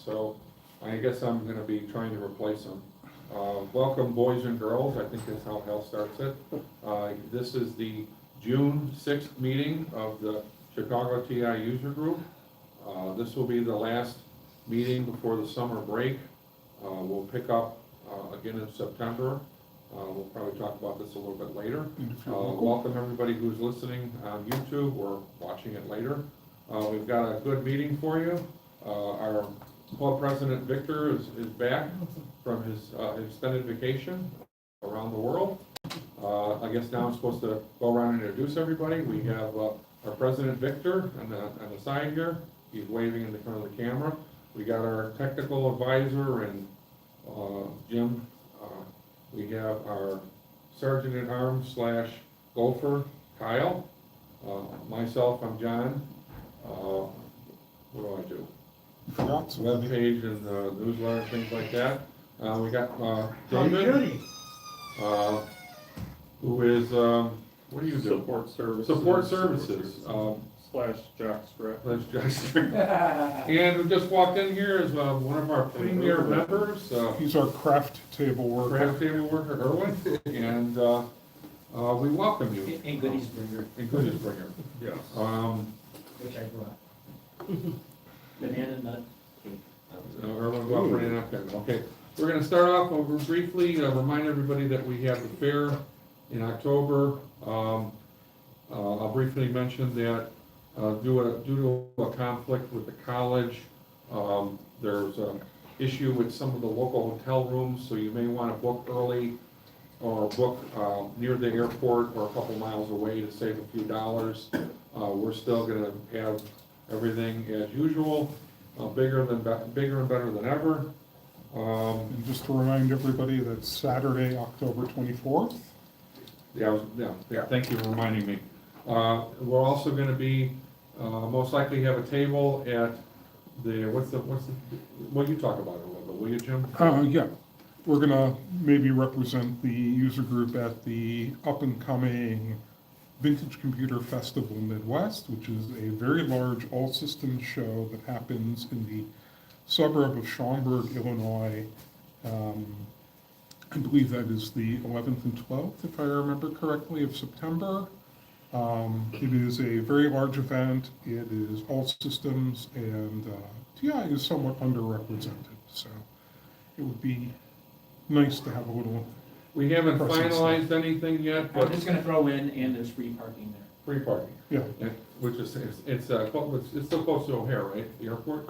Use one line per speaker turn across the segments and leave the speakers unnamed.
so I guess I'm gonna be trying to replace him. Welcome, boys and girls, I think that's how hell starts it. This is the June 6th meeting of the Chicago TI user group. This will be the last meeting before the summer break. We'll pick up again in September. We'll probably talk about this a little bit later. Welcome everybody who's listening on YouTube or watching it later. We've got a good meeting for you. Our club president Victor is back from his extended vacation around the world. I guess now I'm supposed to go around and introduce everybody. We have our president Victor on the side here. He's waving in the front of the camera. We got our technical advisor and Jim. We have our sergeant at arms / gopher Kyle. Myself, I'm John. What do I do? Web page and newsletter, things like that. We got David, who is, what do you do?
Support services.
Support services.
/ jockstrap.
And who just walked in here is one of our premier members.
He's our craft table worker.
Craft table worker, Erwin, and we welcome you.
And goodies bringer.
And goodies bringer.
Yes.
Which I brought. Banana nut cake.
Erwin, go up, bring it up. Okay, we're going to start off briefly, remind everybody that we have the fair in October. I'll briefly mention that due to a conflict with the college, there's an issue with some of the local hotel rooms, so you may want to book early or book near the airport or a couple miles away to save a few dollars. We're still going to have everything as usual, bigger and better than ever.
And just to remind everybody, that's Saturday, October 24th.
Yeah, thank you for reminding me. We're also going to be most likely have a table at the what you talk about it a little bit, will you, Jim?
Yeah, we're gonna maybe represent the user group at the up and coming Vintage Computer Festival Midwest, which is a very large all systems show that happens in the suburb of Schaumburg, Illinois. I believe that is the 11th and 12th, if I remember correctly, of September. It is a very large event. It is all systems, and TI is somewhat underrepresented, so it would be nice to have a little.
We haven't finalized anything yet, but
I'm just gonna throw in, and there's free parking there.
free parking.
Yeah.
Which is it's still close to O'Hare, right? The airport.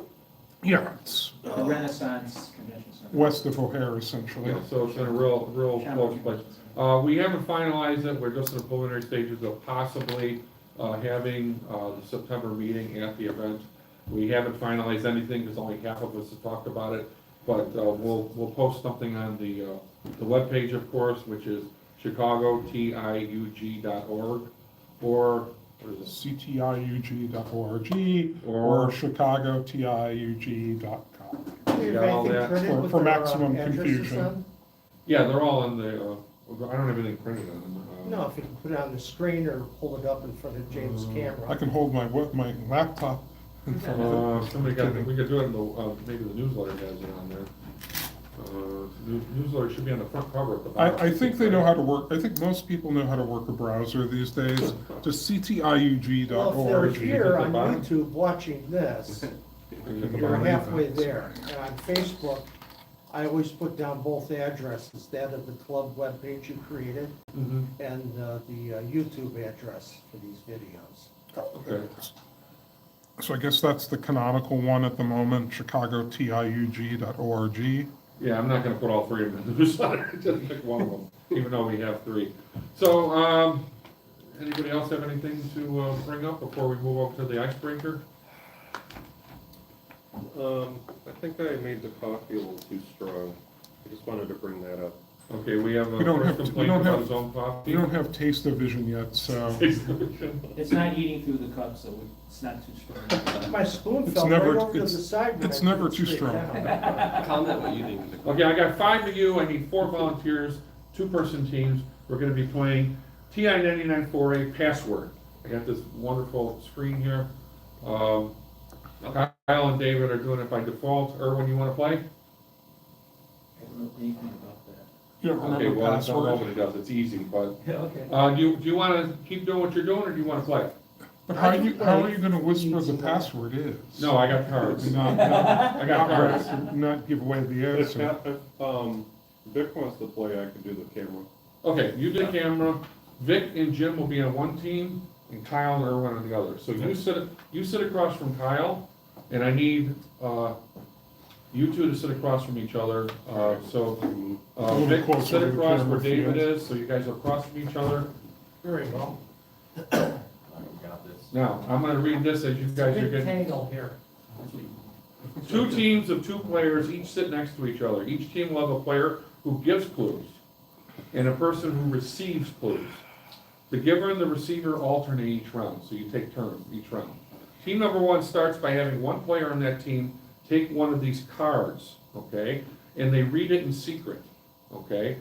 Yeah, it's
The Renaissance Convention Center.
west of O'Hare, essentially.
Yeah, so it's in a real close place. We haven't finalized it. We're just in the preliminary stages of possibly having the September meeting at the event. We haven't finalized anything because only half of us have talked about it. But we'll post something on the webpage, of course, which is ChicagoTIUG.org, or what is it?
CTIUG.org or ChicagoTIUG.com.
You got all that?
For maximum confusion.
Yeah, they're all in the. I don't have anything printed on them.
No, if you can put it on the screen or hold it up in front of James' camera.
I can hold my laptop in front of it.
We could do it in the maybe the newsletter has it on there. Newsletter should be on the front cover at the bottom.
I think they know how to work. I think most people know how to work a browser these days. Just CTIUG.org.
Well, if they're here on
bottom.
YouTube watching this, you're halfway there. And on Facebook, I always put down both addresses, that of the club webpage you created
Mhm.
and the YouTube address for these videos.
Okay.
So I guess that's the canonical one at the moment, ChicagoTIUG.org.
Yeah, I'm not gonna put all three of them in the newsletter, just pick one of them, even though we have three. So, anybody else have anything to bring up before we move over to the icebreaker?
I think I made the coffee a little too strong. I just wanted to bring that up.
Okay, we have a
We don't
first
have to- we
complaint
don't
about
have-
his own coffee.
You don't have taste-o-vision yet, so
It's not eating through the cup, so it's not too strong.
My spoon
It's
fell
never-
right over to the
it's-
side. when
it's
I
never
put it
too
straight
strong.
down.
Comment what you think.
Okay, I got 5 of you, I need 4 volunteers, 2-person teams. We're gonna be playing TI-9948 Password. I got this wonderful screen here. Kyle and David are doing it by default. Erwin, you wanna play?
I don't know anything about that.
You don't
Okay,
remember
well,
password?
nobody does, it's easy, but,
Yeah, okay.
do you wanna keep doing what you're doing, or do you wanna play?
But
I
how
can
are
play
you gonna whisper
easy
the
one.
password is?
No, I got cards.
Not,
I got cards.
not give away the
If,
answer.
Vic wants to play, I can do the camera.
Okay, you do the camera, Vic and Jim will be on one team, and Kyle and Erwin on the other. So you sit across from Kyle, and I need, you two to sit across from each other, so,
A little
Vic,
closer
sit
to the
across
camera
where David
field.
is, so you guys are across from each other.
Very well.
Now, I'm gonna read this as you
It's a
guys are
big
getting.
tangle here.
Two teams of two players each sit next to each other. Each team will have a player who gives clues and a person who receives clues. The giver and the receiver alternate each round, so you take turns each round. Team number one starts by having one player on that team take one of these cards, okay? And they read it in secret, okay?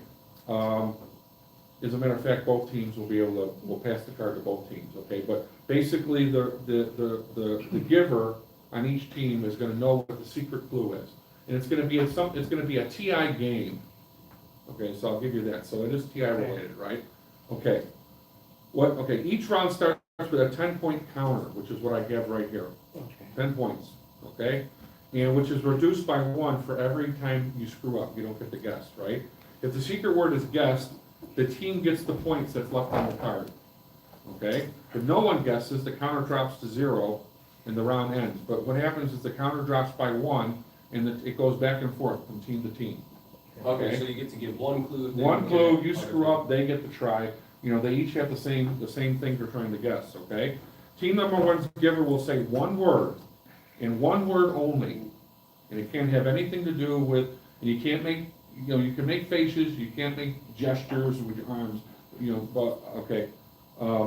As a matter of fact, both teams will be able to, we'll pass the card to both teams, okay? But basically, the giver on each team is gonna know what the secret clue is. And it's gonna be a TI game. Okay, so I'll give you that, so it is TI related, right? Okay. Each round starts with a 10-point counter, which is what I have right here.
Okay.
10 points, okay? And which is reduced by 1 for every time you screw up, you don't get to guess, right? If the secret word is guessed, the team gets the points that's left on the card, okay? If no one guesses, the counter drops to 0 and the round ends. But what happens is the counter drops by 1 and it goes back and forth from team to team.
Okay, so you get to give one clue. then
One
you
clue,
get
you
other
screw
clues.
up, they get to try. You know, they each have the same thing they're trying to guess, okay? Team number one's giver will say one word, and one word only. And it can't have anything to do with, and you can't make, you know, you can make faces, you can't make gestures with your arms, you know, but, okay.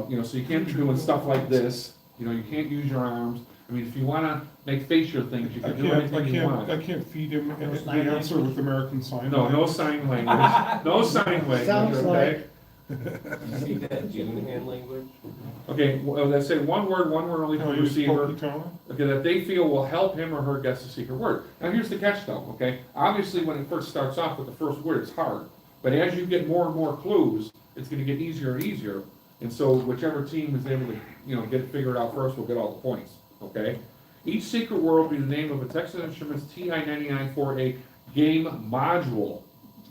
You know, so you can't be doing stuff like this, you know, you can't use your arms. I mean, if you wanna make facial things, you
I
can do anything you want.
I can't feed him the answer with American Sign
No, no
Language.
sign language, no sign language,
Sounds
okay?
See that in hand language?
Okay, well, let's say one word only
Can
for
I
the
use
receiver,
pokey tone?
okay, that they feel will help him or her guess the secret word. Now, here's the catch though, okay? Obviously, when it first starts off with the first word, it's hard. But as you get more and more clues, it's gonna get easier and easier. And so whichever team is able to, you know, get it figured out first will get all the points, okay? Each secret word will be the name of a Texas Instruments TI-99 for a game module,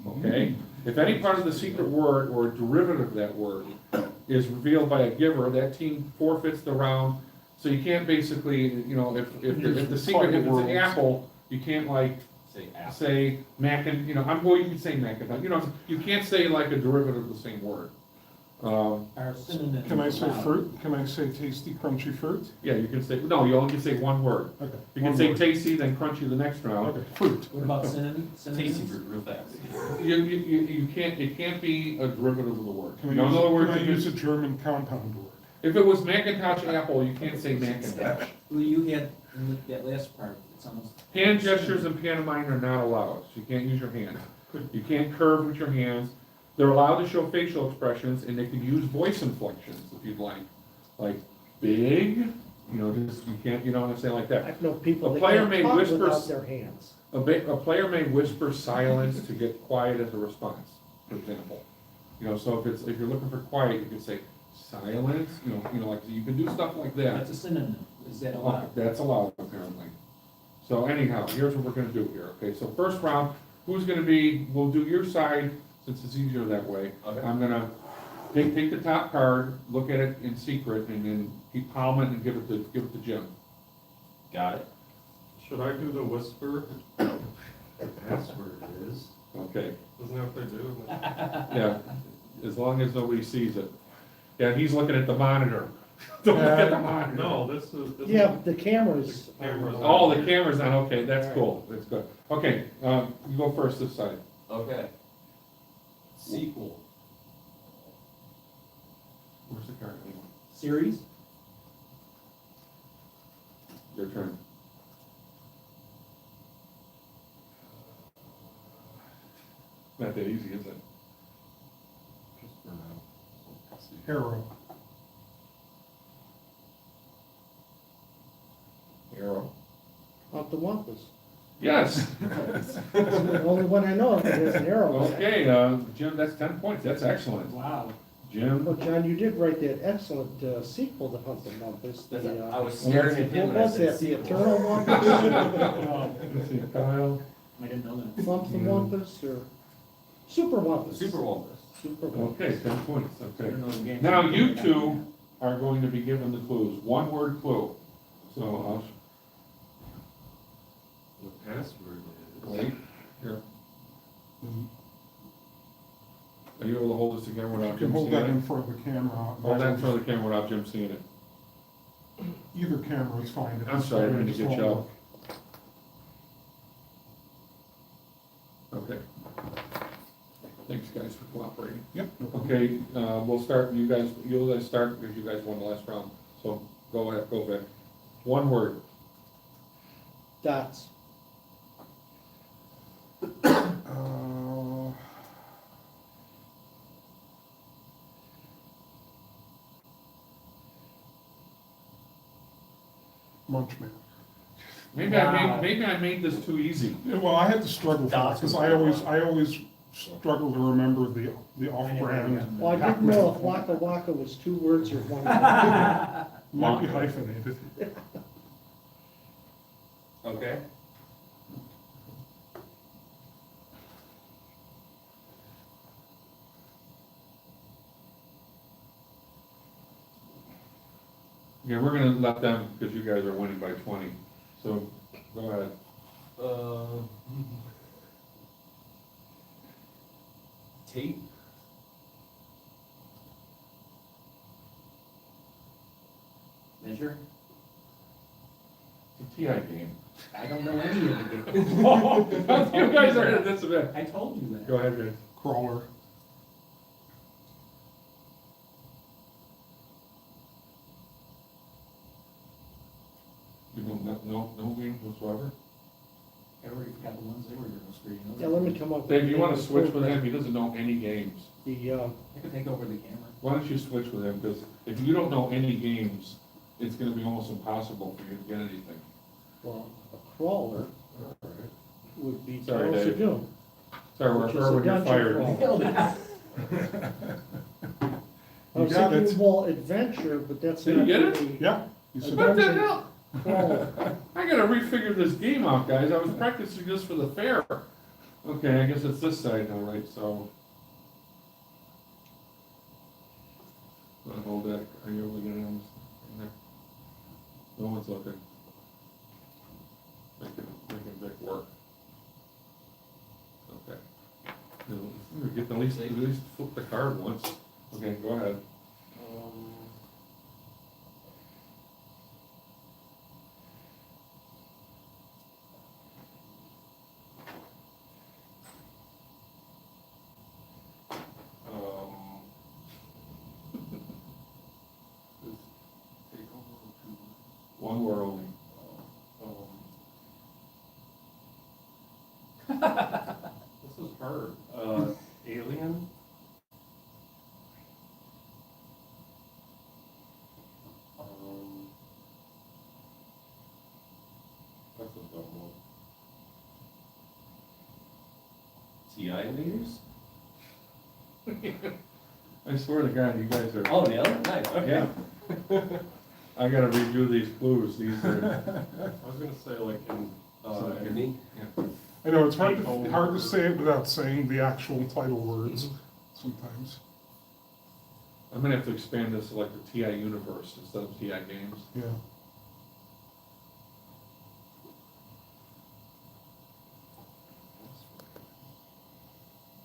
okay? If any part of the secret word or a derivative of that word is revealed by a giver, that team forfeits the round. So you can't basically, you know, if the secret, if it's an apple, you can't like
Say apple.
say Macin, you know, well, you can say Macintosh, you know, you can't say like a derivative of the same word.
Our synonym.
Can I say fruit? Can I say tasty, crunchy fruit?
Yeah, you can say, no, you only can say one word.
Okay.
You can
one
say
word.
tasty, then crunchy the next round.
Okay, fruit.
What about
Tasty
synonyms?
fruit real fast.
You can't, it can't be a derivative of the word.
Can I
No, in other words,
use, can I
if
use a
it's-
German compound word?
if it was Macintosh apple, you can't say Macintosh.
Well, you had, in that last part, it's almost.
Hand gestures and pantomime are not allowed, so you can't use your hands. You can't curve with your hands. They're allowed to show facial expressions, and they can use voice inflections if you'd like big, you know, just, you can't, you know what I'm saying, like that.
I know people
A
that
player
can't
may
talk
whisper
without
s-
their hands.
A player may whisper silence to get quiet as a response, for example. You know, so if you're looking for quiet, you can say silence, you know, like, you can do stuff like that.
That's a synonym, is that allowed?
That's allowed apparently. So anyhow, here's what we're gonna do here, okay? So first round, who's gonna be, we'll do your side, since it's easier that way.
Okay.
I'm gonna take the top card, look at it in secret, and then keep palming and give it to Jim.
Got it.
Should I do the whisper?
That's where it is.
Okay,
Isn't that what they do?
yeah, as long as nobody sees it. Yeah, he's looking at the monitor. Don't look at the monitor.
No, this is.
Yeah, the cameras.
The cameras on.
Oh, the camera's on, okay, that's cool, that's good. Okay, you go first this side.
Okay. Sequel.
Where's the card?
Series?
Your turn. Not that easy, is it?
Just for now. Let's see.
Arrow.
Arrow.
the Wampus.
Yes.
That's the only one I know of that has an arrow. in it.
Okay, Jim, that's 10 points, that's excellent.
Wow.
Jim,
Well, John, you did write that excellent sequel to Hunt the Wampus.
I
The,
was staring at him
what
and I
was
said,
that, the
"Sequel."
Eternal Wampus?
let's see, Kyle,
I didn't know that.
Flump the Wampus, or Super Wampus?
Super Wampus.
Super Wampus.
okay, 10 points,
I
okay.
didn't know the game.
Now, you two are going to be given the clues, one-word clue. So I'll,
The password is.
wait, here. Are you able to hold this together
You
without
can
Jim
hold
seeing
that in
it?
front of the camera.
Hold that in front of the camera without Jim seeing it.
Either camera is fine. If
I'm
it's
sorry, I
fine,
didn't
just
get you
hold
out. Okay. Thanks, guys, for cooperating.
Yep. no problem.
Okay, we'll start, you guys start, because you guys won the last round. So go ahead, go Vic. One word.
Dots.
Munchman.
Maybe I made this too easy.
Yeah, well, I had to struggle for that, because I always struggle to remember the off-brand.
Well, I didn't know if Waka Waka was two words or one.
Might be hyphenated.
Okay.
Yeah, we're gonna let them, because you guys are winning by 20. So, go ahead.
Tape. Measure.
It's a TI game.
I don't know any of the games.
You guys are at this event.
I told you that.
Go ahead, Vince.
Crawler.
You don't, no games whatsoever?
I already forgot the ones they were gonna screen.
Yeah, let me come up.
Dave, you wanna
with
switch with him? He doesn't know any games.
The,
I could take over the camera.
Why don't you switch with him? Because if you don't know any games, it's gonna be almost impossible for you to get anything.
well, a crawler would be
Sorry,
Tunnel to
Dave.
Doom.
Sorry,
Which is
we're
a
you're
dungeon
fired.
crawl. I
You
was
got
thinking,
it.
well, adventure, but that's
Did
not
you get it?
really
Yeah. You
a
said
What the
dungeon
hell?
crawler.
I gotta refigure this game out, guys. I was practicing this for the fair. Okay, I guess it's this side now, right? So. Hold that. Are you able to get it in there? No one's looking. Making Vic work. Okay. Get at least flip the card once. Okay, go ahead. One word only.
This is hard. Alien?
That's a dumb one.
TI leaders?
I swear to God, you guys are.
Oh, nailed it, nice, okay.
Yeah. I gotta review these clues, these are.
I was gonna say like in,
Me?
I know, it's hard to say it without saying the actual title words sometimes.
I'm gonna have to expand this to like the TI universe instead of TI games.
Yeah.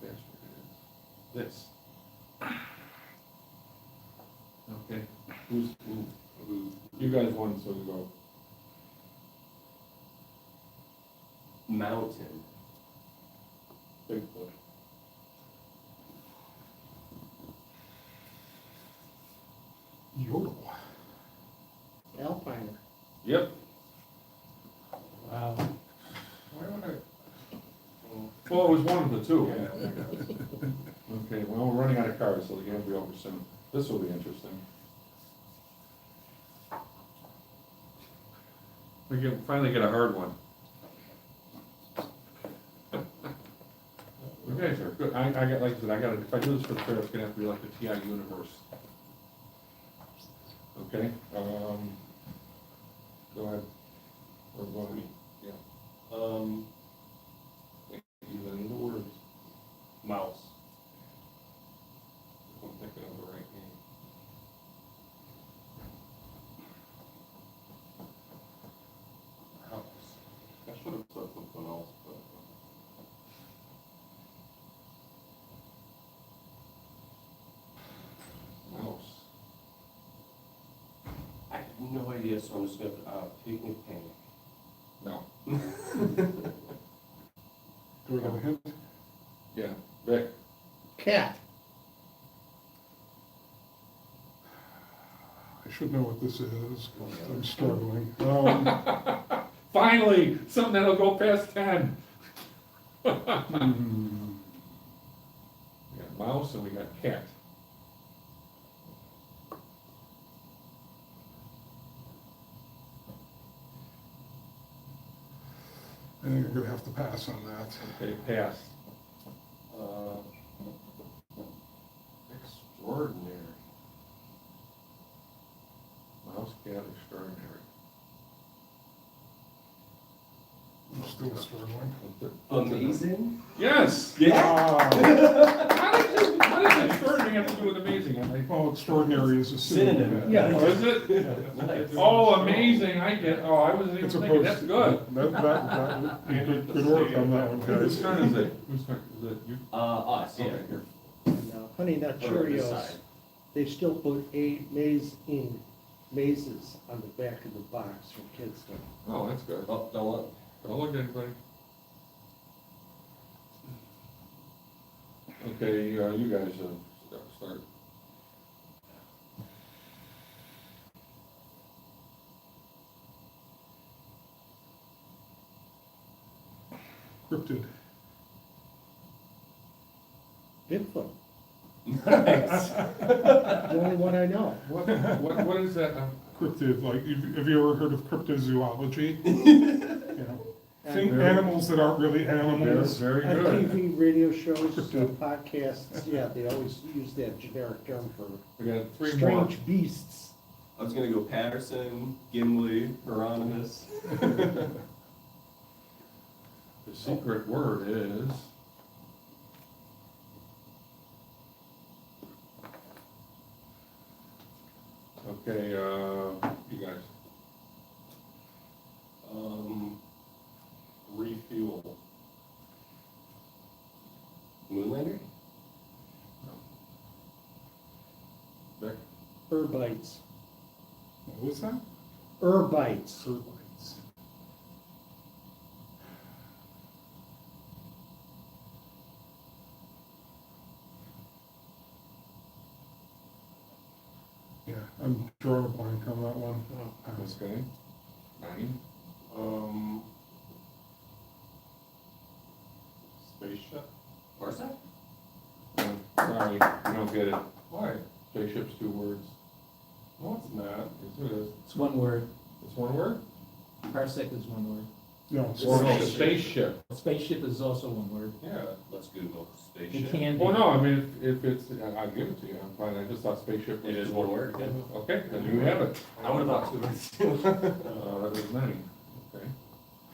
That's what it is. This. Okay, who? You guys won, so you go.
Mountain.
Bigfoot.
Yodel.
Alpiner.
Yep.
Wow.
Where would I?
Well, it was one of the two.
Yeah.
Okay, well, we're running out of cards, so the game will be over soon. This will be interesting. We can finally get a hard one. You guys are good. I got, like I said, I gotta, if I do this for the fair, it's gonna have to be like the TI universe. Okay, go ahead. Or go ahead. Yeah.
Even the words. Mouse. If I'm thinking of the right name. Mouse. I should have said something else, but. Mouse. I have no idea, so I'm just gonna, picnic panic.
No.
Do we have a hint?
Yeah, Vic.
Cat.
I should know what this is, 'cause I'm struggling.
Finally, something that'll go past 10. We got mouse and we got cat.
I think I'm gonna have to pass on that.
Okay, pass.
Extraordinary.
Mouse, cat, extraordinary.
I'm still struggling.
Amazing?
Yes!
Yeah.
How does extraordinary have to do with amazing?
Well, extraordinary is a synonym.
Synonym.
Yeah.
Oh, is it?
Nice.
Oh, amazing, I get, oh, I wasn't even
It's
thinking,
opposed
that's
to-
good.
That would be good work on that one,
Whose
guys.
turn is it? Whose turn, is it you?
Us, yeah.
Okay, here.
And, Honey Nut
Or this
Cheerios,
side.
they still put mazes on the back of the box for kids to.
Oh, that's good.
Oh, don't look.
Don't look at anybody. Okay, you guys, start.
Cryptid.
Bigfoot,
Nice.
the only one I know.
What is that?
Cryptid, like, have you ever heard of cryptozoology? You know, think
And-
animals that aren't really animals.
Very
On
good.
TV, radio shows,
Cryptid.
podcasts, yeah, they always use that generic term for
We got three more.
strange beasts.
I was gonna go Patterson, Gimli, Hieronymus.
The secret word is. Okay, you guys.
Refuel.
Moonlander?
Vic?
Herbites,
What was that?
herbites.
Herbites. Yeah, I'm drawing a blank on that one. Pass.
Okay. 9.
Spaceship?
Parsec?
Sorry, you don't get it.
Why?
Spaceship's 2 words.
No, it's not.
Yes, it is.
It's one word.
It's 1 word?
Parsec is one word.
No,
Or
spaceship.
spaceship.
Spaceship is also one word.
Yeah.
Let's Google
It
spaceship.
can be.
Well, no, I mean, if it's, I'll give it to you, I'm fine, I just thought spaceship was.
It is one word, yeah.
Okay, then you have it.
I would've thought two words.
That was 9, okay.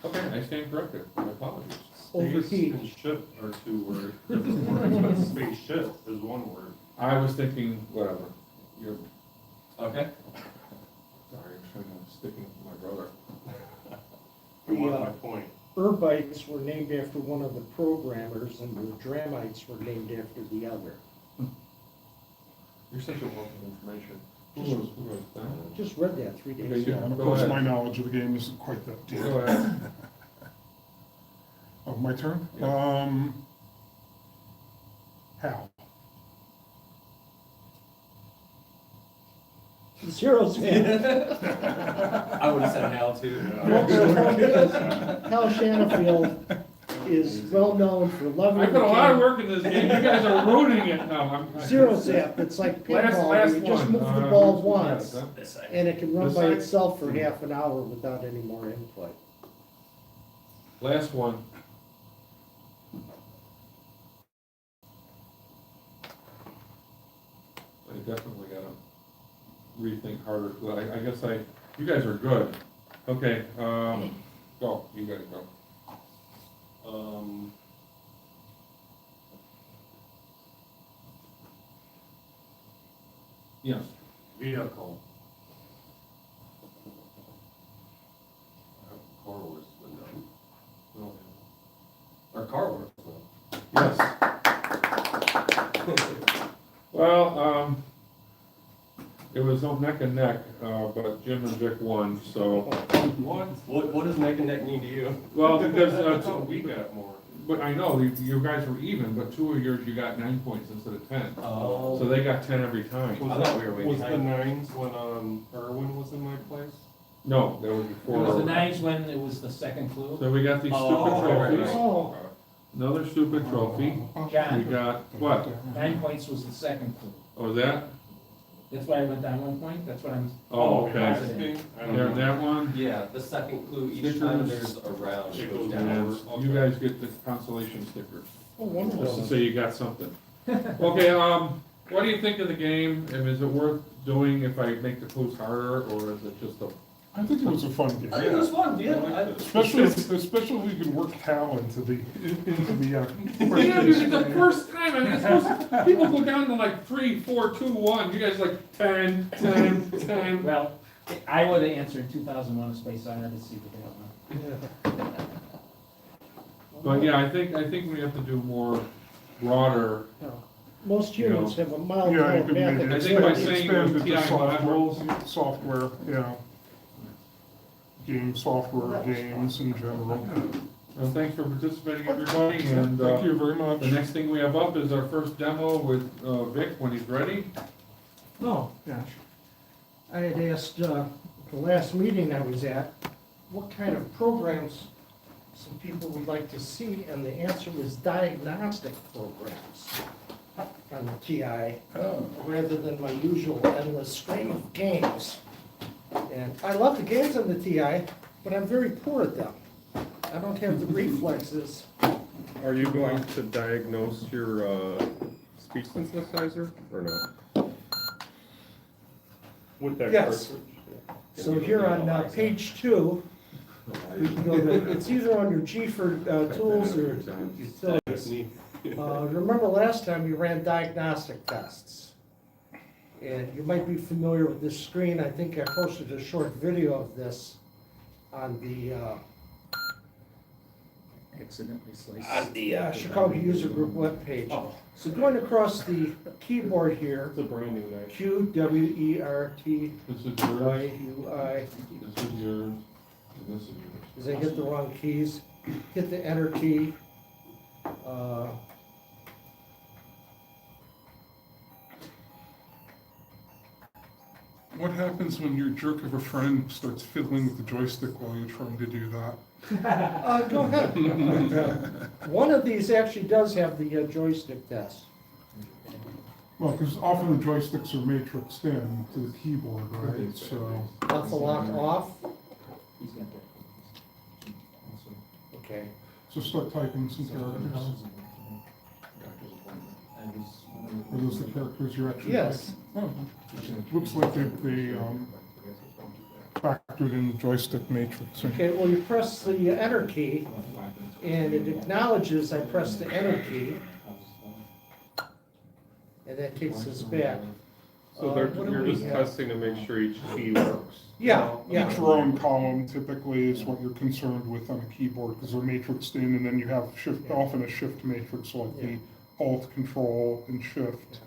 Okay, I stand corrected, my apologies.
Space
Overheat.
and ship are 2 words, different words, but spaceship is 1 word.
I was thinking, whatever, you're,
Okay.
sorry, I'm trying to stick it with my brother.
You want
The,
my point?
Herbites were named after one of the programmers, and the Dramites were named after the other.
You're such a wealth of information. Who was that?
Just read that 3
Okay,
days
you-
Yeah,
ago.
and of
Go
course,
ahead.
my knowledge of the game isn't quite that deep.
Go ahead.
Oh, my turn?
Yeah.
Hal.
Zero's in.
I would've said Hal too.
Hal Shanafield is well known for loving
I
the
put a lot of
game.
work in this game, you guys are ruining it now.
Zero zap, it's like pinball, you just move the ball once,
This side.
and it can run
This
by
side?
itself for half an hour without any more input.
Last one. rethink harder. Well, I guess you guys are good. Okay, go, you gotta go. Yes,
Vehicle. Car was been done. Our car works well.
yes. Well, it was neck and neck, but Jim and Vic won, so.
What does neck and neck mean to you?
Well, because,
I thought we got more.
but I know, you guys were even, but 2 of yours, you got 9 points instead of 10.
Oh.
So they got 10 every time.
I thought we were way
Was the
behind.
nines when, Erwin was in my place?
No, that was
It
before.
was the nines when it was the second clue.
So we got these stupid
Oh,
trophies.
Oh,
Another stupid trophy. We
John,
got, what?
9 points was the second clue.
Oh, that?
That's why I went down 1 point, that's what I'm.
Oh, okay.
positive.
I don't
There,
know.
that one.
Yeah, the second clue, each time there's a round, it goes
And
down.
you guys get the consolation stickers,
oh,
just to
wonderful.
say you got something. Okay, what do you think of the game? And is it worth doing if I make the clues harder, or is it just a?
I think it was a fun game.
I think it was fun, yeah.
Especially if we can work Cal into the.
Yeah, because it's the first time, I mean, it's supposed to, people go down to like 3, 4, 2, 1, you guys like 10, 10, 10.
Well, I would have answered 2001: A Space Odyssey, but that one.
But yeah, I think we have to do more broader,
Most humans have a mild
Yeah, you can make
telepathic.
it
I think by
ability.
saying
expand
with
it to
TI modules.
software, yeah. Game software, games in general.
Well, thanks for participating, everybody, and,
Thank you very much.
the next thing we have up is our first demo with, Vic, when he's ready.
Oh, gosh. I had asked, the last meeting I was at, what kind of programs some people would like to see, and the answer was diagnostic programs on the TI, rather than my usual endless stream of games. And I love the games on the TI, but I'm very poor at them. I don't have the reflexes.
Are you going to diagnose your, speech synthesizer, or no? With that
Yes.
cartridge?
So here on page 2, we can go to, it's either under G for tools or utilities. Remember last time you ran diagnostic tests? And you might be familiar with this screen. I think I posted a short video of this on the
Accidentally sliced.
Chicago User Group webpage. So going across the keyboard here,
It's a brand new knife.
Q, W, E, R, T,
This is
Y,
yours,
U, I.
this is yours, and this is yours.
Because I hit the wrong keys, hit the enter key.
What happens when your jerk of a friend starts fiddling with the joystick while you're trying to do that?
Go ahead. One of these actually does have the joystick test.
Well, because often the joysticks are matrixed in to the keyboard, right? So,
That's the lock off.
He's got that.
Okay.
so start typing some characters. Are those the characters you're actually
Yes.
typing? Oh, looks like they factored in the joystick matrix.
Okay, well, you press the enter key, and it acknowledges I pressed the enter key, and that takes us back.
So
What do
you're
we
just
have?
testing to make sure each key works.
Yeah,
Each
yeah.
row and column typically is what you're concerned with on a keyboard, because they're matrixed in, and then you have shift, often a shift matrix, like the Alt, Control, and Shift.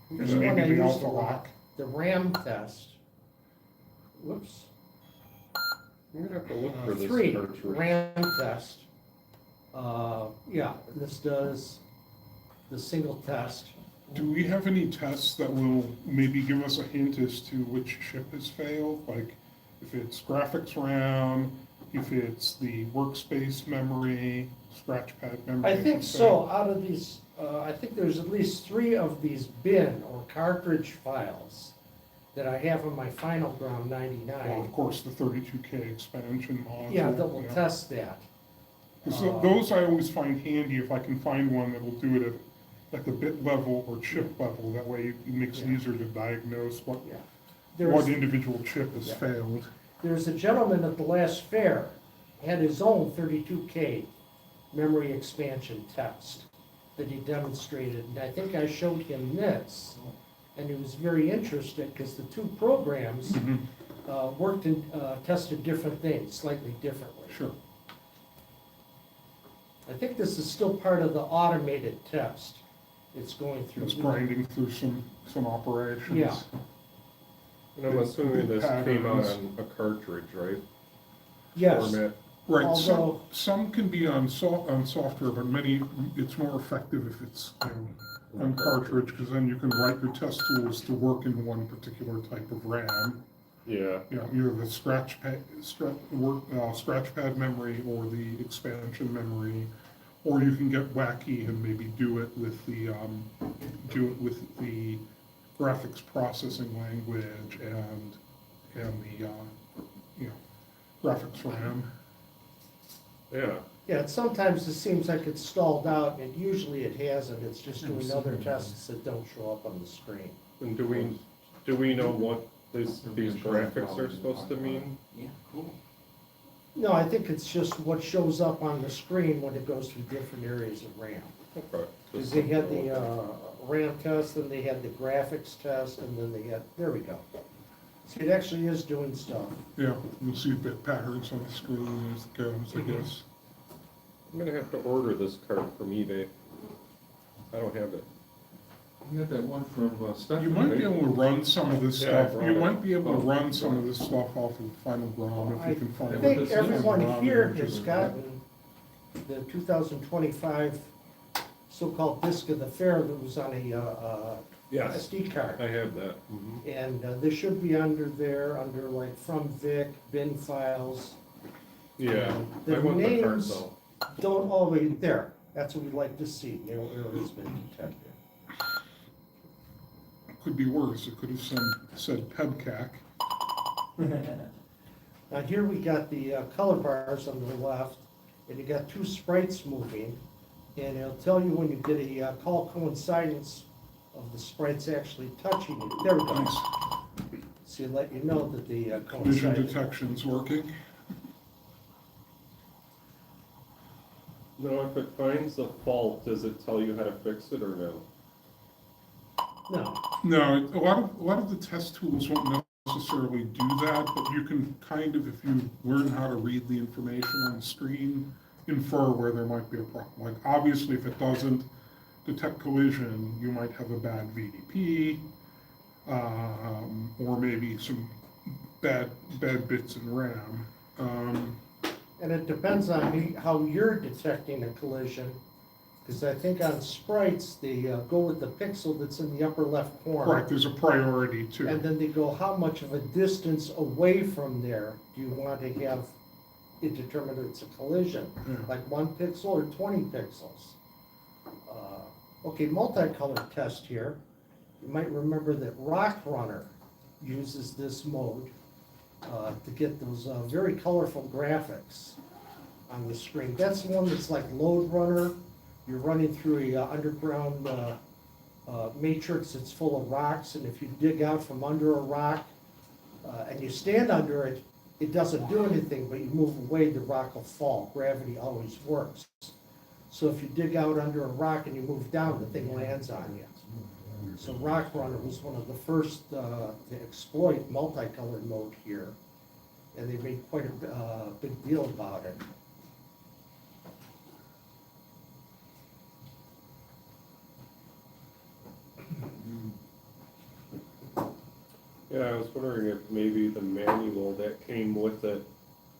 And
Here's
then
one I
maybe the
used a
alpha
lot,
lock.
the RAM test. Whoops.
I'm gonna have to look for this
3,
cartridge.
RAM test. Yeah, this does the single test.
Do we have any tests that will maybe give us a hint as to which chip has failed? Like if it's graphics RAM, if it's the workspace memory, scratch pad memory?
I
should
think
say?
so, out of these, I think there's at least 3 of these bin or cartridge files that I have in my Final Ground
Well,
99.
of course, the 32K expansion module.
Yeah, that will test that.
'Cause those I always find handy if I can find one that will do it at the bit level or chip level. That way it makes it
Yeah.
easier to diagnose what
Yeah.
what individual chip has failed.
There's a gentleman at the last fair, had his own 32K memory expansion test that he demonstrated, and I think I showed him this, and he was very interested, because the two programs worked and tested different things, slightly differently.
Sure.
I think this is still part of the automated test it's going through.
It's grinding through some operations.
Yeah.
And I'm assuming this came out
Patterns.
on a cartridge, right?
Yes,
Format.
Right,
Although-
some can be on software, but many, it's more effective if it's, on cartridge, because then you can write your test tools to work in one particular type of RAM.
Yeah.
You know, either the scratch pad memory or the expansion memory, or you can get wacky and maybe do it with the graphics processing language and the graphics RAM.
Yeah.
yeah, sometimes it seems like it's stalled out, and usually it hasn't, it's just doing other tests that don't show up on the screen.
And do we know what these graphics are supposed to mean?
Yeah, cool.
No, I think it's just what shows up on the screen when it goes through different areas of RAM.
Okay.
Because they had the RAM test, then they had the graphics test, and then they had, there we go. See, it actually is doing stuff.
Yeah, you'll see bit patterns on the screen as it goes, I guess.
I'm gonna have to order this card from eBay. I don't have it.
You got that one from Stephanie.
You might be able to run some of this
Yeah, I
stuff,
brought
you
it.
might be able to run some of this stuff off of Final Ground if you can find
I
it.
think everyone
Final
here
Ground
has
images.
gotten the 2025 so-called disc of the fair that was on a
Yes.
SD card.
I have that. Mhm.
And this should be under there, under like from Vic, bin files.
Yeah.
The
I want the card
names-
though.
Don't always, there, that's what we'd like to see, no error has been detected.
Could be worse, it could have said PEBCAC.
Now here we got the color bars on the left, and you got two sprites moving, and it'll tell you when you get a call coincidence of the sprites actually touching it. There we go.
Nice.
So it let you know that the
Vision
coincidence.
detection's working.
Now, if it finds the fault, does it tell you how to fix it or no?
No,
No, a lot of the test tools won't necessarily do that, but you can kind of, if you learn how to read the information on the screen, infer where there might be a problem. Like, obviously, if it doesn't detect collision, you might have a bad VDP, or maybe some bad bits in RAM.
and it depends on how you're detecting a collision, because I think on sprites, they go with the pixel that's in the upper left corner.
Right, there's a priority too.
And then they go, how much of a distance away from there do you want to have it determine it's a collision?
Yeah.
Like 1 pixel or 20 pixels? Okay, multicolor test here. You might remember that Rock Runner uses this mode to get those very colorful graphics on the screen. That's the one that's like Load Runner. You're running through a underground matrix that's full of rocks, and if you dig out from under a rock and you stand under it, it doesn't do anything, but you move away, the rock will fall. Gravity always works. So if you dig out under a rock and you move down, the thing lands on you. So Rock Runner was one of the first to exploit multicolored mode here, and they made quite a big deal about it.
Yeah, I was wondering if maybe the manual that came with it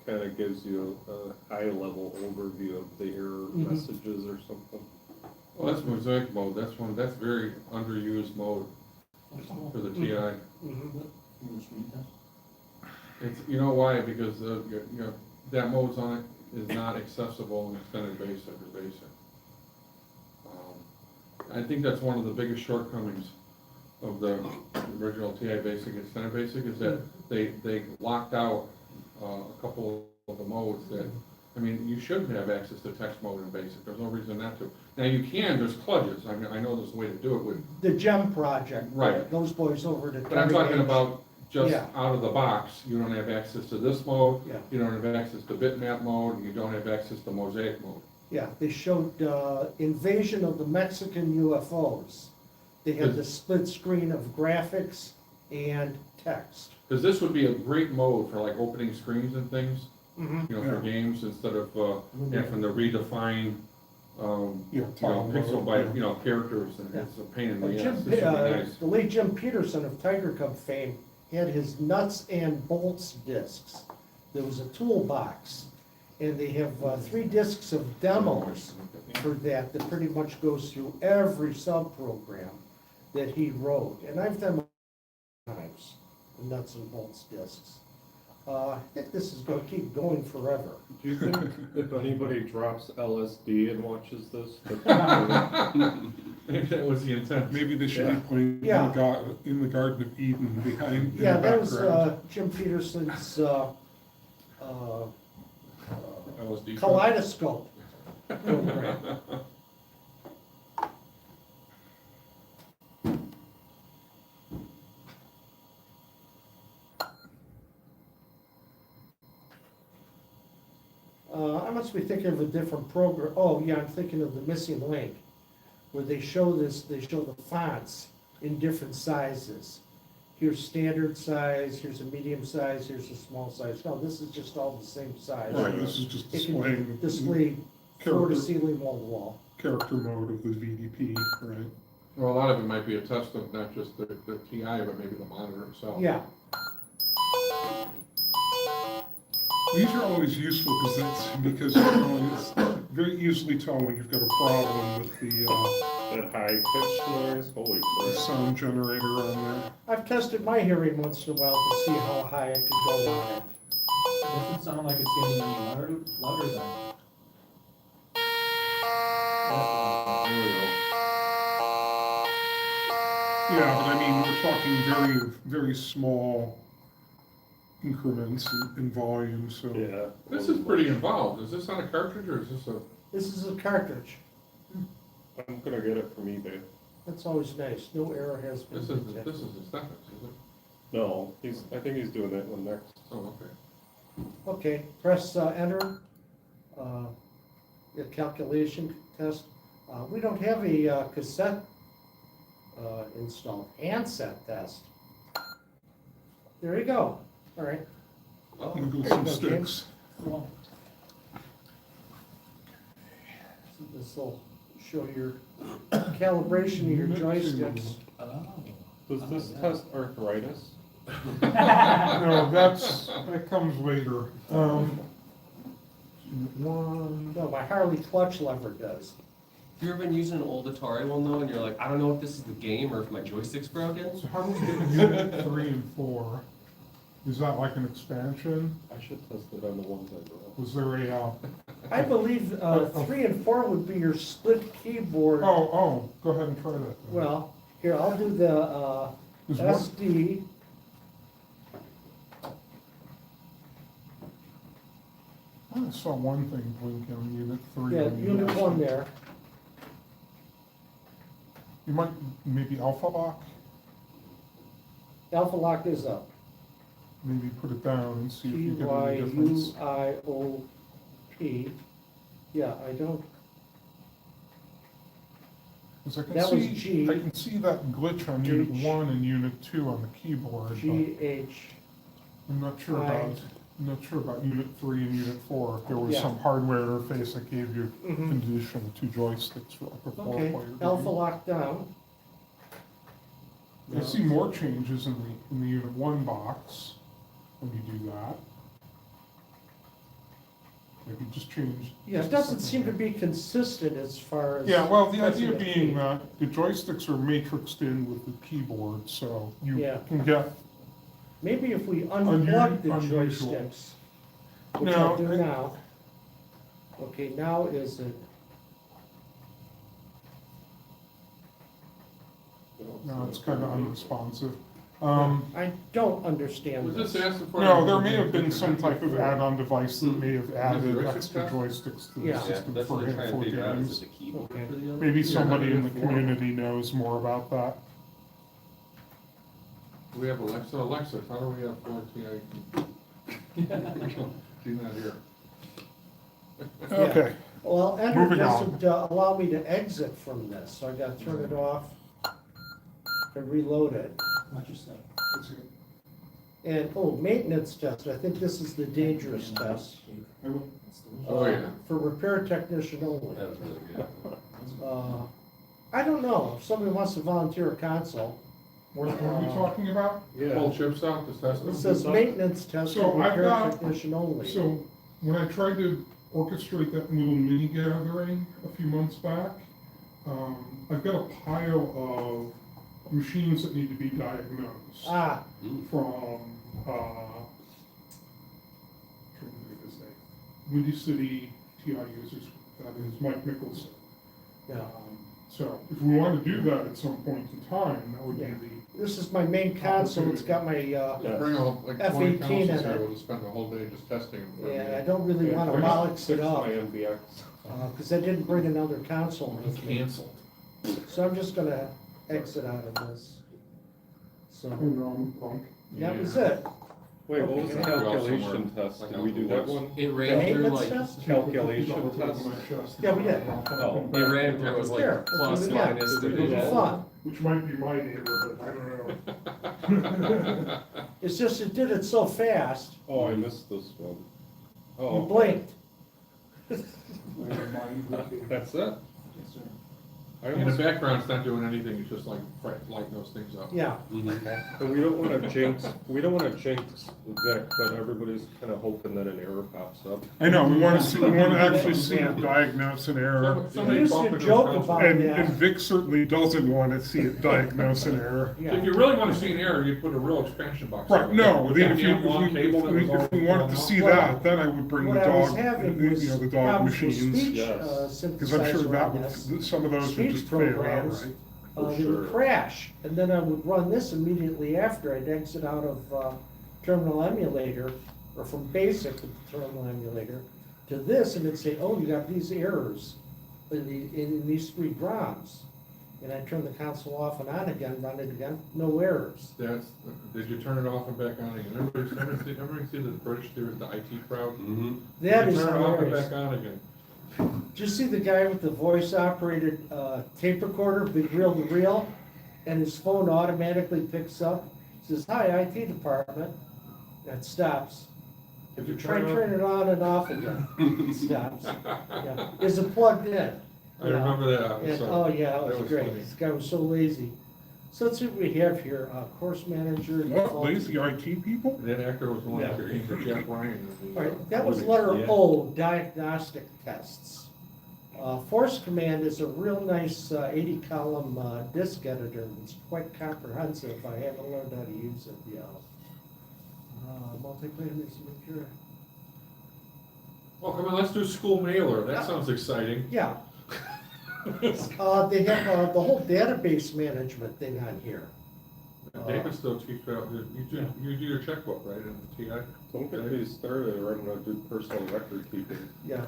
kind of gives you a high-level overview of the error
Mhm.
messages or something.
Well, that's mosaic mode, that's very underused mode for the TI.
Mhm.
It's, you know why, because, that mode's on it is not accessible in extended basic or basic. I think that's one of the biggest shortcomings of the original TI basic, extended basic, is that they locked out a couple of the modes that, I mean, you should have access to text mode in basic, there's no reason not to. Now, you can, there's kludges, I know there's a way to do it with,
The GEM project.
Right.
Those boys over at
but I'm talking
Terry
about just
Yeah.
out of the box, you don't have access to this mode,
Yeah.
you don't have access to bitmap mode, and you don't have access to mosaic mode.
Yeah, they showed invasion of the Mexican UFOs. They had the split screen of graphics and text.
Because this would be a great mode for like opening screens and things,
Mhm.
you know, for
Yeah.
games, instead of, having to redefine,
Yeah,
you know,
tile
pixel
mode,
by,
yeah.
you know, characters, and
Yeah.
it's a pain in the
Well,
ass. This would be nice.
The late Jim Peterson of Tiger Cub fame had his nuts and bolts discs. There was a toolbox, and they have 3 discs of demos for that pretty much goes through every sub-program that he wrote. And I've done times, the nuts and bolts discs. I think this is gonna keep going forever.
Do you think if anybody drops LSD and watches this?
Maybe that was the intent.
Maybe they should be playing
Yeah.
in the Garden of Eden behind, in the
Yeah, that was
background.
Jim Peterson's
LSD.
Kaleidoscope program. I must be thinking of a different program. Oh, yeah, I'm thinking of the Missing Link, where they show the fonts in different sizes. Here's standard size, here's a medium size, here's a small size. No, this is just all the same size.
Right, this is just
It can
displaying
display floor to
character,
ceiling, wall to wall.
character mode of the VDP, right?
Well, a lot of it might be a test of not just the TI, but maybe the monitor itself.
Yeah,
These are always useful because you can always very easily tell when you've got a problem with the
That high pitched noise, holy crap.
sound generator on there.
I've tested my hearing once in a while to see how high I could go on it.
Doesn't sound like it's getting any louder than.
There we go.
Yeah, but I mean, we're talking very, very small increments in volume, so.
Yeah.
This is pretty involved. Is this on a cartridge or is this a?
This is a cartridge.
I'm gonna get it from eBay.
That's always nice. No error has been
This
detected.
is aesthetics, is it?
No, I think he's doing that one next.
Oh, okay.
Okay, press enter. The calculation test. We don't have a cassette installed. Handset test. There you go. All right.
Oh,
You can go
There
some
you go, James.
sticks.
Well,
So this will show your calibration of your joysticks.
Does this test arthritis?
No, that comes later. One,
No, my Harley clutch lever does.
You ever been using an old Atari one though, and you're like, I don't know if this is the game or if my joystick's broken?
so how do we get unit 3 and 4? Is that like an expansion?
I should test it on the ones I brought.
Was there a,
I believe 3 and 4 would be your split keyboard.
oh, go ahead and try that. then.
Well, here, I'll do the
There's one-
SD.
I saw one thing blink on unit 3.
Yeah,
on the
unit
last
1 there.
You might, maybe alpha lock,
Alpha lock is up.
maybe put it down and see if you get any difference.
TYUIOP. Yeah, I don't,
'Cause I can
that was
see,
G.
I can see that glitch on unit
H.
1 and unit 2 on the keyboard, but
GH.
I'm not sure
I.
about unit 3 and unit 4. If there was
Yeah.
some hardware interface that gave you
Mhm.
condition of 2 joysticks for like a 4-player.
Okay, alpha lock down.
I see more changes in the unit 1 box when you do that. Maybe just change.
Yeah, it doesn't seem to be consistent as far as.
Yeah, well, the
pressing
idea
the
being
key.
that the joysticks are matrixed in with the keyboard, so you
Yeah.
can get,
Maybe if we unplug the
Unusual.
joysticks, which
No,
I'll do
I-
now. Okay, now is it,
no, it's kind of unresponsive.
I don't understand
Was
this.
this asking for?
No, there may have been some type of add-on device that may have added
Joystick
extra
test?
joysticks to the
Yeah.
Yeah,
system
that's
for
what they're trying to
for
figure out, is
games.
it the keyboard
Okay.
for the other?
Maybe
Yeah,
somebody in the
unit four.
community knows more about that.
We have Alexa. Alexa, how do we have 4 TIUG? She's not here.
Okay,
Well, Enter
Moving on.
doesn't allow me to exit from this, so I gotta turn it off and reload it.
Watch your step.
And, maintenance test, I think this is the dangerous test,
Oh, yeah.
for repair technician only.
That was really good.
I don't know, if somebody wants to volunteer a console,
what are we talking about?
Pull chips out to test
it
them?
says maintenance test
So
for
I've
repair
got-
technician only.
So, when I tried to orchestrate that little mini gathering a few months back, I've got a pile of machines that need to be diagnosed
Ah,
from, trying to think of his name, Windy City TIUs, that is Mike Mickelson.
yeah,
So, if we want to do that at some point in time, that would be
Yeah.
the,
this is my main console, it's got my,
Bring all, like 20
F-18
consoles
in
here,
it.
we'll just spend the whole day just testing them. for a
yeah, I
minute.
don't really wanna bollocks it up,
My MBX.
cause I didn't bring another console with me.
Canceled.
So I'm just gonna exit out of this. So,
oh no, wrong.
that was it.
Wait, what was the
Okay.
calculation test?
Like
Did we do that
out the
one?
It
The
ran through
maintenance
like,
test?
Calculation test?
Yeah, we did.
Oh.
it ran through, it was
Here,
like plus,
let's do it again.
minus,
Did we do
It'll be
that?
fun.
Which might be my neighborhood, I don't know.
It's just it did it so fast,
Oh, I missed this one.
you
Oh,
blinked.
that's it?
Yes, sir.
I
In the
almost,
background, it's not doing anything, it's just like, lighting those things up.
Yeah,
and we don't wanna jinx Vic, but everybody's kinda hoping that an error pops up.
I know, we want to actually see it diagnose an error.
we
Somebody
used
talk
to
to
joke
those
about
And
that.
Vic certainly doesn't want to see it diagnose an error.
If
Yeah,
you really wanna see an error, you'd put a real expansion box.
Right,
on it.
no,
With
then
that
if you,
damn long cable that was all
if we wanted to
blown
see
Well,
that, then I would bring the
what I was
dog,
having was
you know, the dog
problems with
machines.
speech
yes.
Because I'm sure
synthesizer
that
on this.
would, some of those would
Speech
just fail
programs.
outright.
They would
sure.
crash, and then I would run this immediately after. I'd exit out of terminal emulator, or from basic to terminal emulator, to this, and it'd say, oh, you got these errors in these 3 ROMs. And I'd turn the console off and on again, run it again, no errors.
Did you turn it off and back on again? Everybody see the British, there was the IT crowd?
mm-hmm.
That
You
is
turn it off and
hilarious.
back on again.
Did you see the guy with the voice operated tape recorder, big reel to reel, and his phone automatically picks up, says, hi, IT department, that stops. If you try to turn it on and off again, it stops. Yeah. Is it plugged in?
I remember that
And,
episode.
oh, yeah, that
That
was great,
funny.
this guy was so lazy. So let's see what we have here, course manager.
What,
default-
lazy IT people?
That actor was one
Yeah.
of Jack Ryan.
All right, that was letter
Yeah.
O, diagnostic tests. Force Command is a real nice 80-column disk editor that's quite comprehensive. I haven't learned how to use it yet. Multiplayer secure.
Well, come on, let's do school mailer. That sounds exciting.
Yeah. They have the whole database management thing on here.
David still keeps out, you do your checkbook, right, in the TI?
Don't get me started, I'm gonna do personal record keeping.
Yeah.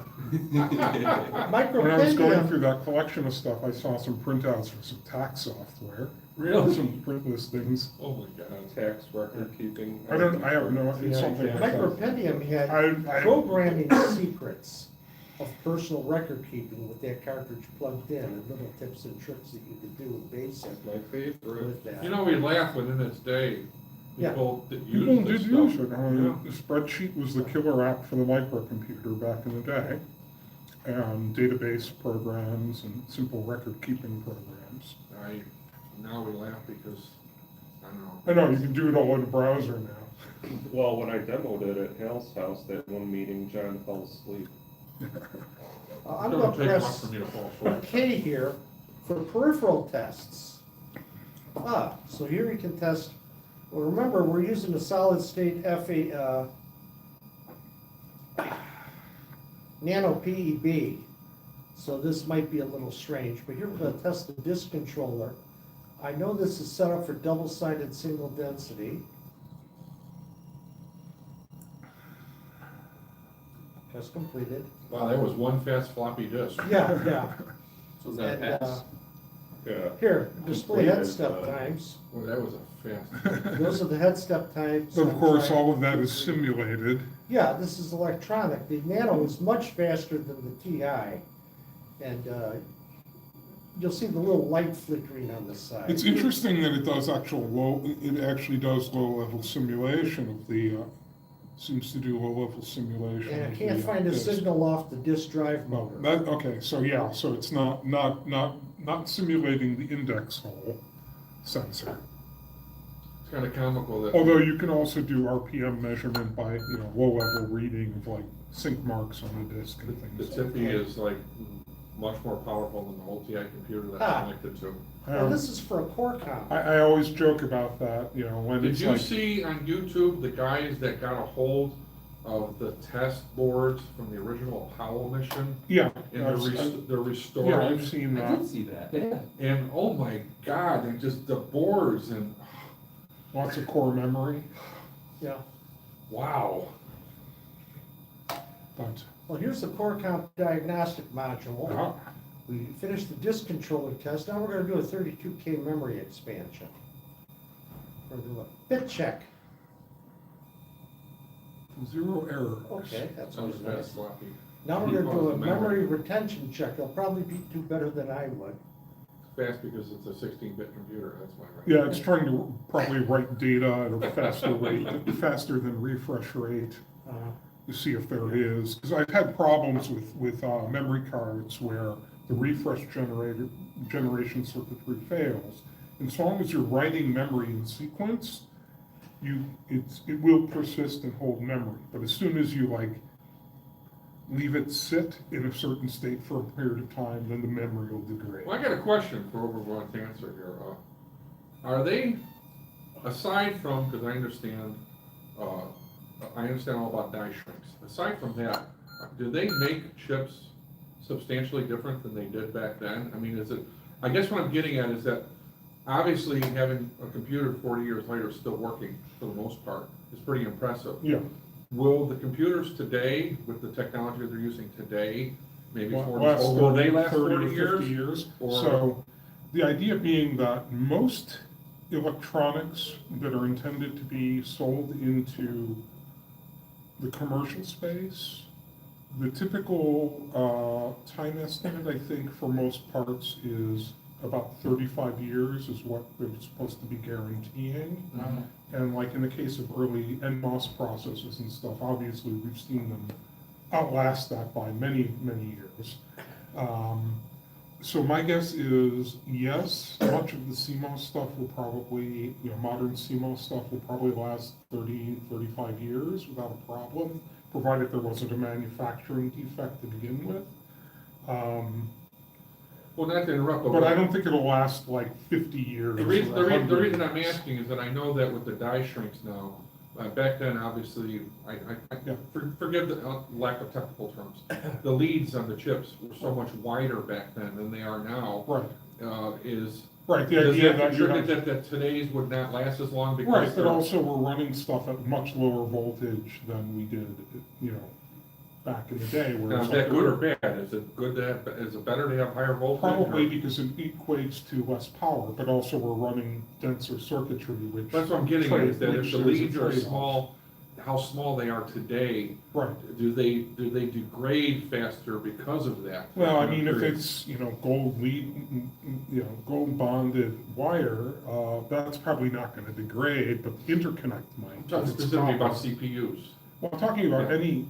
When I was going through that collection of stuff, I saw some printouts for some tax software.
Really?
Some print listings.
Oh my God.
Tax record keeping.
I have no, it's something like that.
Micropendium had
I-
programming secrets of personal record keeping with that cartridge plugged in, and little tips and tricks that you could do with BASIC
My favorite.
with that.
You know, we laugh when in its day,
Yeah.
people that
People
use
did
this
use
stuff.
it. I mean, the spreadsheet was the killer app for the microcomputer back in the day. And database programs and simple record keeping programs.
Now we laugh because, I don't know.
I know, you can do it all in a browser now.
Well, when I demoed it at Hal's house, that one meeting, John fell asleep.
I'm
It'll
gonna
take much
press
for me to fall asleep.
K here for peripheral tests. So here you can test, well, remember, we're using a solid state nano PEB. So this might be a little strange, but here we're gonna test the disk controller. I know this is set up for double-sided single density. Test completed.
Wow, that was one fast floppy disk.
Yeah, yeah.
So is that a
And,
pass?
Yeah.
Here, display head
Completed,
step times.
Well, that was a fast.
Those are the head step times.
But of course,
I'm
all of
trying
that
to
is
keep it.
simulated.
Yeah, this is electronic. The Nano is much faster than the TI. And you'll see the little light flickering on the side.
It's interesting that it does it actually does low-level simulation of the, seems to do low-level simulation.
And I
of
can't
the,
find a
disk.
signal off the disk drive
Well,
motor.
okay, so yeah, so it's not simulating the index hole sensor.
It's kind of comical that.
Although you can also do RPM measurement by, low-level reading of like sync marks on the disk and
The
things like
Tiffy is like much more powerful than the whole TI computer that's
Ah.
connected to.
Well, this is for a core comp.
I always joke about that, when
Did
it's
you
like,
see on YouTube the guys that got a hold of the test boards from the original Apollo mission?
yeah,
And they're
yeah,
restoring.
I've seen
I
that.
did see that, yeah.
And oh my God, and just the boards and,
Lots of core memory,
Yeah.
wow.
but,
Well, here's the core comp diagnostic module.
uh,
We finished the disk controller test. Now we're gonna do a 32K memory expansion. We're gonna do a bit check.
zero errors.
Okay, that's
Sounds
always nice.
fast, sloppy.
Now we're gonna do a
Memory.
memory retention check. It'll probably do better than I would.
Fast because it's a 16-bit computer, that's why. Right?
Yeah, it's trying to probably write data at a faster rate, faster than refresh rate,
Uh,
to see if there is. Because I've had problems with memory cards where the refresh generation circuitry fails. And as long as you're writing memory in sequence, it will persist and hold memory. But as soon as you leave it sit in a certain state for a period of time, then the memory will degrade.
Well, I got a question for everyone to answer here. Are they, aside from, because I understand all about die shrinks. Aside from that, do they make chips substantially different than they did back then? I mean, I guess what I'm getting at is that obviously having a computer 40 years later still working for the most part is pretty impressive.
Yeah.
Will the computers today, with the technology they're using today, maybe
Last
will they
30
last
30
40
or 50
years?
years.
Or-
So the idea being that most electronics that are intended to be sold into the commercial space, the typical time estimate, I think, for most parts is about 35 years is what they're supposed to be guaranteeing.
Mhm.
And like in the case of early NMOS processes and stuff, obviously we've seen them outlast that by many, many years. So my guess is, yes, much of the CMOS stuff will probably, modern CMOS stuff will probably last 30, 35 years without a problem, provided there wasn't a manufacturing defect to begin with.
Well, not to interrupt,
But I don't think it'll last like 50 years.
The
or
reason, the
100
reason I'm
years.
asking is that I know that with the die shrinks now, back then, obviously,
Yeah.
forgive the lack of technical terms. The leads on the chips were so much wider back then than they are now.
Right, right, the
Does
idea
that
that you
contribute
have,
that today's would not last as long because?
right, but
they're-
also we're running stuff at much lower voltage than we did, back in the day. Where
Now,
it's
is that
like-
good or bad? Is it good to have, is it better to have higher voltage?
Probably
or-
because it equates to less power, but also we're running denser circuitry, which.
That's what I'm getting at, is that if
which
the
there's a
leads are
trade-off.
small, how small they are today,
Right,
do they degrade faster because of that?
well, I mean, if it's, gold lead, gold bonded wire, that's probably not gonna degrade, but the interconnect might.
I'm talking
If it's
specifically about
copper.
CPUs.
Well, I'm talking about any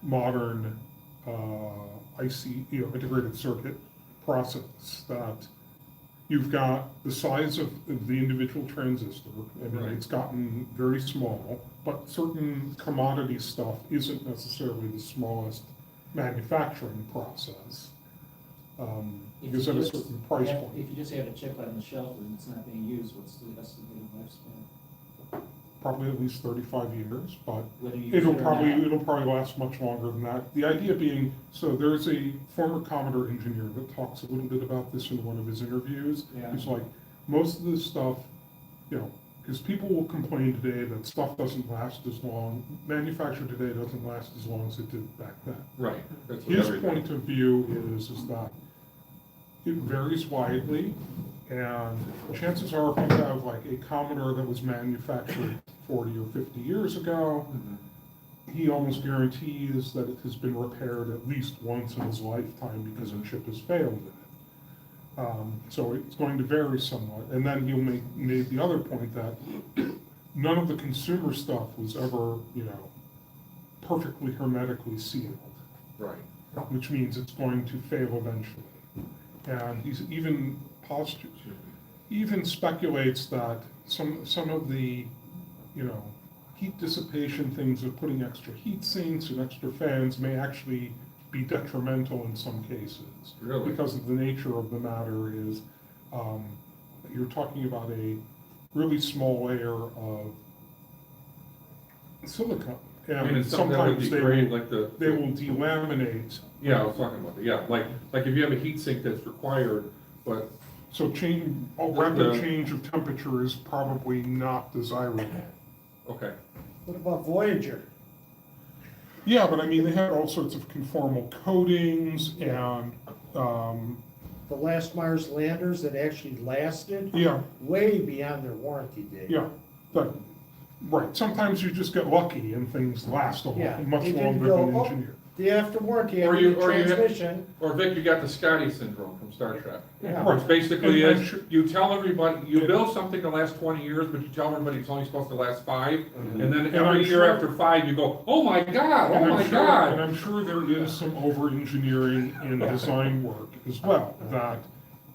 modern IC, integrated circuit process that you've got the size of the individual transistor. I mean,
Right.
it's gotten very small, but certain commodity stuff isn't necessarily the smallest manufacturing process. Because at a certain price point.
If you just have a chip on the shelf and it's not being used, what's the estimated lifespan?
Probably at least 35 years, but
Whether you
it'll
use it or not.
it'll probably last much longer than that. The idea being, so there's a former Commodore engineer that talks a little bit about this in one of his interviews.
Yeah.
He's like, most of this stuff, because people will complain today that stuff doesn't last as long, manufactured today doesn't last as long as it did back then.
Right. That's what
His
everything-
point of view is that it varies widely, and chances are if you have like a Commodore that was manufactured 40 or 50 years ago, he almost guarantees that it has been repaired at least once in his lifetime because a chip has failed in it. So it's going to vary somewhat. And then he'll make the other point that none of the consumer stuff was ever, perfectly hermetically sealed,
Right.
which means it's going to fail eventually. And he's even speculates that some of the, heat dissipation things of putting extra heat sinks and extra fans may actually be detrimental in some cases.
Really?
Because of the nature of the matter is, you're talking about a really small layer of silicone.
I mean,
And
it's something that would
sometimes
degrade like the.
they will delaminate.
Yeah, I was talking about that, yeah, like if you have a heat sink that's required, but,
So a rapid change of temperature is probably not desirable.
okay.
What about Voyager?
Yeah, but I mean, they had all sorts of conformal coatings and,
The last Mars landers that actually lasted
yeah,
way beyond their warranty date.
yeah, but, right, sometimes you just get lucky and things last a
Yeah,
lot, much
they didn't
longer
go,
than
"Oh,
engineered.
The after warranty,
Or
after
you-
the
or you-
transmission.
Or Vic, you got the Scotty syndrome from Star Trek.
Yeah.
Which basically
And I'm
is,
sure-
you tell everybody, you build something to last 20 years, but you tell everybody it's only supposed to last 5, and then
And
every
I'm
year
sure-
after 5, you go, oh my God,
And
oh
I'm
my
sure- And
God.
I'm sure there is some over-engineering in design work as well, that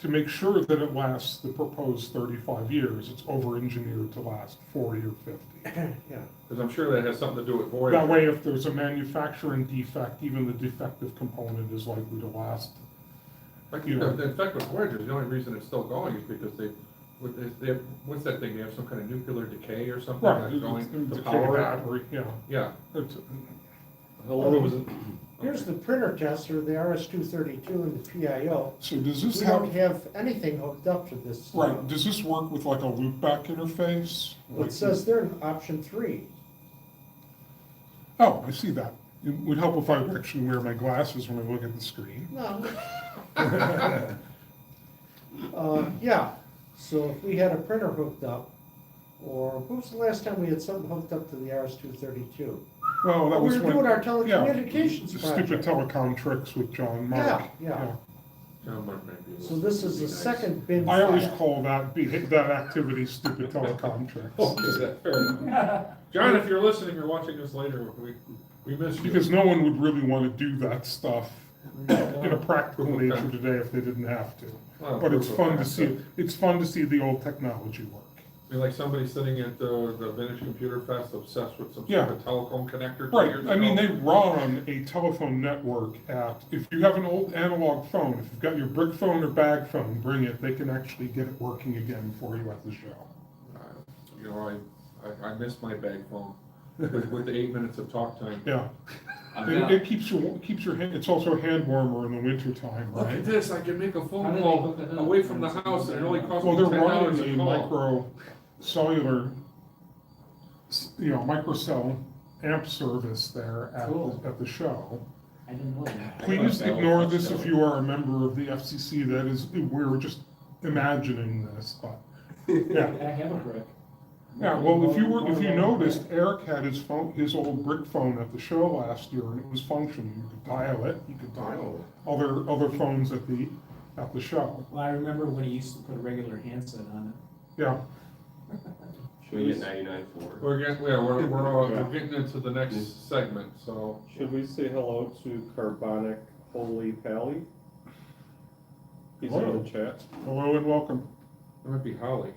to make sure that it lasts the proposed 35 years, it's over-engineered to last 40 or 50.
Yeah.
Because I'm sure that has something to do with Voyager.
That way, if there's a manufacturing defect, even the defective component is likely to last.
Like,
you know.
in fact, with Voyager, the only reason it's still going is because what's that thing, they have some kind of nuclear decay or something
Right,
that's going to
decay
power it?
battery, yeah.
Yeah,
It's-
How long was it?
Here's the printer tester, the RS-232 and the PIO.
So does this
We don't
have,
have anything hooked up to this.
right, does this work with like a loopback interface?
Well, it says there in option 3.
Oh, I see that. It would help if I actually wear my glasses when I look at the screen.
No. Yeah, so if we had a printer hooked up, or when was the last time we had something hooked up to the RS-232?
Well, that
We
was
were
when.
doing our
yeah,
telecommunications
the Stupid
project.
telecom tricks with John Mark.
Yeah.
John Mark might be.
So this is the
Nice.
second bin
I always
file.
call that activity stupid telecom tricks.
Okay, that's fair enough. John, if you're listening or watching this later, we miss you.
Because no one would really want to do that stuff in a practical
Proof of
nature
concept.
today if they didn't have to.
Well,
But it's
proof of
fun to see,
concept.
it's fun to see the old technology work.
I mean, like somebody sitting at the Vintage Computer Fest obsessed with some
Yeah.
sort of telephone connector 2
Right,
years
I mean,
ago.
they run a telephone network if you have an old analog phone, if you've got your brick phone or bag phone, bring it, they can actually get it working again for you at the show.
You know, I miss my bag phone with the 8 minutes of talk time.
Yeah,
I've
it,
got-
it keeps your hand, it's also a hand warmer in the winter time,
Look
right?
at this, I can make a
How
phone
do they
call
hook it up?
away from the house and it only costs
Well,
me
they're
$10
running
a
a
call.
microcellular, microcell amp service there
Cool.
at the show.
I didn't know that.
Please ignore this if you are a member of the FCC, that is, we're just imagining this, but, yeah.
I have a brick.
Yeah, well, if you noticed, Eric had his old brick phone at the show last year, and it was functioning. You could dial it, you could dial other phones at the show.
Well, I remember when he used to put a regular handset on
Yeah,
Should we get 99 for it?
We're getting into the next segment, so.
Should we say hello to Carbonic Holy Pally? He's
Hello.
in the chat.
hello and welcome.
It might be Holly.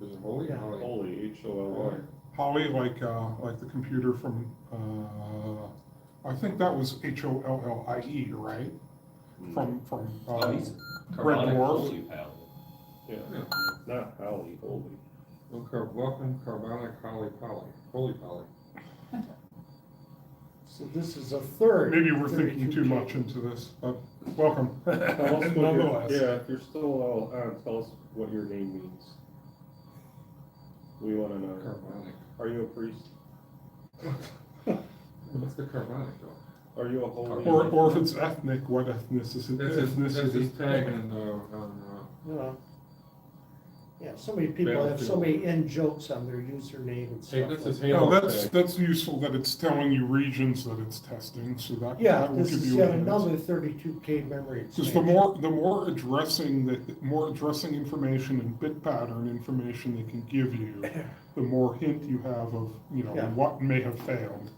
Is it Holly?
Yeah.
Holly.
Holy, Holly.
Holly, like the computer from, I think that was HOLLIE, right? From
Oh, he's
Red
Carbonic
Dwarf.
Holy Pally.
Yeah,
Yeah.
not Holly, Holy.
Welcome, Carbonic Holly Polly. Holy Polly.
So this is a third.
Maybe we're thinking
32K.
too much into this, but welcome.
Tell us what your,
Nonetheless.
yeah, if you're still on, tell us what your name means. We wanna know.
Carbonic.
Are you a priest?
What's the carbonic though?
Are you a holy?
Or if it's ethnic, what ethnicity?
That's his tag on,
You know. Yeah, so many people have so many in jokes on their username and
hey,
stuff.
this is
like-
No,
Halo
that's,
tag.
that's useful that it's telling you regions that it's testing, so
Yeah,
that will
this
give
is
you.
yet
a hint.
another 32K memory
Because
expansion.
the more addressing information and bit pattern information they can give you, the more hint you have of,
Yeah.
what may have failed.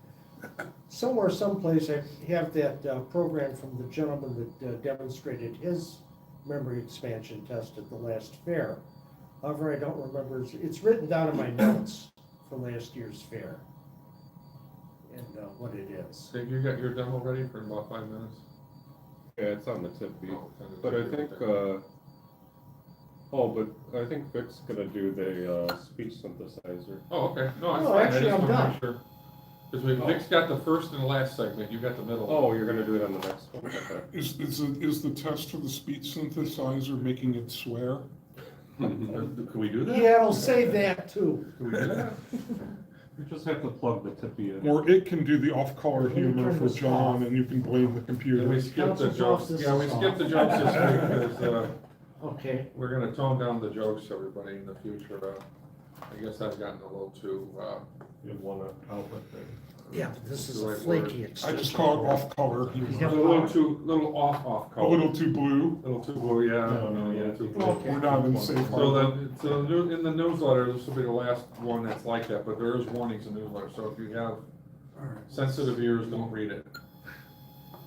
Somewhere, someplace, I have that program from the gentleman that demonstrated his memory expansion test at the last fair. However, I don't remember, it's written down in my notes from last year's fair. And what it is.
Dave, you got your demo ready for about 5 minutes?
Yeah, it's on the tip beat.
Oh, it's on the
But I
tip
think, but I think Vic's gonna do the speech synthesizer.
Oh, okay, no, it's
No,
fine, I
actually,
just
I'm
wanna
done.
make sure. Because Vic's got the first and the last segment, you got the middle.
Oh, you're gonna do it on the next one? Okay.
Is the test for the speech synthesizer making it swear?
Can we do that?
Yeah, it'll say that too.
Can we do that?
You just have to plug the tippy in.
Or it can do the off-color
Let me
humor
turn
for
this
John,
off.
and you can blame the
Yeah,
computer.
we skipped the
Council's
jokes,
off, this
yeah, we
is
skipped the
off.
jokes this week, because,
Okay.
we're gonna tone down the jokes, everybody, in the future. I guess I've gotten a little too,
You wanna outlet there.
Yeah, but this is
The
a
right
flaky
I
extension.
just call it off-color
a
humor.
little off
A
color.
little too blue.
Little too blue, yeah,
No,
yeah,
yeah.
too blue.
Okay.
We're not in safe
So
harbor.
in the newsletter, this will be the last one that's like that, but there is warnings in the newsletter, so if you have sensitive ears, don't read it.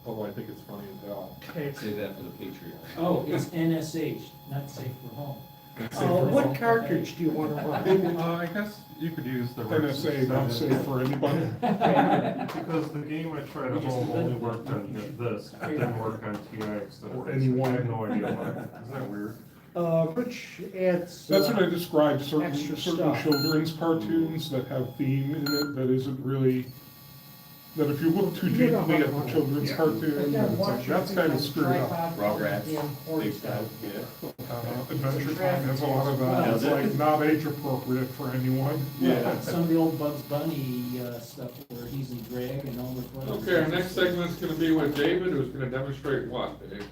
Although I think it's funny as hell.
Okay.
Say that for the Patreon.
Oh, it's NSH, not safe for home.
What cartridge do you want to run?
I guess you could use the.
NSA, not safe for anybody.
Because the game I tried to hold only worked on this, it didn't work on TIUG.
Or anyone.
I have no idea why. Isn't that weird?
Rich adds.
That's what I described, certain
Extra
certain
stuff.
children's cartoons that have theme in it that isn't really, that if you look too
You know
deeply
how
at
to
the
run it.
children's cartoon,
Again,
then it's
watch
like,
your
that's
thing
kind
on
of screwed up.
tripod,
Rugrats,
damn horse
big
stuff.
time, yeah.
Adventure Time has a lot of that, it's like not age appropriate for anyone.
Yeah, some of the old Bugs Bunny stuff where he's in Greg and Elmer Fudd.
Okay, our next segment's gonna be with David, who's gonna demonstrate what, Dave?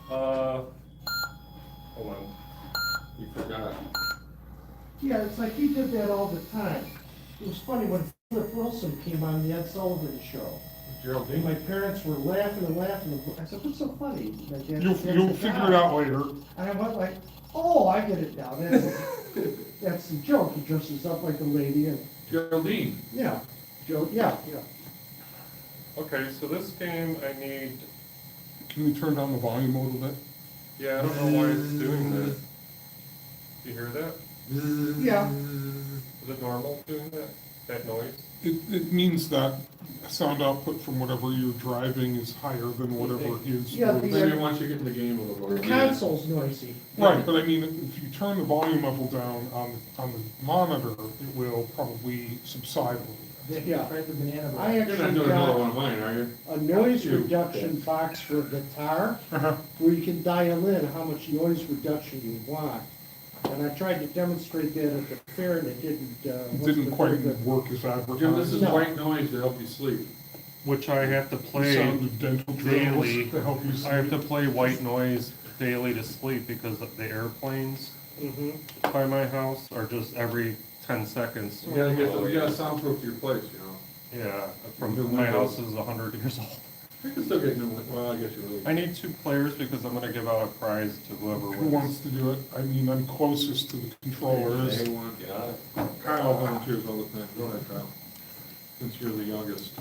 Hold on.
You forgot.
Yeah, it's like he did that all the time. It was funny when Flip Wilson came on the Ed Sullivan Show. And
Geraldine?
my parents were laughing and laughing. And I said, "What's so funny?" My dad
You'll
said,
figure
"That's the
it
guy."
out later.
And I went like, "Oh, I get it now. That's the joke. He dresses up like a lady and
Geraldine?
yeah, joke. Yeah.
Okay, so this game I need,
Can we turn down the volume a little bit?
yeah, I don't know why it's doing that. Do you hear that?
Yeah.
Is it normal doing that noise?
It means that sound output from whatever you're driving is higher than whatever his.
Yeah,
Maybe once you get in the game a little
The
bit.
console's noisy.
Right, but I mean, if you turn the volume level down on the monitor, it will probably subside a little bit.
Yeah.
Craig the Banana Boat.
I
You're not
actually
doing another
got
one of mine, are you?
a noise
You.
reduction box for a guitar
Uh-huh.
where you can dial in how much noise reduction you want. And I tried to demonstrate that at the fair and it didn't.
It
wasn't
didn't
a
quite
very good-
work as
Jim, this is
advertised.
No.
white noise to help you sleep.
Which I have to
The
play,
sound of dental
daily.
drills to help you
I have to
sleep.
play white noise daily to sleep because the airplanes
Mhm.
by my house are just every 10 seconds.
You gotta soundproof your place, you know?
Yeah,
New
from, my house
windows.
is 100 years old.
You can still get new, well, I guess you really.
I need 2 players because I'm gonna give out a prize to whoever
Who wants
wins.
to do it? I mean, I'm closest to the controllers.
They want, Kyle volunteers all the time, go ahead, Kyle, since you're the youngest.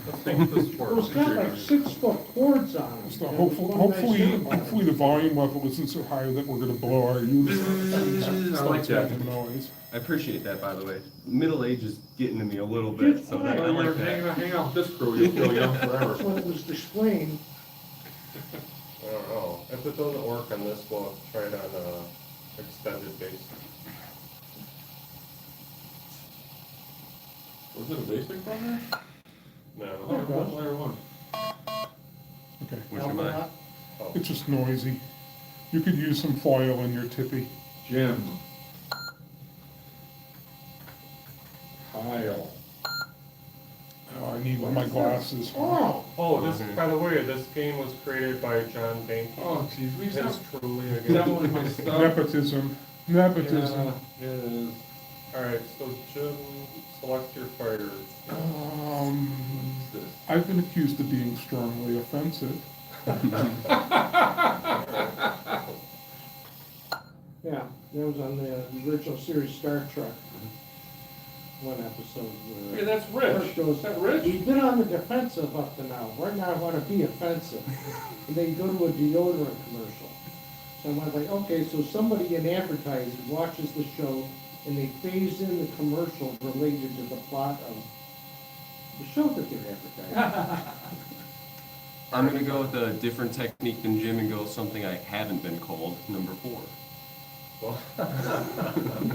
Let's think this
It
works.
was got like 6-foot cords on it.
So
And
hopefully,
one nice
hopefully,
thing about it.
hopefully the volume level isn't so high that we're gonna blow our ears.
I like that.
Making noise.
I appreciate that, by the way. Middle age is getting to me a little bit, so that, I
Well,
like
you're
that.
hang out with this crew, you'll feel young forever.
When it was displaying,
I don't know. If it doesn't work on this, we'll try it on extended base.
Was it a basic one there?
No.
What player one?
Okay,
Which am I?
Oh.
it's just noisy. You could use some foil in your tippy.
Jim. Kyle.
Oh, I need
Wow,
my glasses.
Oh,
Oh, this, by the way, this game was created by John Banky.
Oh, jeez, we
It's
stopped
truly a
demoing
game.
my stuff.
Nepotism, nepotism.
Yeah, it is.
Alright, so Jim, select your fighters.
What's this?
I've been accused of being strongly offensive.
yeah, that was on the original series Star Trek. One episode
Hey,
where.
that's Rich. Is that Rich?
We've been on the defensive up to now. Right now I want to be offensive. And they go to a deodorant commercial. So I'm like, okay, so somebody in advertising watches the show and they phase in the commercial related to the plot of the show that they're advertising.
I'm gonna go with a different technique than Jim and go with something I haven't been called, number 4.
Well, that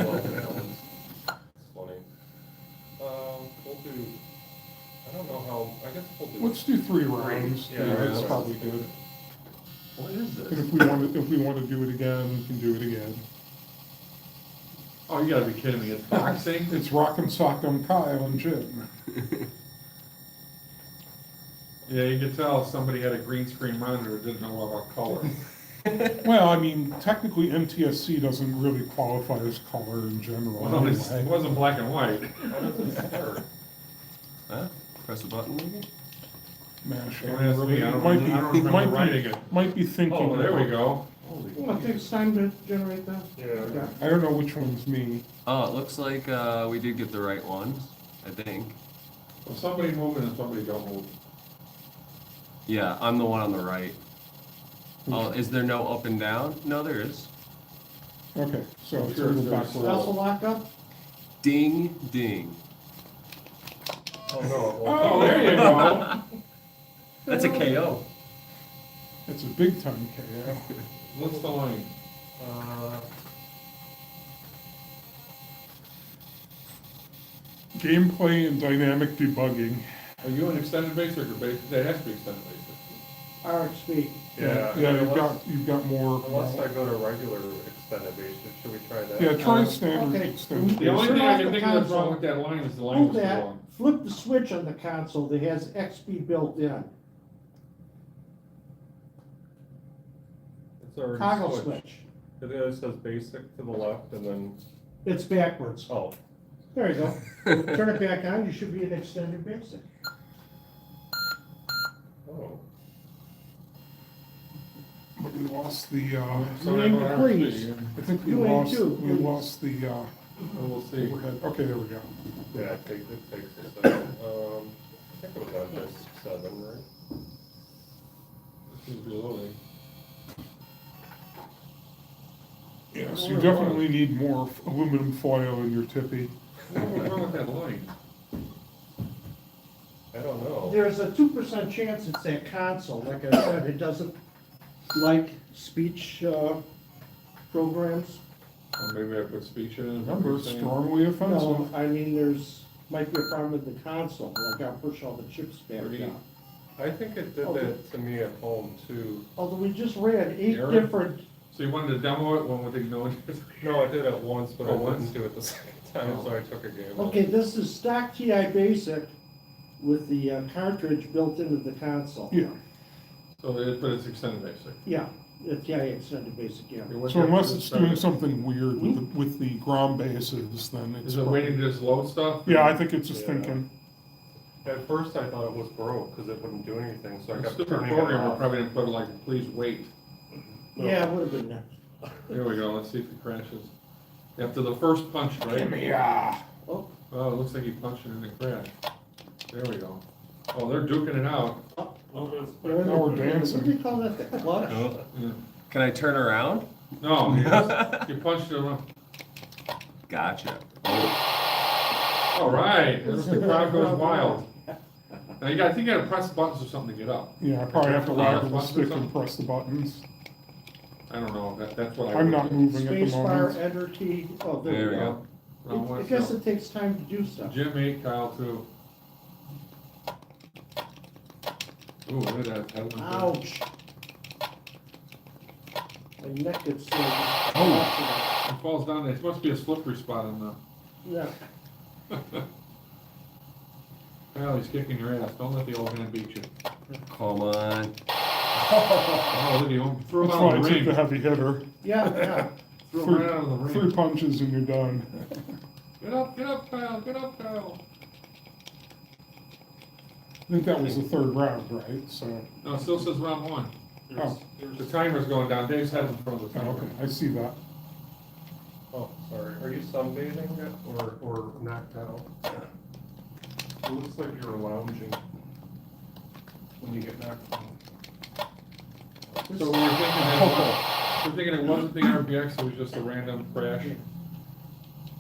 one's funny. We'll do, I don't know how, I guess we'll do.
Let's do 3 rounds.
Yeah,
That's
yeah.
probably good.
What is
And
this?
if we want to do it again, we can do it again.
Oh, you gotta be kidding me, it's boxing?
It's Rock'em Sock'em Kyle and Jim.
Yeah, you could tell somebody had a green screen monitor, didn't know about color.
Well, I mean, technically MTSC doesn't really qualify as color in general.
Well, it
anyway.
wasn't black and white.
How does it start?
Huh? Press a button maybe?
Mash.
Don't ask me, I don't
Might be-
remember
might be-
writing it.
Might be thinking.
Oh, there we go.
Well, it takes time to generate that.
Yeah.
I don't know which one's me.
Oh, it looks like we did get the right ones, I think.
Well, somebody moving and somebody don't move.
Yeah, I'm the one on the right. Oh, is there no up and down? No, there is.
Okay, so
Oh,
it's
sure,
a little
sure.
backward.
Spousal lockup?
Ding, ding.
Oh, no.
Oh, there you go.
That's a KO.
It's a big time KO.
What's the line?
Gameplay and dynamic debugging.
Are you an extended basic or basic? That has to be extended basic.
RxB.
Yeah.
Yeah,
unless-
you've got more.
Unless I go to regular extended basic, should we try that?
Yeah, try standard
Okay.
extended.
The only
Turn
thing I
off
can
the
think of that's wrong
console.
with that line is the line
Move
is too
that,
long.
flip the switch on the console that has XP built in.
It's already
Toggle
switched.
switch.
It says basic to the left and then,
It's backwards.
oh,
There you go. Turn it back on, you should be an extended basic.
oh.
But we lost the,
So
You
I
aim
go
to
RFP,
please.
yeah.
I think we
You ain't
lost,
too,
we
please.
lost the,
Well, we'll see.
overhead. Okay, there we go.
Yeah, it takes a second. I think it was on this 7, right?
This is reloading.
Yes, you definitely need more aluminum foil in your tippy.
What's wrong with that line?
I don't know.
There's a 2% chance it's that console. Like I said, it doesn't like speech programs.
Or maybe I put speech in.
Remember, strongly
No,
offensive.
I mean, might be a problem with the console, like I'll push all the chips back down.
I think it did that to me at home too.
Although we just ran 8
Eric?
different,
So you wanted to demo it, one with ignoring it?
No, I did it once, but I
Oh,
wouldn't
once?
do it the second time, so I took a game.
okay, this is stock TI Basic with the cartridge built into the console.
Yeah,
So, but it's extended basic.
Yeah, the TI Extended Basic, yeah.
Okay, what's
so
that-
unless it's
start?
doing something weird with the GROM bases, then it's.
Is it waiting to just load stuff?
Yeah, I think it's just
Yeah.
thinking.
At first, I thought it was broke, because it wouldn't do anything, so I
The
kept
stupid
turning it
programmer
off.
probably didn't put like, please wait.
Yeah, it would have been nice.
There we go, let's see if it crashes. After the first punch, right?
Yeah.
Oh,
Oh, it looks like he punched it and it crashed. There we go. Oh, they're duking it out.
oh,
Now we're dancing.
What do you call that, the clutch?
Yeah.
Can I turn around?
No, you punched it around.
Gotcha.
All right, the crowd goes wild. Now I think you gotta press buttons or something to get up.
Yeah, I probably have to waggle the
Buttons or
stick and
something?
press the buttons.
I don't know, that's what I.
I'm
would
not
do.
moving at the
Space bar,
moment.
enter key, oh,
There
there
we
we go.
No,
I
what's
guess
up?
it takes time to do stuff.
Jim 8, Kyle 2. Ooh, look at that. That one-
Ouch. My neck gets so.
Oh. It falls down, there must be a slippery spot on the.
Yeah.
Kyle, he's kicking your ass. Don't let the old man beat you.
Come on.
Oh, look at him. Threw him
That's
out
why I
of the
took the
ring.
heavy hitter.
Yeah.
Threw him right out of the
Three
ring.
punches and you're done.
Get up, Kyle. Get up, Kyle.
I think that was the third round, right? So,
No, it still says round one.
oh,
The timer's going down. Dave's head's in front of the timer.
okay, I see that.
Oh, sorry, are you sunbathing yet, or knocked out? It looks like you were lounging when you get knocked out.
So we're thinking it wasn't the RBX, it was just a random crash.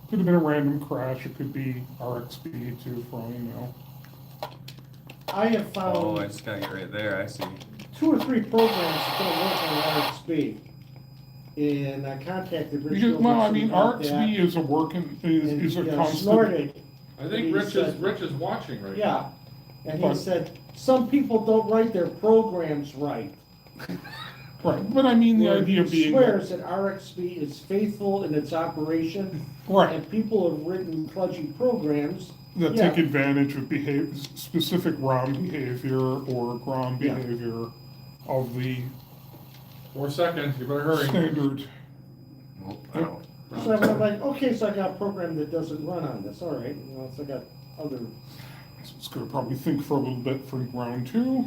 Could have been a random crash, it could be RXB too, for all you know.
I have
Oh, I
found
just gotta get right there, I see.
2 or 3 programs that don't work on RxB. And I contacted Rich.
Because, well, I mean,
about that,
RXB is a working, is a
and,
constant.
snorted.
I think Rich is watching right now.
Yeah, and he said, some people don't write their programs right.
Right, but I mean, the
Where
idea
he
being.
swears that RxB is faithful in its operation,
Right,
and people have written kludgy programs.
that
Yeah.
take advantage of specific ROM behavior or GROM
Yeah.
behavior of the
4 seconds, you better hurry.
standard.
Wow.
So I'm like, okay, so I got a program that doesn't run on this, all right, so I got other,
So it's gonna probably think for a little bit for round 2.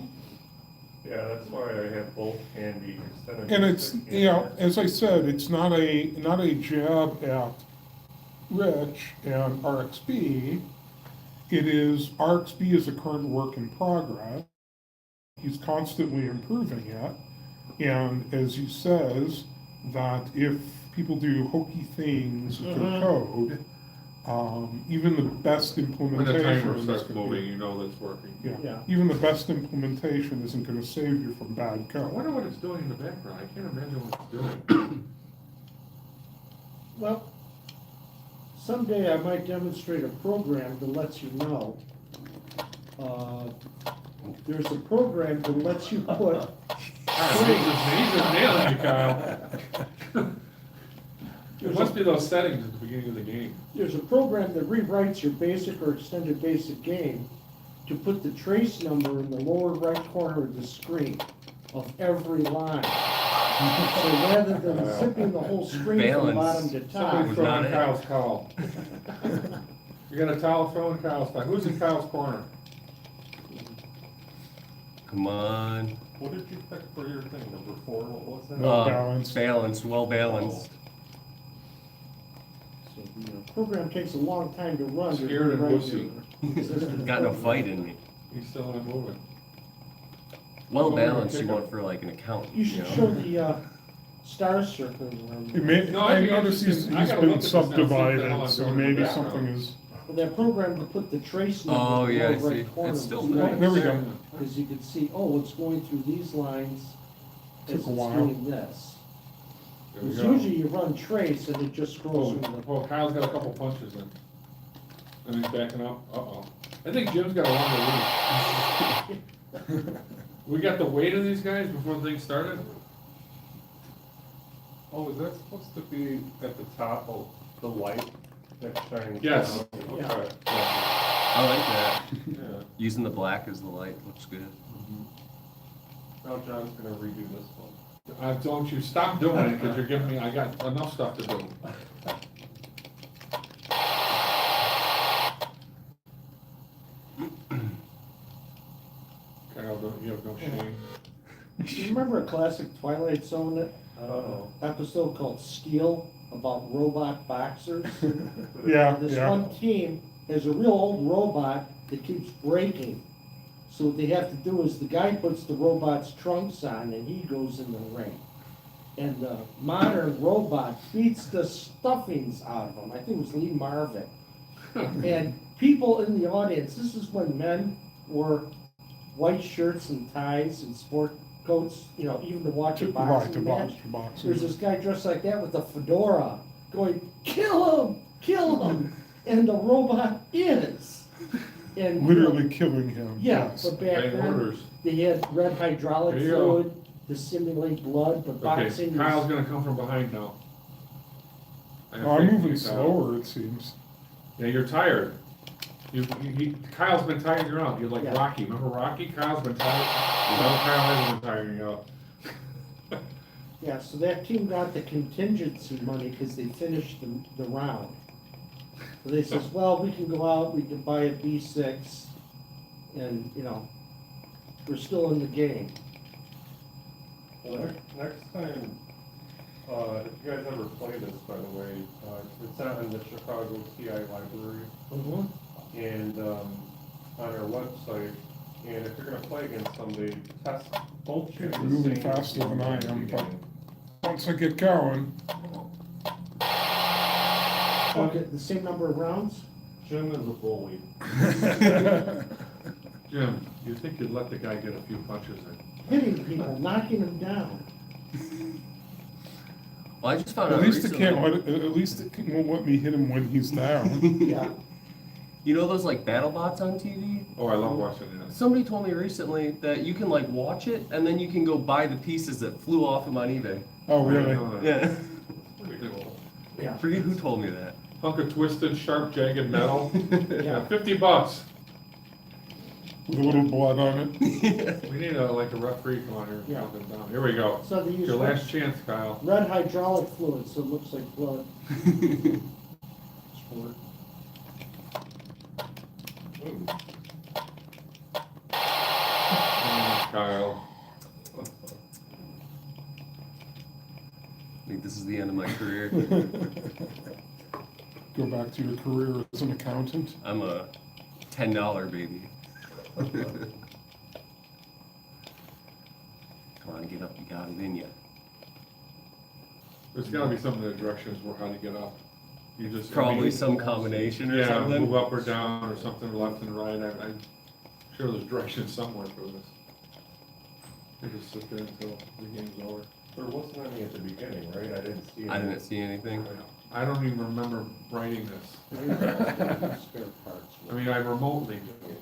Yeah, that's why I have both handy instead of.
And it's,
just
you know, as I said, it's not a jab at Rich and RXB. It is, RXB is a current work in progress. He's constantly improving it. And as he says, that if people do hokey things with their code, even the best
When
implementation.
the timer
is
starts
gonna be-
moving, you know that's working.
Yeah,
Yeah.
even the best implementation isn't gonna save you from bad
I
code.
wonder what it's doing in the background. I can't imagine what it's doing.
well, someday I might demonstrate a program that lets you know. There's a program that lets you put,
He's just nailing you, Kyle. It must be those settings at the beginning of the game.
there's a program that rewrites your basic or extended basic game to put the trace number in the lower right corner of the screen of every line. So rather than zipping the whole screen from bottom to top.
Somebody's
Was
throwing
not it.
Kyle's call. You got a towel throwing Kyle's call. Who's in Kyle's corner?
Come on.
What did you pick for your thing, number 4, what was that?
Well balanced.
Balanced, well balanced.
So the program takes a long time to run. to
Scared and
rewrite
wussy.
your existing
Got no
program.
fight in me.
He's still not moving.
Well
Oh,
balanced, you
kicker.
want for like an accountant,
You
you
should
know?
show the star circle around.
It may,
No, I'd
I
be
noticed he's
interested. I gotta look
been
at this now, see what the hell
subdivided,
I'm
so
doing in the
maybe
background.
something is,
Well, that program to put the trace number.
Oh,
in the
yeah, I
lower
see.
right corner
It's still
was
nice.
there we go.
Because you could see, oh, it's going through these lines as
Took
it's
a while.
doing this.
There we
Because
go.
usually you run trace and it just scrolls
Oh,
through the.
oh, Kyle's got a couple punches in. And he's backing up. Uh-oh. I think Jim's got a longer lead. We got the weight of these guys before the thing started?
Oh, is that supposed to be at the top of the light that shines?
Yes.
down?
Yeah.
Okay.
I like that.
Yeah.
Using the black as the light, looks good.
Now John's gonna redo this one.
Don't you stop doing it, because you're giving me, I got enough stuff to do. Kyle, you have no shame.
You remember a classic Twilight Zone episode called Steel about robot boxers?
yeah,
This
yeah.
one team has a real old robot that keeps breaking. So what they have to do is the guy puts the robot's trunks on and he goes in the ring. And the modern robot beats the stuffings out of him. I think it was Lee Marvin. And people in the audience, this is when men wore white shirts and ties and sport coats, you know, even to watch a
Right,
boxing
to
match.
box,
There's this guy dressed like that with a fedora going, kill him, kill him. And the robot is. And
literally killing him,
yeah,
yes.
but back
Bang
then,
orders.
they had red hydraulic
There you go.
fluid to simulate blood, but
Okay,
boxing
Kyle's
is,
gonna come from behind now. I have
Oh, I'm
faith in
moving
you, Kyle.
slower, it seems.
Yeah, you're tired. Kyle's been tiring you out, you're like
Yeah.
Rocky, remember Rocky? Kyle's been tiring, no, Kyle hasn't been tiring you out.
Yeah, so that team got the contingency money because they finished the round. So they says, well, we can go out, we can buy a B6, and, you know, we're still in the game.
Well, next time, if you guys ever play this, by the way, it's out in the Chicago TI library and on our website. And if you're gonna play against somebody, test both shoot the
Moving
same
faster than I
at the
am, but-
beginning.
Once I get going,
Okay, the same number of rounds?
Jim is a bully.
Jim, you think you'd let the guy get a few punches in?
Hitting people, knocking them down.
Well, I just found
at
out
least it can't,
recently,
at least it won't let me hit him when he's down.
Yeah.
you know those like battle bots on TV?
Oh, I love watching that.
Somebody told me recently that you can like watch it and then you can go buy the pieces that flew off him on eBay.
Oh, really?
Yeah.
Pretty cool.
Yeah.
I forget who told me that.
Hunk of twisted, sharp, jagged metal,
Yeah.
$50.
With a little blood on it.
We need like a referee come on here and
Yeah.
count them down. Here we go.
So they use
Your last chance, Kyle.
red hydraulic fluid, so it looks like blood. Sport.
Kyle.
I think this is the end of my career.
Go back to your career as an accountant.
I'm a $10 baby. Come on, get up, you got it in ya.
There's gotta be some of the directions for how to get up. You just.
Probably some combination or
Yeah,
something.
move up or down or something, left and right. I'm sure there's directions somewhere for this. You just sit there until the game's over.
There wasn't any at the beginning, right? I didn't see any.
I didn't see anything.
I don't even remember writing this.
Spare parts.
I mean, I remotely do.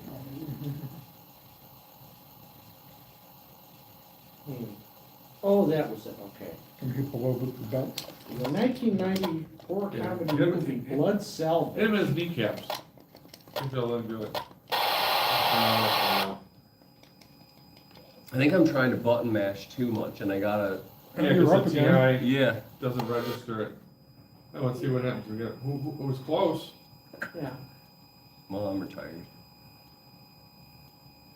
Oh, that was it, okay.
Can hit below the belt.
The 1994
Yeah.
comedy
Yeah.
movie Blood Salvage.
Hit him in his kneecaps. Think they'll let him do it.
I think I'm trying to button mash too much and I gotta,
Yeah,
You're up
because the
again.
TI
yeah.
doesn't register it. Oh, let's see what happens. We got, who was close?
Yeah.
Well, I'm retired.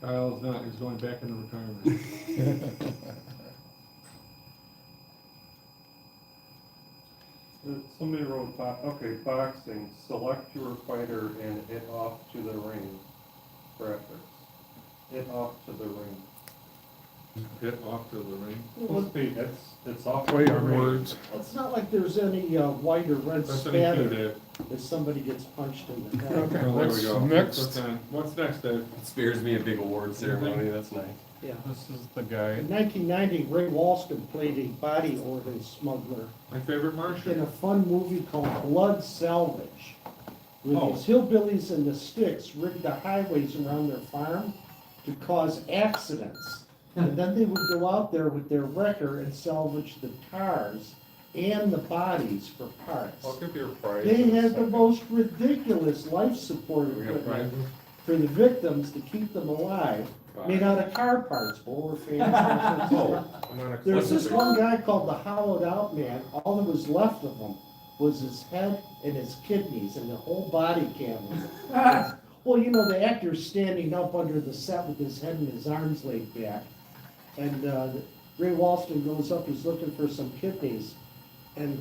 Kyle's not, he's going back into retirement.
Somebody wrote, okay, boxing, select your fighter and hit off to the ring. Graphics. Hit off to the ring.
Hit off to the ring.
Must be, it's off to
Play
the
on
ring.
words.
It's not like there's any white or red
That's an EQ,
spatter
Dave.
if somebody gets punched in the head.
Okay.
Well, there we
What's
go.
next?
What's next, Dave?
It spares me a big award ceremony, that's nice.
Yeah.
This is the guy.
In 1990, Ray Walston played a body organ smuggler
My favorite
in
Martian.
a fun movie called Blood Salvage. Where
Oh.
these hillbillies and the sticks rigged the highways around their farm to cause accidents. And then they would go out there with their wrecker and salvage the cars and the bodies for parts.
I'll give you a prize.
They
in a
had the
second.
most ridiculous life support
We got
equipment
prizes?
for the victims to keep them alive, made out of car parts, bowler fans.
Oh,
I'm not
There's this
excited.
one guy called the Hollowed Out Man, all that was left of him was his head and his kidneys, and the whole body cavity. Well, you know, the actor's standing up under the set with his head and his arms laid back, and Ray Walston goes up, he's looking for some kidneys, and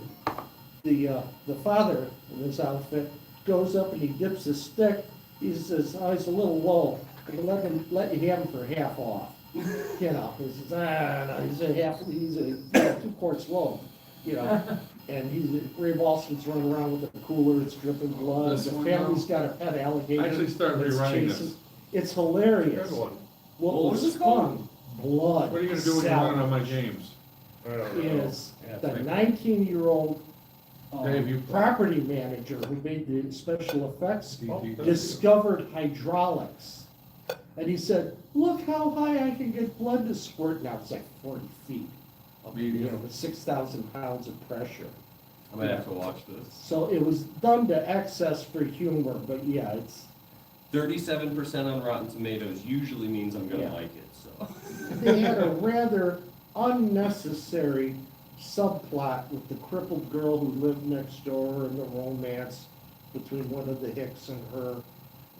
the father in this outfit goes up and he dips his stick, he says, oh, he's a little low, I can let you have him for half off. You know, he says, no, he's a 2 quarts low, you know. And Ray Walston's running around with a cooler, it's dripping blood,
This
the
one
family's
now?
got a pet alligator.
I actually started
that's
rewriting
chasing-
this.
It's hilarious.
Good one.
What
What
was
was this called?
fun, blood.
What are you gonna do when you're running on my games?
I don't know.
Is the 19-year-old
Dave, you.
property manager who made the special effects
DD.
discovered hydraulics. And he said, look how high I can get blood to squirt. Now it's like 40 feet. You know, with 6,000 pounds of pressure.
I might have to watch this.
So it was done to excess for humor, but yeah,
37% on Rotten Tomatoes usually means I'm gonna
Yeah.
like it, so.
They had a rather unnecessary subplot with the crippled girl who lived next door and the romance between one of the Hicks and her.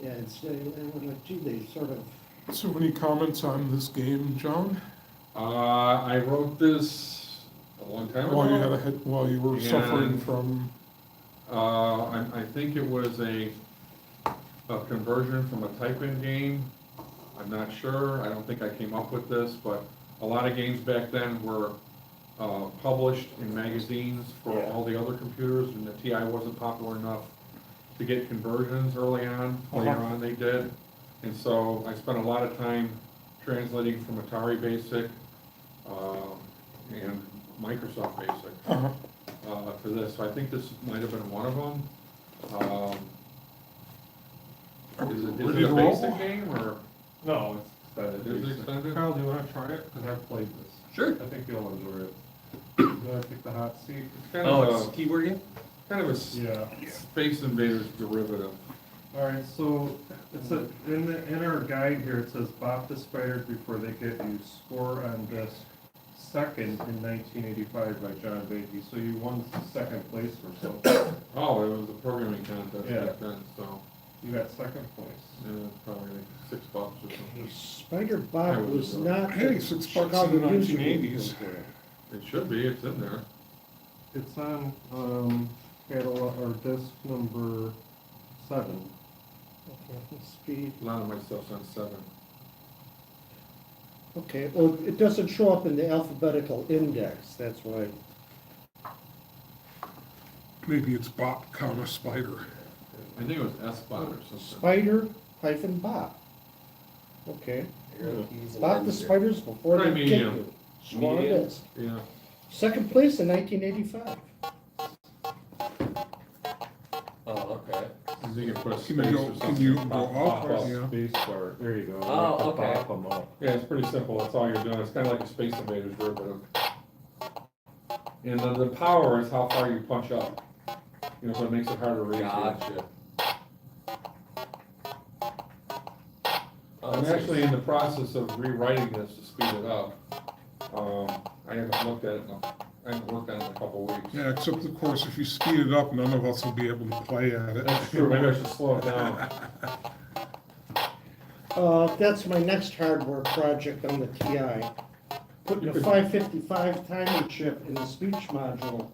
And we're like, gee, they sort of,
So any comments on this game, John?
I wrote this a long time ago.
While you were suffering
And-
from,
I think it was a conversion from a type-in game. I'm not sure, I don't think I came up with this, but a lot of games back then were published in magazines for
Yeah.
all the other computers, and the TI wasn't popular enough to get conversions early on. Later on they did. And so I spent a lot of time translating from Atari Basic and Microsoft Basic for this. So I think this might have been one of them. Is it
Ready
a
to roll?
basic game or
No, it's extended.
is it extended?
Kyle, do you wanna try it? Cause I've played this.
Sure.
I think you'll enjoy it. You wanna take the hot seat?
It's kind
Oh,
of
it's a keyboard game?
Yeah.
Space Invaders derivative.
Alright, so it's in our guide here, it says bop the spiders before they get you. Score on this second in 1985 by John Beatty. So you won second place or so.
Oh, it was a programming contest
Yeah.
back then, so
You got second place.
probably like $6 or something.
Spider Bob was not.
Hey, $6 in the
Chicago Music
1980s.
Program.
It should be, it's in there.
It's on catalog or disc number 7.
Okay, speed.
A lot of my stuff's on 7.
Okay, well, it doesn't show up in the alphabetical index, that's why.
maybe it's Bop, comma, Spider.
I think it was S-Bot or something.
Spider hyphen Bob. Okay,
Here are the keys and
Bob the
ends here.
spiders before
Try
they kick
medium.
you. Swan
Medium?
disc.
Yeah.
Second place in 1985.
Oh, okay.
I think it put a
Can
space
you
or
go,
something.
can you go
Pop,
up?
pop, pop.
Yeah.
Space bar, there you go.
Oh,
You have to
okay.
pop 'em up.
Yeah, it's pretty simple, that's all you're doing, it's kinda like a Space Invaders derivative. And the power is how far you punch up. You know, so it makes it harder to read.
Gotcha. Oh,
I'm
that's
actually in the process of rewriting this to speed it up. I haven't looked at it, I haven't worked on it in a couple of weeks.
Yeah, except of course, if you speed it up, none of us will be able to play at it.
That's true, maybe I should slow it down.
That's my next hardware project on the TI. Putting a 555 timing chip in the speech module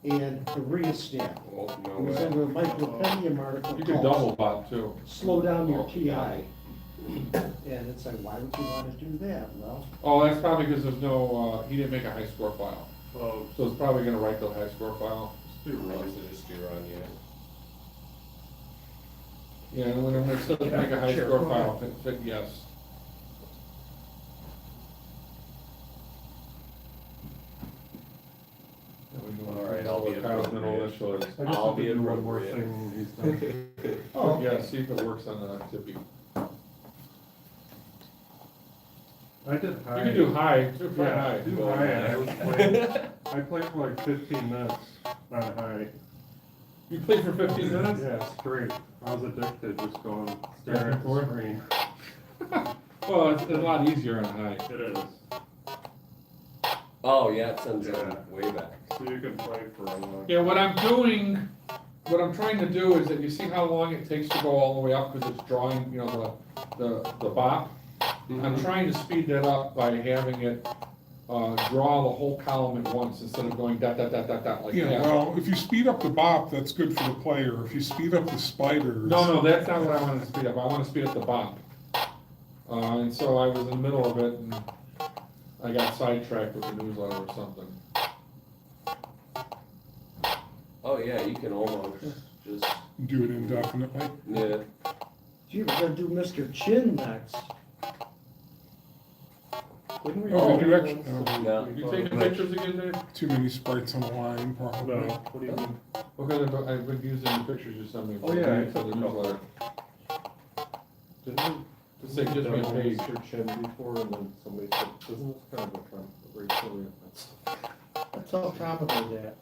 and a rheostat.
Oh, no
It was
way.
under a micropendium article
You could
called
double bop too.
Slow down your TI. And it's like, why would you want to do that? Well,
Oh, that's probably because there's no, he didn't make a high score file.
Oh,
So it's probably gonna write the high score file.
do
Oh,
run.
so just do run, yeah.
Yeah, and when it says make a high
Sure,
score
go ahead.
file, fit yes.
All right, I'll be
Kyle's middle
appropriate.
initial is.
I just
I'll
have to
be
do one more
appropriate.
thing when he's done.
oh,
Yeah, see if it works on the tippy.
I did
You
high.
can do high, do pretty
Yeah,
high.
do high. I played for like 15 minutes on high.
You played for 15 minutes?
Yeah, it's great. I was addicted, just going
Back
staring
and
at the
forth?
screen.
Well, it's a lot easier on high.
It is.
Oh, yeah, it sends
Yeah.
them way back.
So you can play for a long.
Yeah, what I'm trying to do is that you see how long it takes to go all the way up because it's drawing, you know, the bop. I'm trying to speed that up by having it draw the whole column at once instead of going dot, dot, dot, dot, dot like
Yeah,
that.
well, if you speed up the Bop, that's good for the player. If you speed up the spiders.
No, that's not what I want to speed up. I want to speed up the bop. And so I was in the middle of it and I got sidetracked with the newsletter or something.
Oh, yeah, you can almost just,
Do it indefinitely.
yeah.
gee, we're gonna do Mr. Chin next. Didn't we?
Oh,
do
you
that
actually,
once?
No.
You taking pictures again, Dave?
too many sprites on the line,
No,
probably.
what do you mean?
Because I've been using the pictures you sent me.
Oh, yeah, I
For the
took a couple.
newsletter.
Didn't we?
Just say, just me a page.
Mr. Chin before and then somebody said, isn't this kind of a very silly offense?
Let's all comment on that.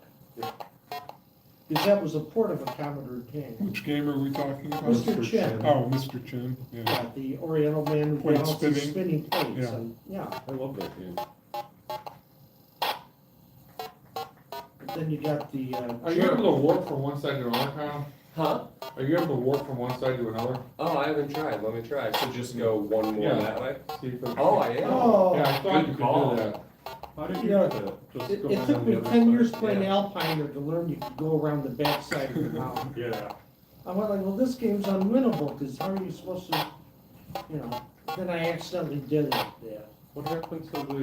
because that was a port of a Commodore game.
Which game are we talking about?
Mr. Chin.
Oh, Mr. Chin, yeah.
Yeah, the Oriental man who
Plate
balances
spinning.
spinning plates,
Yeah.
and, yeah.
I love that game.
Then you got the,
Are you able to warp from one side to another, Kyle?
Huh?
Are you able to warp from one side to another?
Oh, I haven't tried. Let me try. So just go one more
Yeah.
that way?
See if it-
Oh, I am.
oh,
Yeah, I thought you
Good
could
call.
do that.
How did you
Yeah.
do that? Just
it,
going
it took
on
me
the other
10 years
side?
playing
Yeah.
Alpiner to learn you could go around the backside of the mountain.
Yeah.
I went like, well, this game's unwinnable, because how are you supposed to, you know, then I accidentally did it, yeah.
What happened to the,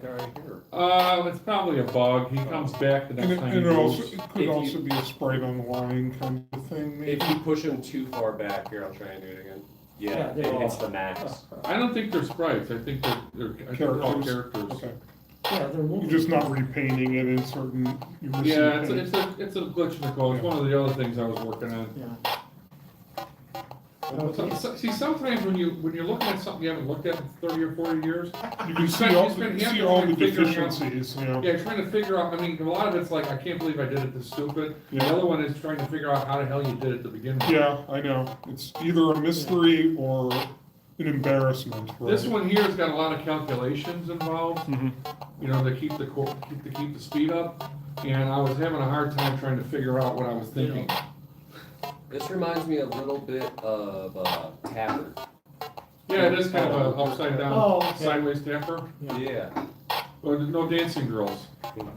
guy here?
It's probably a bug, he comes back the
And
next
it,
time he
and it also,
moves.
it could
If you-
also be a sprite on the line kind of thing, maybe.
If you push them too far back, here, I'll try and do it again.
Yeah,
Yeah,
they
it
are.
hits the max.
I don't think they're sprites, I think they're I think they're all characters.
Okay,
Yeah, they're
you're
moving.
just not repainting it in certain. you're missing
Yeah, it's
paint.
a glitch in the code, it's one of the other things I was working on.
Yeah.
See, sometimes when you're looking at something you haven't looked at in 30 or 40 years,
You can see
spend-
all,
you spend
you
half
see
the
all
time
the
figuring out-
deficiencies, you know.
yeah, trying to figure out, I mean, a lot of it's like, I can't believe I did it this stupid. The
Yeah.
other one is trying to figure out how the hell you did it to begin with.
Yeah, I know. It's either a mystery or an embarrassment, right?
This one here has got a lot of calculations involved,
Mhm.
you know, to keep the speed up. And I was having a hard time trying to figure out what I was thinking.
This reminds me a little bit of Tapper.
Yeah, it is kind of a upside
Oh,
down,
okay.
sideways tapper.
Yeah.
But no dancing girls,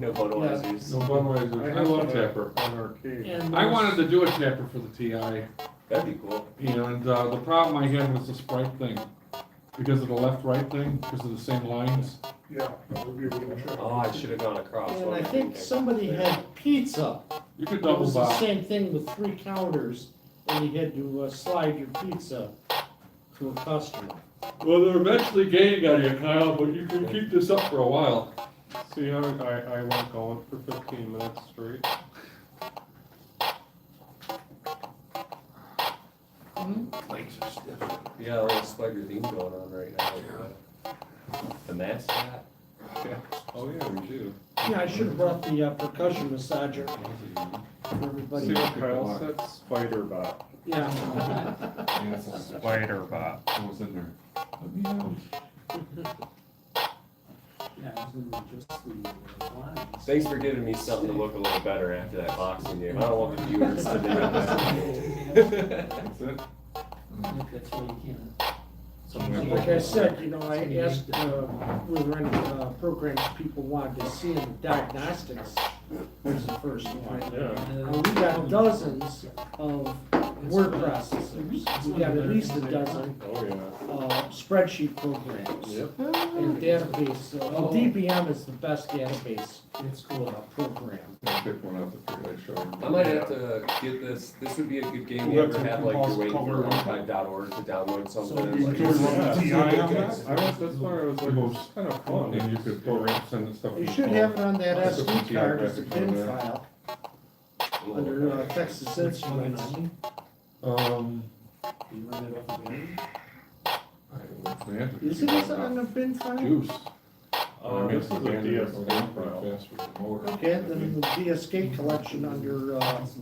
No Budweisers.
no Budweiser. I love tapper.
On arcade.
And
I
there's-
wanted to do a tapper for the TI.
That'd be cool.
And the problem I had was the sprite thing, because of the left-right thing, because of the same lines.
Yeah, that would be a little tricky.
Oh, I should have gone across.
And
What
I
am
think
thinking?
somebody had pizza.
You could
It
double
was the
bob.
same thing with 3 counters, and you had to slide your pizza to a customer.
Well, they're eventually gaining on you, Kyle, but you can keep this up for a while.
See how I went going for 15 minutes straight?
Legs are stiff.
Yeah, a little Spider theme going on right now. The mascot.
Oh, yeah, we do.
Yeah, I should have brought the percussion massager for everybody.
See what Kyle said? Spider bot.
Yeah.
Spider bot.
What was in there?
Yeah, it was literally just the lines.
Thanks for giving me something to look a little better after that boxing game. I don't want the viewers to do that.
That's it?
I think that's why you can't.
Like I said, you know, I asked, were there any programs people wanted to see, and diagnostics was the first one.
Yeah.
And we got dozens of word processors. We got at least a dozen
Oh, yeah.
spreadsheet programs.
Yep.
And database, and DBM is the best database
It's cool.
program.
I'll pick one up if you're show you.
I might have to get this. This would be a good game.
Well,
You
that's
ever
a
have like you're
composite
waiting for
color.
archive.org to download something?
So
and
You
it's
can
like,
run the TI on that?
That's why I was like, it's kind of fun.
And you could program, send the stuff.
You
to
should
the
have it
phone.
on that
That's a
SD card as a
PTI
bin
graphic
file
a little
under
bit.
Texas Instruments.
You
Um,
run it off again?
I don't know, man.
Is it on a bin file?
Juice.
This is a DSD file.
Yeah,
Okay, then the DSK collection under,
Yeah.
that's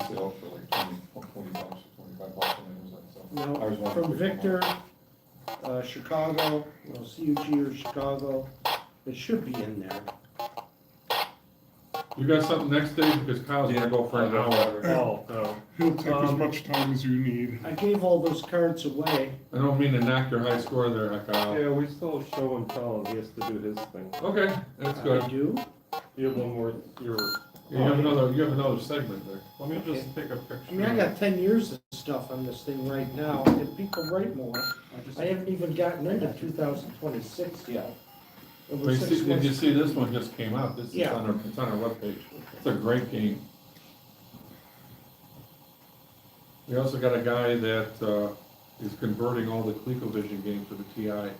the all for like 20 bucks, 25 bucks, and it was like, so. I was
no,
wondering
from
which
Victor, Chicago, CUG or Chicago, it should be in there.
You got something next day, because Kyle's gonna go for an hour.
Oh, no.
He'll take as much time as you need.
I gave all those cards away.
I don't mean to knock your high score there, Kyle.
Yeah, we still show and tell him he has to do his thing.
Okay, that's
I
good.
do.
You have one more,
You have another segment there.
let me just take a picture.
I mean, I got 10 years of stuff on this thing right now, and people write more. I haven't even gotten into 2026 yet. It was 6
Did
months.
you see this one just came out? This is
Yeah.
it's on our webpage. It's a great game. We also got a guy that is converting all the ColecoVision games to the TI.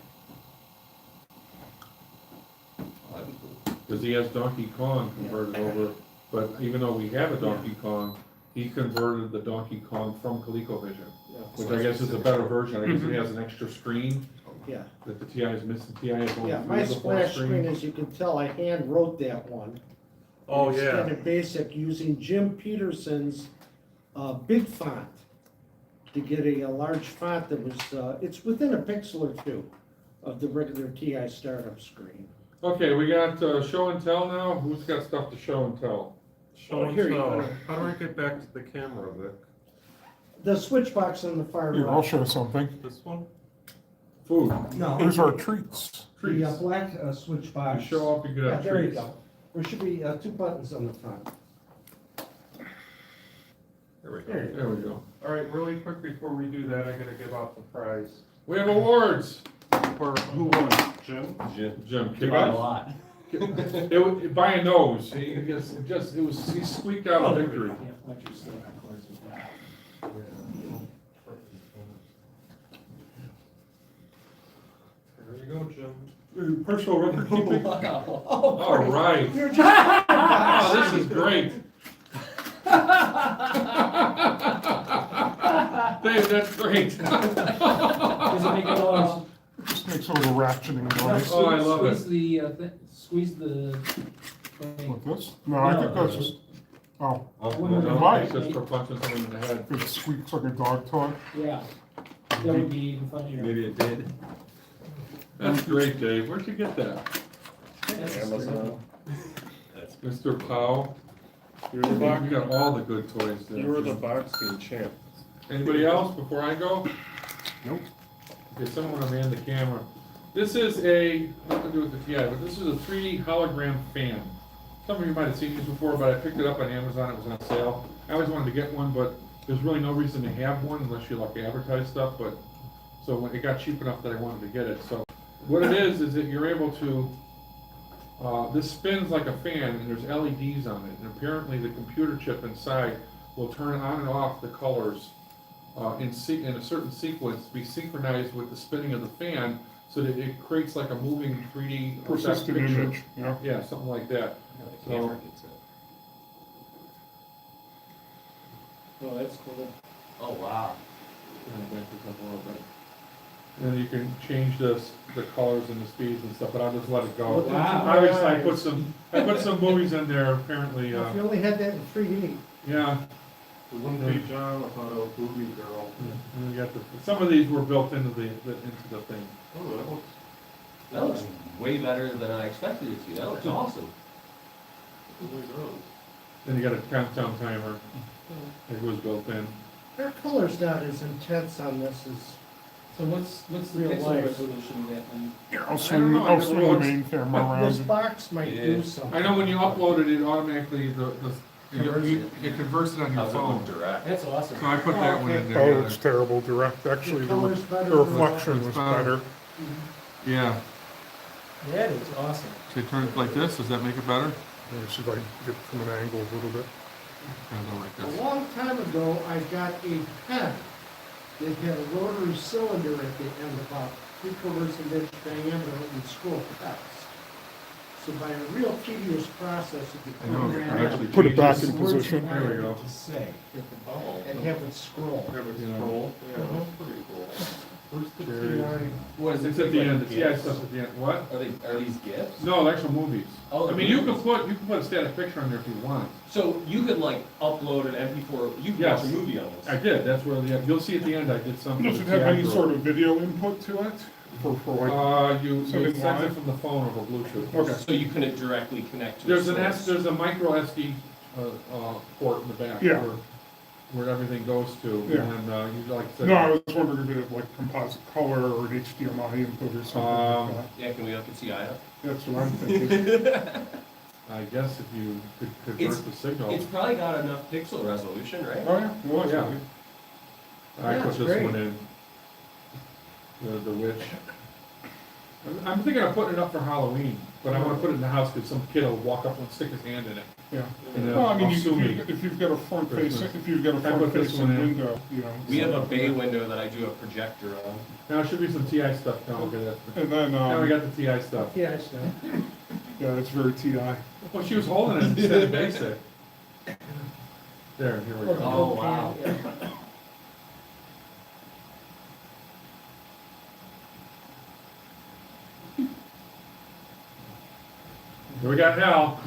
Because he has Donkey Kong converted over, but even though we have a Donkey Kong, he converted the Donkey Kong from ColecoVision,
Yeah.
which I guess is a better version. I guess it has an extra screen
Yeah,
that the TI is missing. TI is only
yeah,
three
my
of the four
splash screen,
screens.
as you can tell, I hand wrote that one.
Oh,
Instead
yeah.
of basic, using Jim Peterson's, big font to get a large font that was, it's within a pixel or two of the regular TI startup screen.
Okay, we got, show and tell now. Who's got stuff to show and tell?
Show and
Here you
tell.
go.
How do I get back to the camera, Vic?
The switch box on the far
Here, I'll
right.
show something.
This one?
Food.
No,
Here's our treats.
the black switch
You
box.
show up, you get
Yeah,
a
there you
treat.
go. There should be 2 buttons on the front.
There we
There
go.
you
There we go.
All right, really quick before we do that, I gotta give out the prize.
We have awards.
For who won? Jim?
Jim,
You got a lot.
by a nose. He squeaked out a victory.
Can't let your stuff on course with that.
There you go, Jim.
Personal record keeping.
Wow.
All right.
You're just.
Oh, this is great. Dave, that's great.
Does it make a noise?
Just makes a little ratcheting noise.
Oh, I love it.
Squeeze the, squeeze the thing.
Like this? No, I think that's just, oh,
No,
Why?
it's just for punching someone in the head.
it squeaks like a dog toy.
Yeah, that would be even funnier.
Maybe it did.
That's great, Dave. Where'd you get that?
That's
Amazon.
Mr. Powell?
You're the
You
box,
got all the good toys there.
you were the boxing champ.
Anybody else before I go?
Nope.
Okay, someone want to man the camera. This is nothing to do with the TI, but this is a 3D hologram fan. Some of you might have seen these before, but I picked it up on Amazon, it was on sale. I always wanted to get one, but there's really no reason to have one unless you like advertise stuff, but, so when it got cheap enough that I wanted to get it, so. What it is that you're able to, this spins like a fan and there's LEDs on it, and apparently the computer chip inside will turn on and off the colors in a certain sequence, be synchronized with the spinning of the fan, so that it creates like a moving 3D effect
Persistent
picture.
image, yeah.
Yeah, something like that.
The camera gets it.
Oh, that's cool.
Oh, wow.
And you can change the colors and the speeds and stuff, but I'll just let it go.
Wow.
Obviously, I put some movies in there, apparently,
If you only had that in 3D.
yeah.
It wouldn't be John without a booby girl.
And you got some of these were built into the thing.
Oh, that looks,
That looks way better than I expected it to. That looks awesome.
it really does.
Then you got a countdown timer. It was built in.
Their color's not as intense on this as,
So what's the
Real
pixel
life.
resolution of that thing?
Here,
I
I'll
don't
swing,
know, I
I'll
never
swing the
looked.
main camera
this
around.
box might
Yeah.
do something.
I know when you upload it, it automatically, it converts it on your
How's it
phone.
look direct?
That's awesome.
So I put that one in
Oh,
there.
it's terrible direct. Actually,
The color's better
the
than
reflection
It's
was
better.
better.
Yeah.
That is awesome.
So you turn it like this, does that make it better?
Let me see if I can get from an angle a little bit.
Kind of like
A
this.
long time ago, I got a pen that had a rotary cylinder at the end, about 3/4 of an inch diameter in school pens. So by a real tedious process, you
I know,
could
it
come around
actually
Put it back
changes.
in position.
There we go.
to say,
Oh.
and have it scroll.
There we go.
Scroll, yeah, that's pretty cool. Where's the
There it is.
TI?
What is it?
It's at the end, the TI
Gifts?
stuff's at the end. What?
Are these gifts?
No, actual movies.
Oh,
I mean, you can put a static picture on there if you want.
So you could like upload an MP4, you could
Yes.
watch a movie on
I
this.
did, that's where you'll see at the end, I did something.
Does it have any sort of video input to it? For like,
You
something
send it
live?
from the phone over Bluetooth.
okay.
So you couldn't directly connect to the
There's
source.
a micro SD port in the back
Yeah.
where everything goes to.
Yeah.
And you like I said.
No, I was wondering if it had like composite color or an HDMI input or something like that.
Yeah, can we look at TI?
That's what I'm thinking.
I guess if you could
It's-
convert the signal.
It's probably got enough pixel resolution, right?
Oh, yeah.
Oh, yeah. I
Yeah,
put
it's
this
great.
one in. The witch. I'm thinking of putting it up for Halloween, but I wanna put it in the house because some kid will walk up and stick his hand in it.
Yeah.
And then
Well, I mean,
I'll sue me.
if you've got a front facing,
Christmas.
if you've got a
I
front
put this
facing
one in.
window, you know.
We have a bay window that I do a projector on.
Now, there should be some TI stuff now, look at that.
And then,
Now we got the TI stuff.
Yeah, I know.
yeah, it's very TI.
Well, she was holding it instead of basic. There, here we go.
Oh, wow.
Yeah.
Here we got Hal.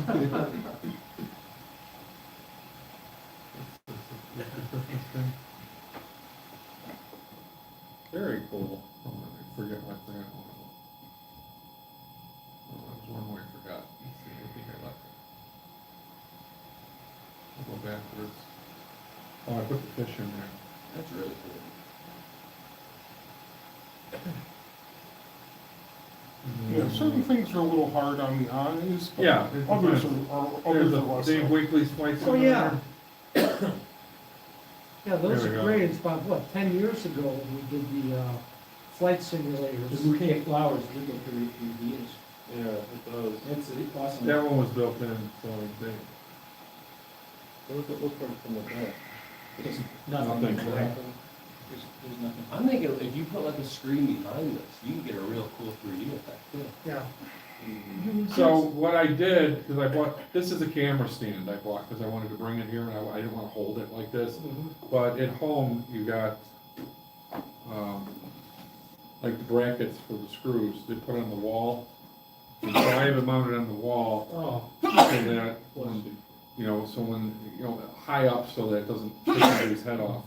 put the fish in there.
That's really cool.
Yeah, certain things are a little hard on the eyes, but
Yeah.
others
There's
are
a
less.
Dave
so.
Weekly's place in
Oh,
there.
yeah. Yeah, those
There we
are
go.
great. It's about, what, 10 years ago, we did the flight
The
simulators.
bouquet of flowers, we go through the years.
Yeah, it does.
It's awesome.
That one was built in, so they,
What does it look like from the back?
There's
Nothing.
nothing. There's nothing.
I'm thinking if you put like a screen behind this, you can get a real cool 3D effect too.
Yeah.
so what I did, cause I bought, this is a camera stand I bought, cause I wanted to bring it here and I didn't wanna hold it like this. But at home, you got, like the brackets for the screws, they put on the wall. And so I have it mounted on the wall,
Oh,
so that, you know, so when, you know, high up so that it doesn't hit somebody's head off.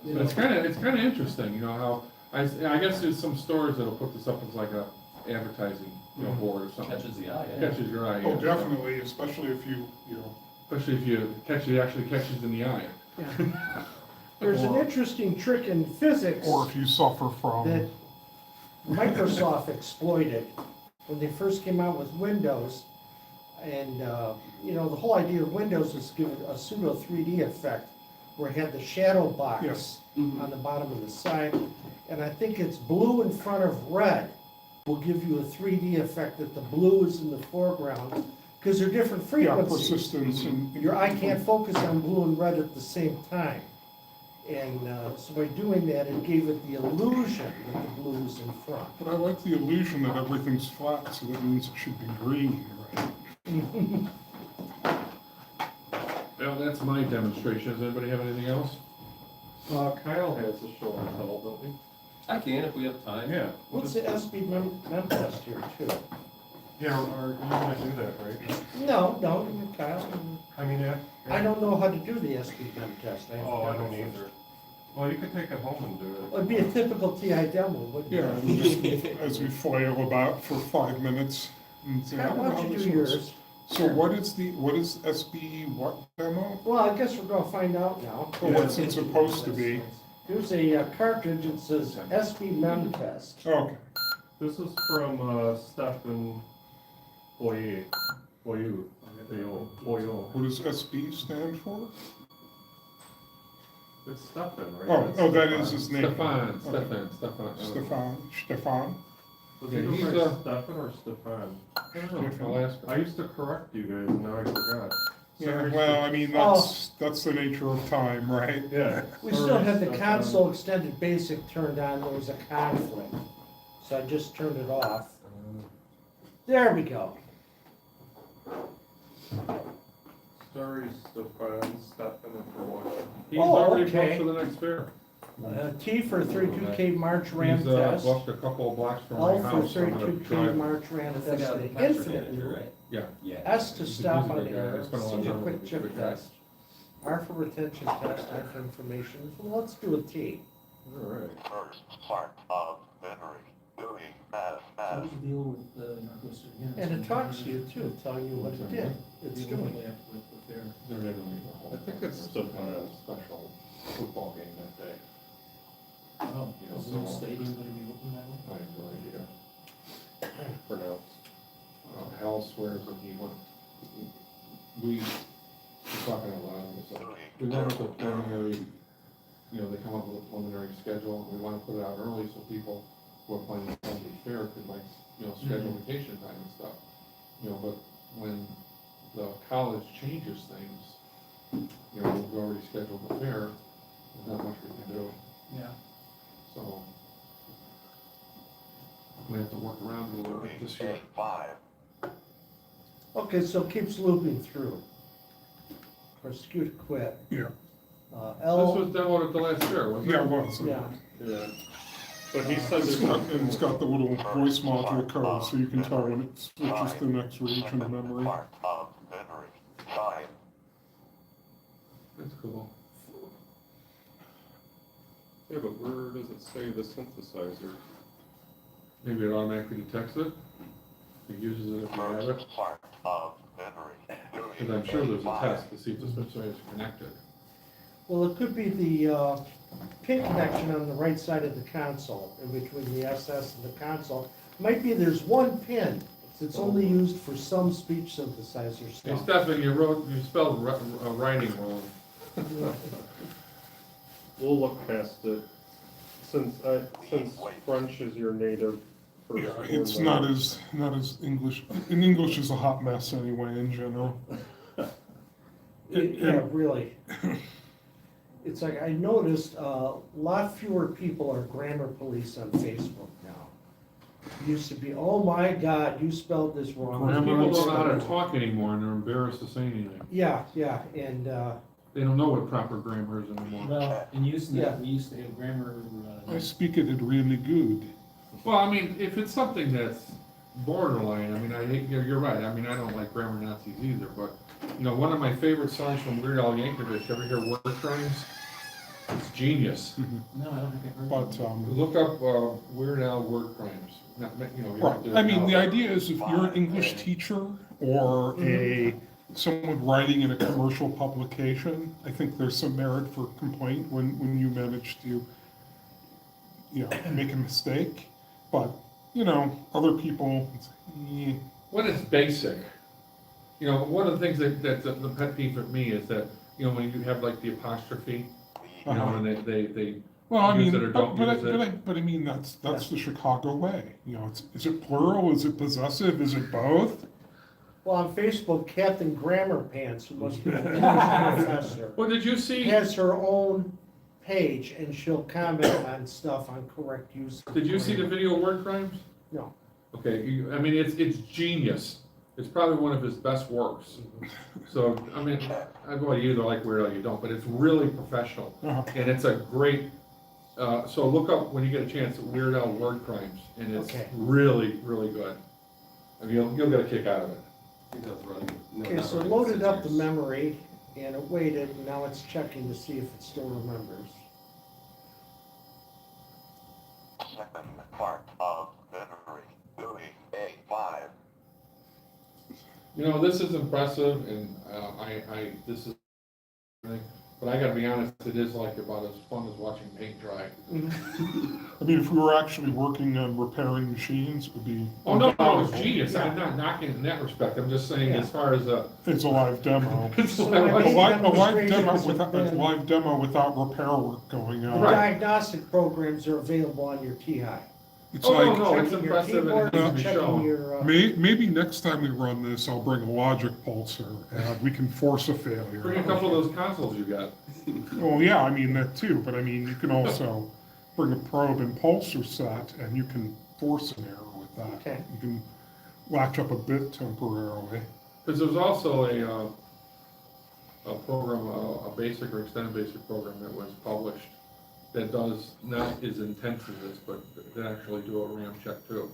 But it's kinda interesting, you know, how, I guess there's some stores that'll put this up as like a advertising, you know, board or something.
Catches the eye, yeah.
Catches your eye,
Oh,
yeah.
definitely, especially if you know,
Especially if you catch it, actually catches in the eye.
yeah. There's an interesting trick in physics
or if you suffer
that
from,
Microsoft exploited when they first came out with Windows. And, you know, the whole idea of Windows was to give it a pseudo 3D effect where it had the shadow box
Yes.
on the bottom of the side. And I think it's blue in front of red will give you a 3D effect that the blue is in the foreground because they're different
yeah,
frequencies.
persistence and.
Your eye can't focus on blue and red at the same time. And so by doing that, it gave it the illusion that the blue was in front.
But I like the illusion that everything's flat, so that means it should be green, right?
Well, that's my demonstration. Does anybody have anything else?
Kyle has a show and tell, don't he?
I can if we have time.
Yeah.
What's the SB mem test here too?
Yeah, or you wanna do that, right?
No, Kyle,
I mean, yeah.
I don't know how to do the SB mem test.
Oh, I don't either. Well, you could take it home and do
It'd be a typical TI demo, wouldn't it?
Yeah, and just as we flail about for 5 minutes. And say, I
Kyle,
don't
why
know how
don't you
this
do
works.
yours?
So what is SB what demo?
Well, I guess we're gonna find out now.
Or what's it supposed to be?
Here's a cartridge that says SB mem test.
Okay,
it. This is from Stefan Boyer. Boyer.
what does SB stand for?
It's Stefan, right?
Oh,
It's
oh, that
Stefan.
is his name.
Stefan.
Stefan.
Was
Yeah,
it
he's
either Stefan or Stefan?
I don't know. I'll ask
I
him.
used to correct you guys, and now I forgot.
Yeah,
Sorry,
well, I mean, that's the nature of time, right?
Yeah.
We still had the console extended basic turned on, there was a conflict. So I just turned it off. There we go.
Sorry, Stefan, if you're watching.
He's
Oh,
already
okay.
booked for the next fair.
T for 32K March Ram
He's
test.
booked a couple of blocks from my
L for
house. I'm gonna
32K
drive.
March Ram
That's
test.
the guy
The
with the password
infinite
manager,
loop.
right?
Yeah.
Yeah.
S to
He's a
stop
good
on
guy. I
error,
spent a lot of
C for
time with
quick
him. He's a
chip
good guy.
test. R for retention test, I for information. Well, let's do a T.
All right.
First part of memory. Doing math.
So what's the deal with the Northwestern Units?
And it talks to you too, telling you what it did. It's
The
doing.
overlap with their.
They're having a whole-
I think it's Stefan.
Special football game that day.
Oh,
You know,
is the new
so-
stadium gonna be open that way?
I have no idea.
Pronounced.
Hal swears that he went, we're talking a lot of this. We went with a preliminary, you know, they come up with a preliminary schedule, and we wanna put it out early so people who are planning to come to the fair could like, you know, schedule vacation time and stuff. You know, but when the college changes things, you know, we've already scheduled the fair, there's not much we can do,
Yeah.
so. We have to work around it a little bit this year.
5.
Okay, so it keeps looping through. Prosecute quit.
Yeah,
This
L,
was demoed at the last fair, wasn't it?
yeah, it was.
yeah.
Yeah. But he said
It's
there's
got, and it's got the little voice module code, so you can tell when it switches to the next region of memory.
Part of memory. 5.
That's cool.
Yeah, but where does it say the synthesizer?
Maybe it automatically detects it. It uses it if you have it.
First part of memory.
Because I'm sure there's a test to see if the Smithsonian is connected.
Well, it could be the pin connection on the right side of the console, in between the SS and the console. Might be there's one pin, it's only used for some speech synthesizer
Hey,
stuff.
Stefan, you spelled writing wrong.
We'll look past it. Since French is your native first
It's
language.
not as English, and English is a hot mess anyway in general.
Yeah, really. It's like, I noticed a lot fewer people are grammar police on Facebook now. It used to be, oh my God, you spelled this wrong.
People don't know how to talk anymore and they're embarrassed to say anything.
Yeah, and,
They don't know what proper grammar is anymore.
Well, and
Yeah.
we used to have grammar,
I speak it really good.
Well, I mean, if it's something that's borderline, I mean, you're right, I mean, I don't like grammar Nazis either, but, you know, one of my favorite songs from Weird Al Yankovic, ever hear Word Crimes? It's genius.
no, I don't think I've heard.
But,
Look up, Weird Al Word Crimes, not, you know. you
right,
have to-
I mean, the idea is if you're an English teacher or someone writing in a commercial publication, I think there's some merit for complaint when you manage to, you know, make a mistake. But, you know, other people, it's,
When it's basic, you know, one of the things that's the pet peeve of me is that, you know, when you have like the apostrophe, you know,
Uh-huh.
and they
well, I
use
mean,
it or don't
but
use it.
I mean, that's the Chicago way. You know, is it plural? Is it possessive? Is it both?
well, on Facebook, Captain Grammar Pants, who must be an English professor,
Well, did you see,
has her own page, and she'll comment on stuff on correct use. of
did you see the
grammar.
video Word Crimes?
No.
Okay, I mean, it's genius. It's probably one of his best works. So, I mean, I go, you either like Weird Al, you don't, but it's really professional.
Uh-huh.
And it's a great, so look up, when you get a chance, Weird Al Word Crimes, and it's
Okay.
really, really good. I mean, you'll get a kick out of it.
I think that's running. No,
Okay,
not
so it
running
loaded up the
scissors.
memory, and it waited, and now it's checking to see if it still remembers.
Second part of memory doing A5.
You know, this is impressive, and this is, but I gotta be honest, it is like about as fun as watching paint dry.
I mean, if we were actually working on repairing machines, it would be.
Oh, no, it's genius, I'm not knocking it in that respect, I'm just saying as far as
It's a live demo.
So
A
my main
live
demonstrations
demo
have
without, a
been-
live demo without repair work going
The
on.
Right.
diagnostic programs are available on your TI.
It's
Oh, no,
like,
no, it's
Checking your
impressive and
keyboard,
it needs to be
checking
shown.
your,
maybe next time we run this, I'll bring a logic pulsar and we can force a failure.
Bring a couple of those consoles you got.
Well, yeah, I mean that too, but I mean, you can also bring a probe and pulsar set and you can force an error with that.
Okay.
You can latch up a bit temporarily.
Because there's also a program, a basic or extended basic program that was published that does not as intense as this, but that actually do a RAM check too.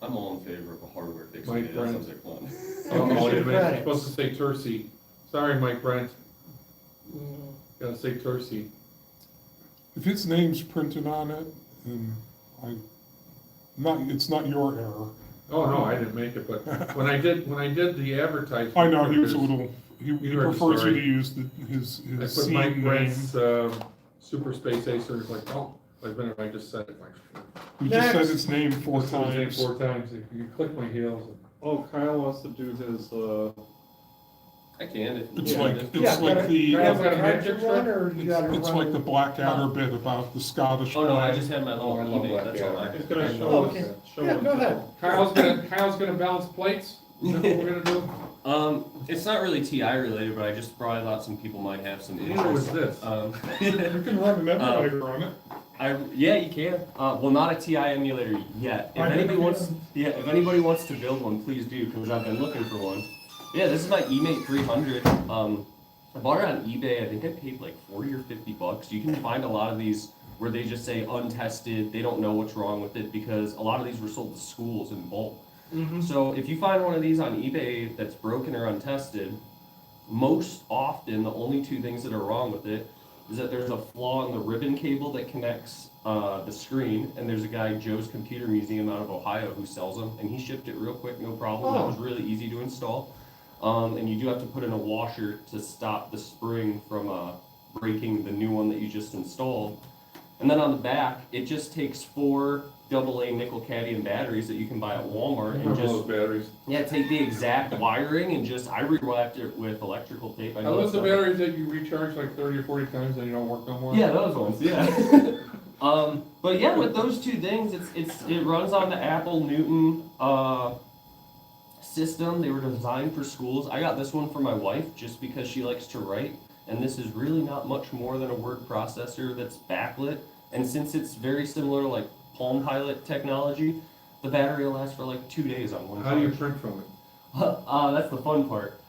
I'm all in favor of a hardware fix.
Mike
That
Brent.
sounds like fun.
Oh, wait a minute,
credits.
you're supposed to say Tercy. Sorry, Mike Brent,
mm,
gotta say Tercy.
If his name's printed on it, then it's not your error.
Oh, no, I didn't make it, but when I did the advertisement.
I know, he was a
for this,
little, he
You heard the
prefers you
story.
to use his
I put
scene
Mike
name.
Brent's, Super Space Acer, it's like, oh, like, when I just said it, like.
We just said
Next.
his name four
I said his name
times.
4 times, you click my heels.
Oh, Kyle wants to do his,
I can if you
It's
need
like,
it.
it's like
gotta-
the,
you have
Got
a
a
card
magic
to run,
trick?
or you gotta run?
it's like the Blackadder bit about the Scottish.
Oh, no, I
flag.
just had my little
Oh, I love
eBay, that's all I.
he's gonna
I
show
know.
us.
Okay.
show
Yeah,
us.
go ahead.
Kyle's gonna balance plates? Is that what we're gonna do?
It's not really TI related, but I just probably thought some people might have some
Neither was
interest.
this.
You can run an emulator on it.
Yeah, you can. Well, not a TI emulator yet. If anybody wants to build one, please do, because I've been looking for one. Yeah, this is my eMate 300. I bought it on eBay. I think I paid like 40 or 50 bucks. You can find a lot of these where they just say untested. They don't know what's wrong with it because a lot of these were sold to schools in bulk. So if you find one of these on eBay that's broken or untested, most often the only two things that are wrong with it is that there's a flaw in the ribbon cable that connects the screen, and there's a guy, Joe's Computer Museum out of Ohio, who sells them, and he shipped it real quick, no problem. That was really easy to install. And you do have to put in a washer to stop the spring from breaking the new one that you just installed. And then on the back, it just takes 4 AA nickel cadmium batteries that you can buy at Walmart and
Remember those
just,
batteries?
yeah, take the exact wiring and just, I rewrapped it with electrical tape. I
Are
know
those
it's
the
not-
batteries that you recharge like 30 or 40 times and you don't work no more?
Yeah, those ones, yeah. But yeah, with those 2 things, it runs on the Apple Newton, system. They were designed for schools. I got this one for my wife just because she likes to write, and this is really not much more than a word processor that's backlit. And since it's very similar to like Palm Pilot technology, the battery will last for like 2 days on one
How do you
charge.
print from it?
That's the fun part.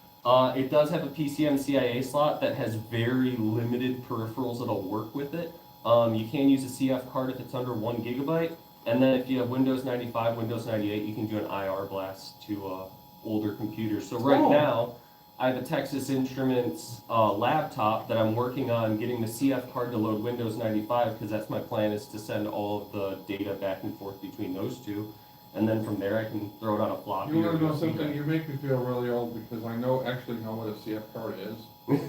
It does have a PCM-CIA slot that has very limited peripherals that'll work with it. You can use a CF card if it's under 1 gigabyte. And then if you have Windows 95, Windows 98, you can do an IR blast to older computers. So right now, I have a Texas Instruments laptop that I'm working on getting the CF card to load Windows 95, because that's my plan, is to send all of the data back and forth between those two. And then from there, I can throw it on a floppy.
You wanna
or
know
USB
something?
drive.
You make me feel really old because I actually know what a CF card is.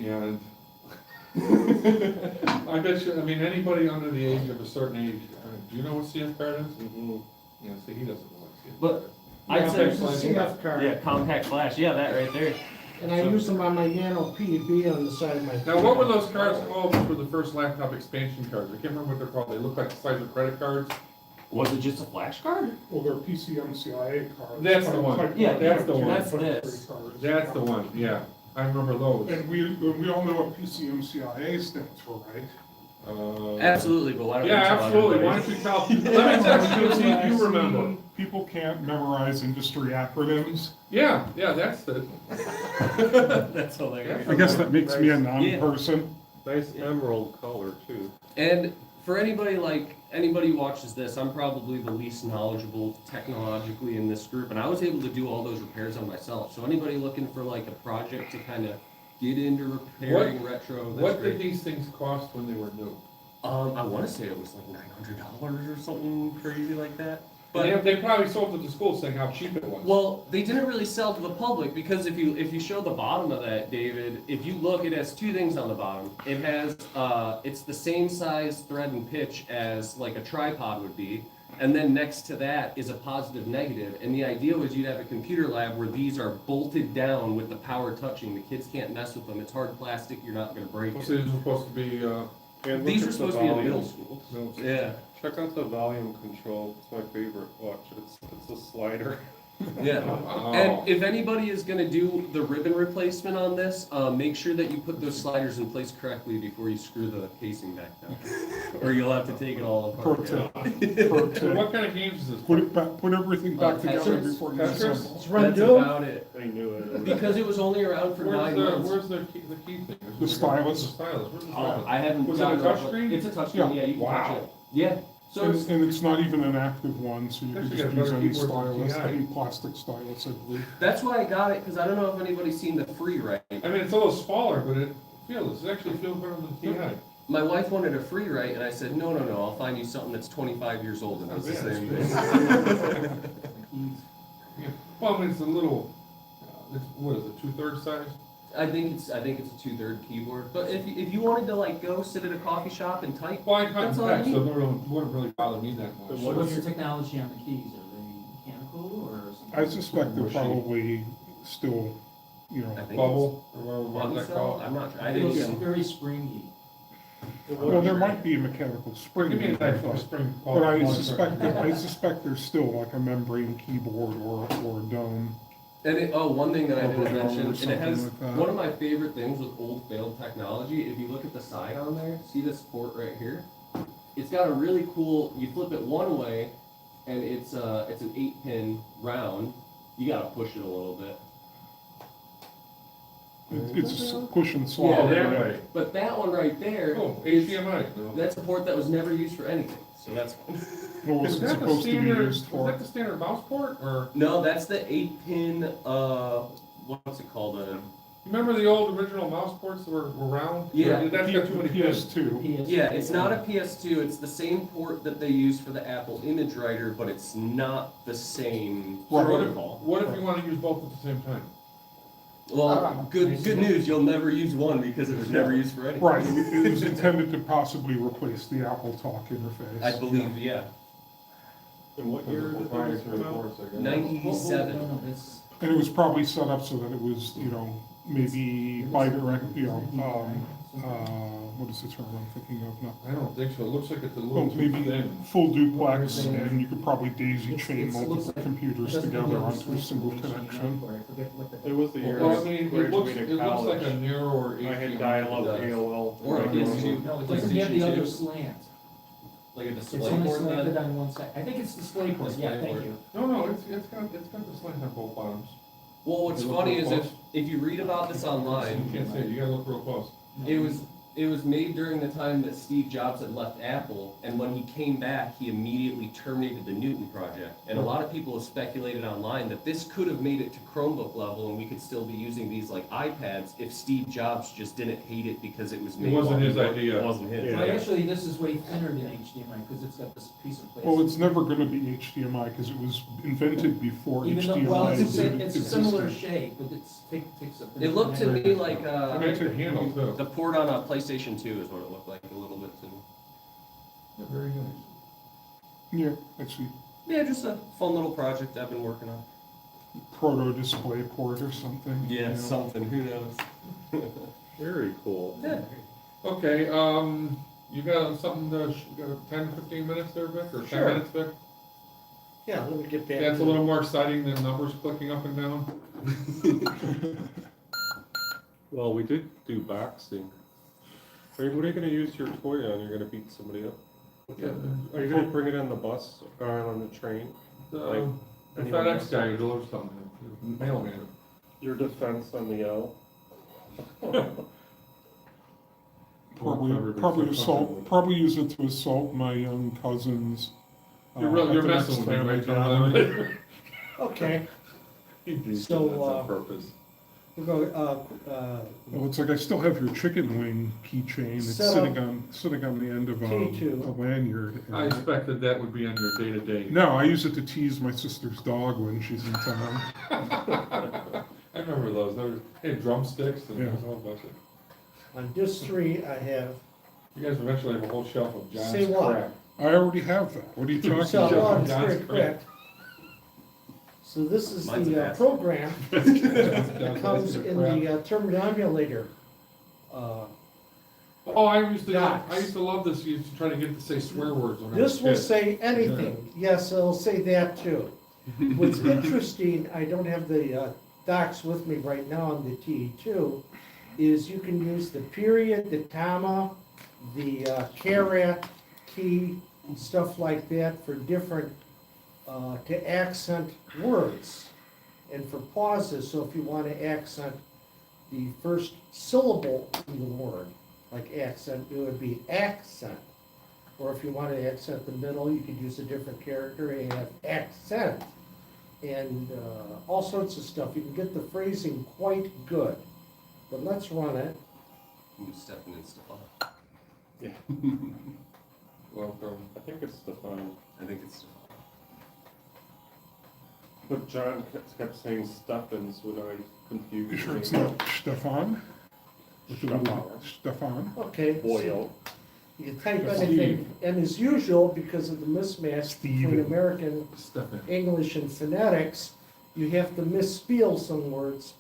And I bet you, I mean, anybody under the age of a certain age, do you know what CF card is?
Mm-hmm.
Yeah, see, he doesn't know what CF
But
card is.
I'd
Yeah,
say,
there's a CF card.
yeah, compact flash, yeah, that right there.
And I use them on my Nano PB on the side of my.
Now, what were those cards called for the first laptop expansion cards? I can't remember what they're called. They look like the size of credit cards.
Was it just a flash card?
Well, they're PCM-CIA cards.
That's the one.
Yeah,
that's the one.
That's this.
Cards.
That's the one, yeah. I remember those.
And we all know what PCM-CIA stands for, right?
Absolutely, but why don't we
Yeah,
tell
absolutely. Why
everybody?
don't you tell, let me tell you, see if you remember.
People can't memorize industry acronyms.
Yeah, that's it.
That's hilarious.
I guess that makes me a non-person.
Nice emerald color too.
And for anybody who watches this, I'm probably the least knowledgeable technologically in this group, and I was able to do all those repairs on myself. So anybody looking for like a project to kind of get into repairing retro, that's
What did
great.
these things cost when they were new?
I want to say it was like $900 or something crazy like that.
But
But
they probably sold it to schools saying how cheap it was.
well, they didn't really sell to the public because if you show the bottom of that, David, if you look, it has 2 things on the bottom. It has it's the same size thread and pitch as like a tripod would be, and then next to that is a positive negative. And the idea was you'd have a computer lab where these are bolted down with the power touching. The kids can't mess with them. It's hard plastic. You're not going to break
So
it.
these were supposed to be,
And
These
look
are
at
supposed
the
to be in
volume.
middle school.
no,
Yeah.
Check out the volume control. It's my favorite. Watch, it's a slider.
Yeah.
Oh.
And if anybody is gonna do the ribbon replacement on this, make sure that you put those sliders in place correctly before you screw the casing back down. Or you'll have to take it all
Pro
apart.
tip. Pro
So
tip.
what kind of games is this?
Put it back, put everything back together
Tetris?
before you
Tetris?
assemble.
It's
That's
Rundu.
about it.
I knew it.
Because it was only around for 9 months.
Where's the key thing?
The stylus.
The stylus, where's the
Oh,
stylus?
I haven't.
Was it a
gotten
touchscreen?
It's a touchscreen, yeah, you can touch
Wow.
it. Yeah, so
And,
it's,
and it's not even an active one, so you can
Actually
just
got a
use
better
any
keyboard than
stylus,
TI.
any plastic stylus, I believe.
that's why I got it, because I don't know if anybody's seen the free write.
I mean, it's a little smaller, but it actually feels better than TI.
My wife wanted a free write, and I said, no, I'll find you something that's 25 years old and does the
Yeah,
same
that's
thing.
Yeah. Well, I mean, it's a little, what is it, 2/3 size?
I think it's a 2/3 keyboard. But if you wanted to like go sit at a coffee shop and type,
Well, I
That's all I
contact, so
need.
it wouldn't really bother me that much.
What's your technology on the keys? Are they mechanical or something?
I suspect they're
Machine.
probably still, you know,
I think
Bubble, or
it's
what's that
Buncell?
called?
I'm not sure. I
It
didn't
feels
even.
very springy.
well, there might be a mechanical spring.
Give me a
in there,
knife from a
but
spring.
but I suspect there's still like a membrane keyboard or a dome.
And one thing that I
Or
didn't
Brazil or
mention, and it
something
has
like that.
one of my favorite things with old failed technology. If you look at the side on there, see this port right here? It's got a really cool. You flip it one way, and it's an 8-pin round. You gotta push it a little bit.
It's a push and
Oh,
slide.
that way.
But that one right there,
Oh, HDMI. No.
that's a port that was never used for anything. So that's
What was
Is
it
that the
supposed to be
standard,
used
is
for?
that the standard mouse port, or,
no, that's the 8-pin. What's it called?
remember the old original mouse ports that were round?
Yeah.
That's got too many pins.
PS2.
Yeah, it's not a PS2. It's the same port that they use for the Apple Image Writer, but it's not the same
Right.
What if,
protocol.
what if you wanna use both at the same time?
Well, good news, you'll never use one because it was never used for anything.
Right, it was intended to possibly replace the Apple Talk interface.
I believe, yeah.
And what year did
Prior
this
to
come
the
out?
course, I guess.
97.
No, it's,
And it was probably set up so that it was, maybe bi-direct, what is the term I'm thinking of now?
I don't think so, it looks like it's a
Well,
little too
maybe
thin.
full duplex, and you could probably daisy chain
it
multiple
looks like-
computers
doesn't have
together
the
onto a
swing
single
HDMI
connection.
port. I forget what the-
It was the year
Well,
I
I mean,
graduated
it looks like a
college.
narrower
I had
HDMI
dial-up
does.
AOL.
Or a
on
PlayStation.
those.
No, it doesn't have the other slant.
Like a
It's
display
only
port
slanted
then?
on one side. I think it's DisplayPort, yeah, thank you.
No, it's got the slant on both bottoms.
Well, what's
You look
funny
real
is
close.
if you read about this
You
online,
can't see it, you gotta look real close.
it was made during the time that Steve Jobs had left Apple, and when he came back, he immediately terminated the Newton project. And a lot of people have speculated online that this could have made it to Chromebook level, and we could still be using these like iPads if Steve Jobs just didn't hate it because it was made.
wasn't
while he
his
worked.
idea.
It wasn't his.
Yeah.
Well, actually, this is way thinner than HDMI because it's got this piece of plastic.
Well, it's never gonna be HDMI, because it was invented before
Even though,
HDMI
well, it's
existed.
a similar shape, but takes up.
It looked to me like
It makes it handle too.
the port on a PlayStation 2 is what it looked like a little bit too.
Yeah, very nice.
Yeah, I see,
Yeah, just a fun little project I've been working on.
proto display port or something.
Yeah,
you know.
something. Who knows?
Very cool.
Yeah.
Okay, you got something you got 10, 15 minutes there, Vic, or 10
Sure.
minutes, Vic?
Yeah, let me get back.
That's a
to-
little more exciting than numbers clicking up and down.
Well, we did do boxing. What are you gonna use your toy on? You're gonna beat somebody up?
Yeah.
Are you gonna bring it on the bus or on the train?
The
anyone
FedEx
else?
guy who delivers something, mailman.
Your defense on the L?
Probably use it to assault my young cousins.
You're
at the next
messing with me,
family
right?
gathering.
Okay,
He's
So,
doing this on
uh,
purpose.
we'll go,
Well, it's like I still have your chicken wing keychain. It's
Set
sitting on the end of
K2.
a lanyard.
I expected that would be on your day-to-day.
No, I use it to tease my sister's dog when she's in town.
I remember those, they had drumsticks and
Yeah.
a whole bunch of,
on disc 3, I have,
you guys eventually have a whole shelf of John's
Say what?
crap.
I already have that. What are you talking
so,
about?
well, it's
John's
very
correct.
quick. So this is
Mine's a
the
basket.
program that
John's
comes
crap.
in the terminamulator.
Oh, I used
Docs.
to love this, you used to try to get it to say swear words when I was
This
a
will
kid.
say anything, yes, it'll say that too. What's interesting, I don't have the docs with me right now on the TE2, is you can use the period, the comma, the caret key, stuff like that for different, to accent words. And for pauses, so if you want to accent the first syllable in the word, like accent, it would be accent. Or if you want to accent the middle, you could use a different character and have accent. And all sorts of stuff. You can get the phrasing quite good. But let's run it.
Ooh, Stefan and Stefan.
Welcome.
I think it's Stefan.
I think it's Stefan.
But John kept saying Steffens when I
You
confused
sure it's
me.
not Stefan? With the little Stefan?
Okay. so
Boyle.
You can type
Steve.
anything. And as usual, because of the mismatch
Steve.
between American
Stefan.
English and phonetics, you have to misspell some words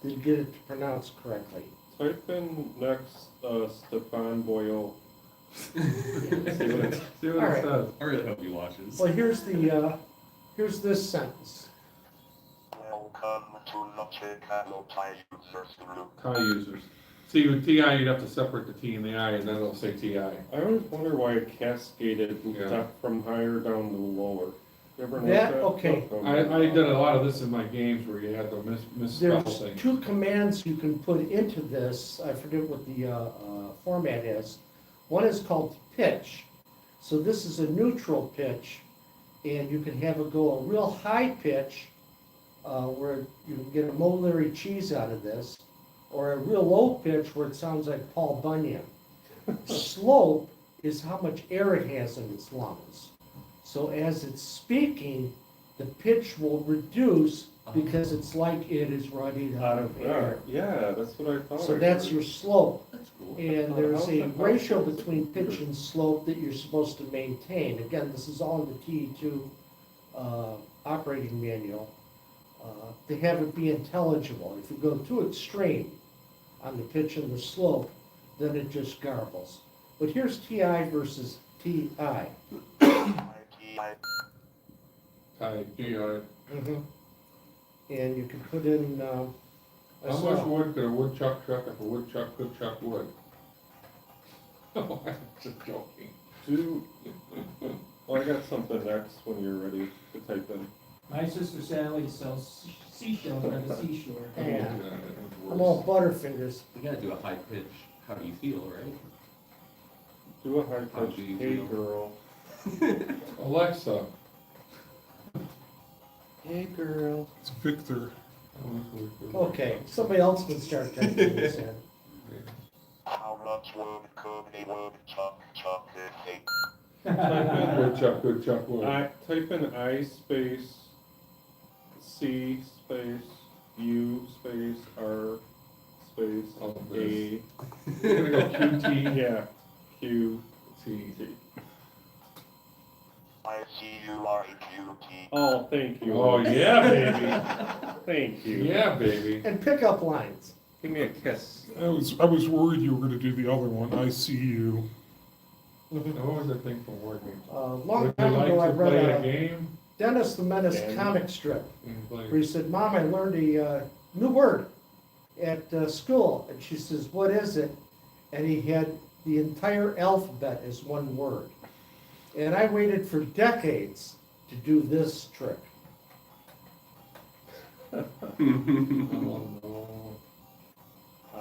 to get it to pronounce correctly.
Type in next, Stefan Boyle. See what it-
See what
All
it
right.
says.
I really hope he watches.
Well, here's this sentence.
Welcome to the ChicagoTIUG group.
TI users. See, with TI, you'd have to separate the T and the I, and then it'll say TI.
I always wonder why it cascaded
Yeah.
from higher down to lower. You ever notice
That-
that?
okay.
I did a lot of this in my games where you had to misspell
There's
things.
2 commands you can put into this. I forget what the format is. One is called pitch. So this is a neutral pitch, and you can have it go a real high pitch, where you can get a molar cheese out of this, or a real low pitch where it sounds like Paul Bunyan. Slope is how much air it has in its lungs. So as it's speaking, the pitch will reduce because it's like it is running out of air.
Yeah, that's what I thought.
So
I
that's
heard.
your slope.
That's cool.
And there's a ratio between pitch and slope that you're supposed to maintain. Again, this is all in the TE2 operating manual. To have it be intelligible. If you go too extreme on the pitch and the slope, then it just garbles. But here's TI versus TI.
TI.
And you can put in, I
How
saw-
much wood could a woodchuck chuck if a woodchuck could chuck wood? Oh, I'm just joking.
Well, I got something next when you're ready to type in.
My sister Sally sells seashells by the seashore.
Yeah.
That was
I'm all
worse.
butterfingers.
We gotta do a high pitch. How do you feel, right?
Do a high
How
pitch,
do you
hey
feel?
girl.
Alexa.
Hey girl.
It's Victor.
Okay, somebody else can start typing this in.
How much wood could a woodchuck chuck if they
Woodchuck could chuck wood.
Type in I space C space U space R space
Oh,
A.
this. You're gonna go QT.
Yeah, Q
T.
T.
ICUREQT?
Oh, thank you.
Oh, yeah, baby.
Thank you.
Yeah, baby.
And pickup lines.
Give me a kiss.
I was worried you were gonna do the other one, I see you.
Now, what was the thing from working?
Long
Would you
time
like
ago, I
to play a
read
game?
Dennis the Menace
Danny.
comic strip,
And play-
where he said, Mom, I learned a new word at school. And she says, what is it? And he had the entire alphabet as one word. And I waited for decades to do this trick.
Oh, no.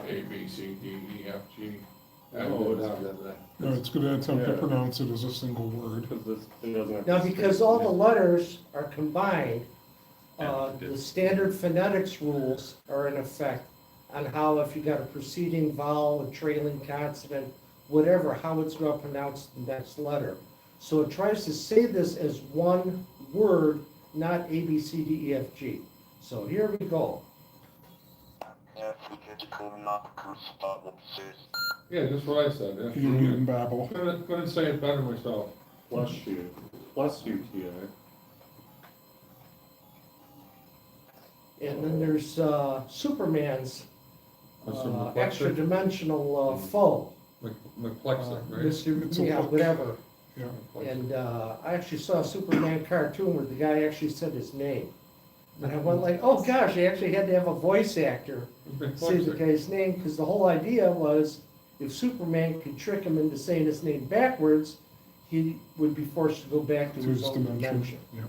A, B, C, D, E, F, G.
Oh,
No, it's gonna attempt to
Yeah.
pronounce it as a single word.
Because this, it doesn't have.
Now,
to
because
stay
all the
still.
letters are combined,
Yeah,
the standard phonetics rules are in effect on how if you got a preceding vowel, a trailing consonant, whatever, how it's gonna pronounce the next letter. So it tries to say this as one word, not A, B, C, D, E, F, G. So here we go.
Yeah, just what I said, yeah.
You and babble.
Couldn't say it better myself.
Bless you. Bless you, T.I.
And then there's Superman's
That's some
extra
Mcplexit,
dimensional foe.
Mcplexit, right?
Mr.
It's a
Yeah,
look.
whatever.
Yeah.
Mcplexit.
And I actually saw a Superman cartoon where the guy actually said his name. And I went like, oh gosh, they actually had to have a voice actor say the
Mcplexit.
guy's name, because the whole idea was if Superman could trick him into saying his name backwards, he would be forced to go back to
To
his
his
own
dimension.
dimension.
Yeah.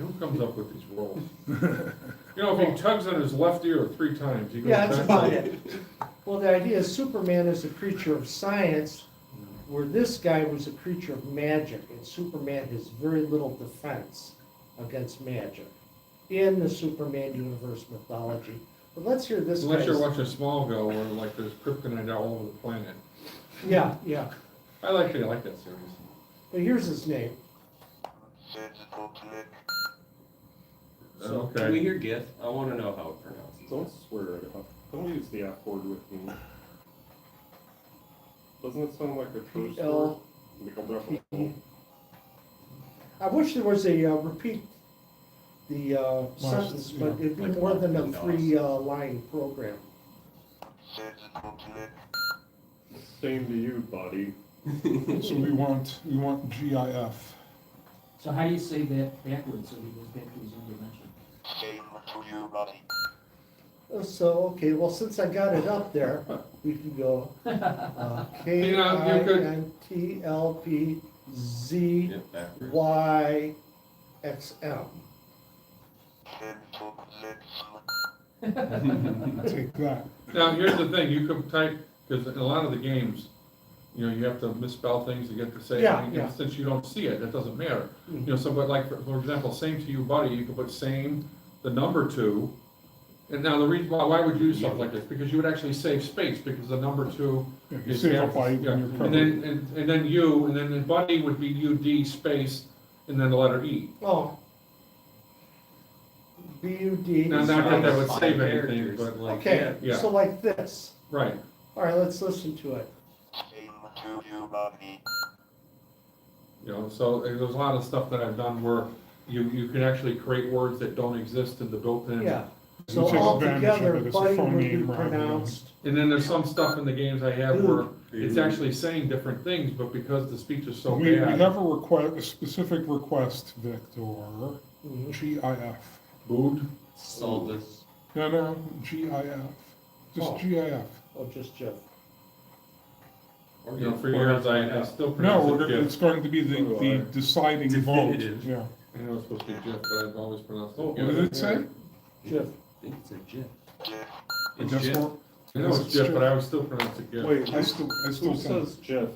Who comes up with these rules? You know, if he tugs on his left ear 3 times, he goes
Yeah, that's
back.
about it. Well, the idea is Superman is a creature of science, where this guy was a creature of magic, and Superman has very little defense against magic in the Superman universe mythology. But let's hear this
Unless you're
guy's.
watching Smallville, where like there's kryptonite all over the planet.
Yeah, yeah.
I like that series.
But here's his name.
So, can we
Okay.
hear GIF? I wanna know how it pronounces.
Don't swear it up. Don't use the F word with me. Doesn't it sound like a curse word?
P-L-P. I wish there was a repeat the sentence, but it'd be
Like
more than a
DOS.
3 line program.
Same to you, buddy.
So we want GIF.
So how do you say that backwards so he goes back to his own dimension?
Same to you, buddy.
So, okay, well, since I got it up there, we can go
You know, you could-
KINTLPZYXM.
Yep, backwards.
Take that.
Now, here's the thing, you could type, because in a lot of the games, you know, you have to misspell things to get to say,
Yeah,
and
yeah.
since you don't see it, that doesn't matter.
Mhm.
You know, so, but like, for example, same to you, buddy, you could put same, the number 2. And now the reason why would you do something like this? Because you would actually save space, because the number 2
Yeah, you
is.
save a byte
Yeah,
and you're
and
covered.
then, and then you, and then the buddy would be UD space, and then the letter E.
Oh, BUD.
Now, not that that would
Five
save anything,
characters,
but,
like,
Okay,
yeah.
so like this.
right.
All right, let's listen to it.
Same to humanity.
You know, so there's a lot of stuff that I've done where you can actually create words that don't exist in the built-in.
Yeah.
You
So
take advantage of
altogether,
it as a
buddy
phone
would be
name rather than-
pronounced.
And then there's some stuff in the games I have where it's
Dude.
actually saying different things, but because the speech is so
We
bad.
have a specific request, Victor,
Mhm.
GIF.
Booed.
Solidus.
No, GIF, just
Oh.
GIF.
Oh, just Jeff.
You know, for years I still
No,
pronounce it
it's
GIF.
going to be the deciding vote,
Definitive.
yeah.
I know it's supposed to be GIF, but I've always pronounced it
Oh,
What
GIF.
did it say?
Jeff.
I think it's a GIF.
I
It's
guess
GIF.
we're-
I know it's GIF, but I would still pronounce it GIF.
Wait,
I still
who
think,
says Jeff?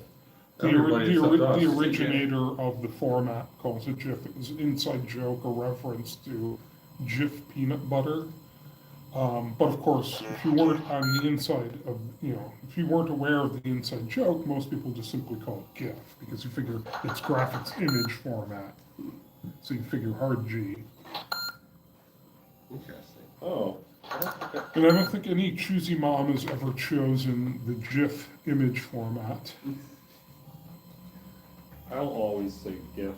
Everybody except us.
the originator of the format calls it GIF. It was an inside joke, a reference to Jif peanut butter. But of course, if you weren't on the inside of, if you weren't aware of the inside joke, most people just simply call it GIF, because you figure it's graphics image format. So you figure hard G.
Interesting.
Oh.
And I don't think any choosy mom has ever chosen the GIF image format.
I'll always say GIF.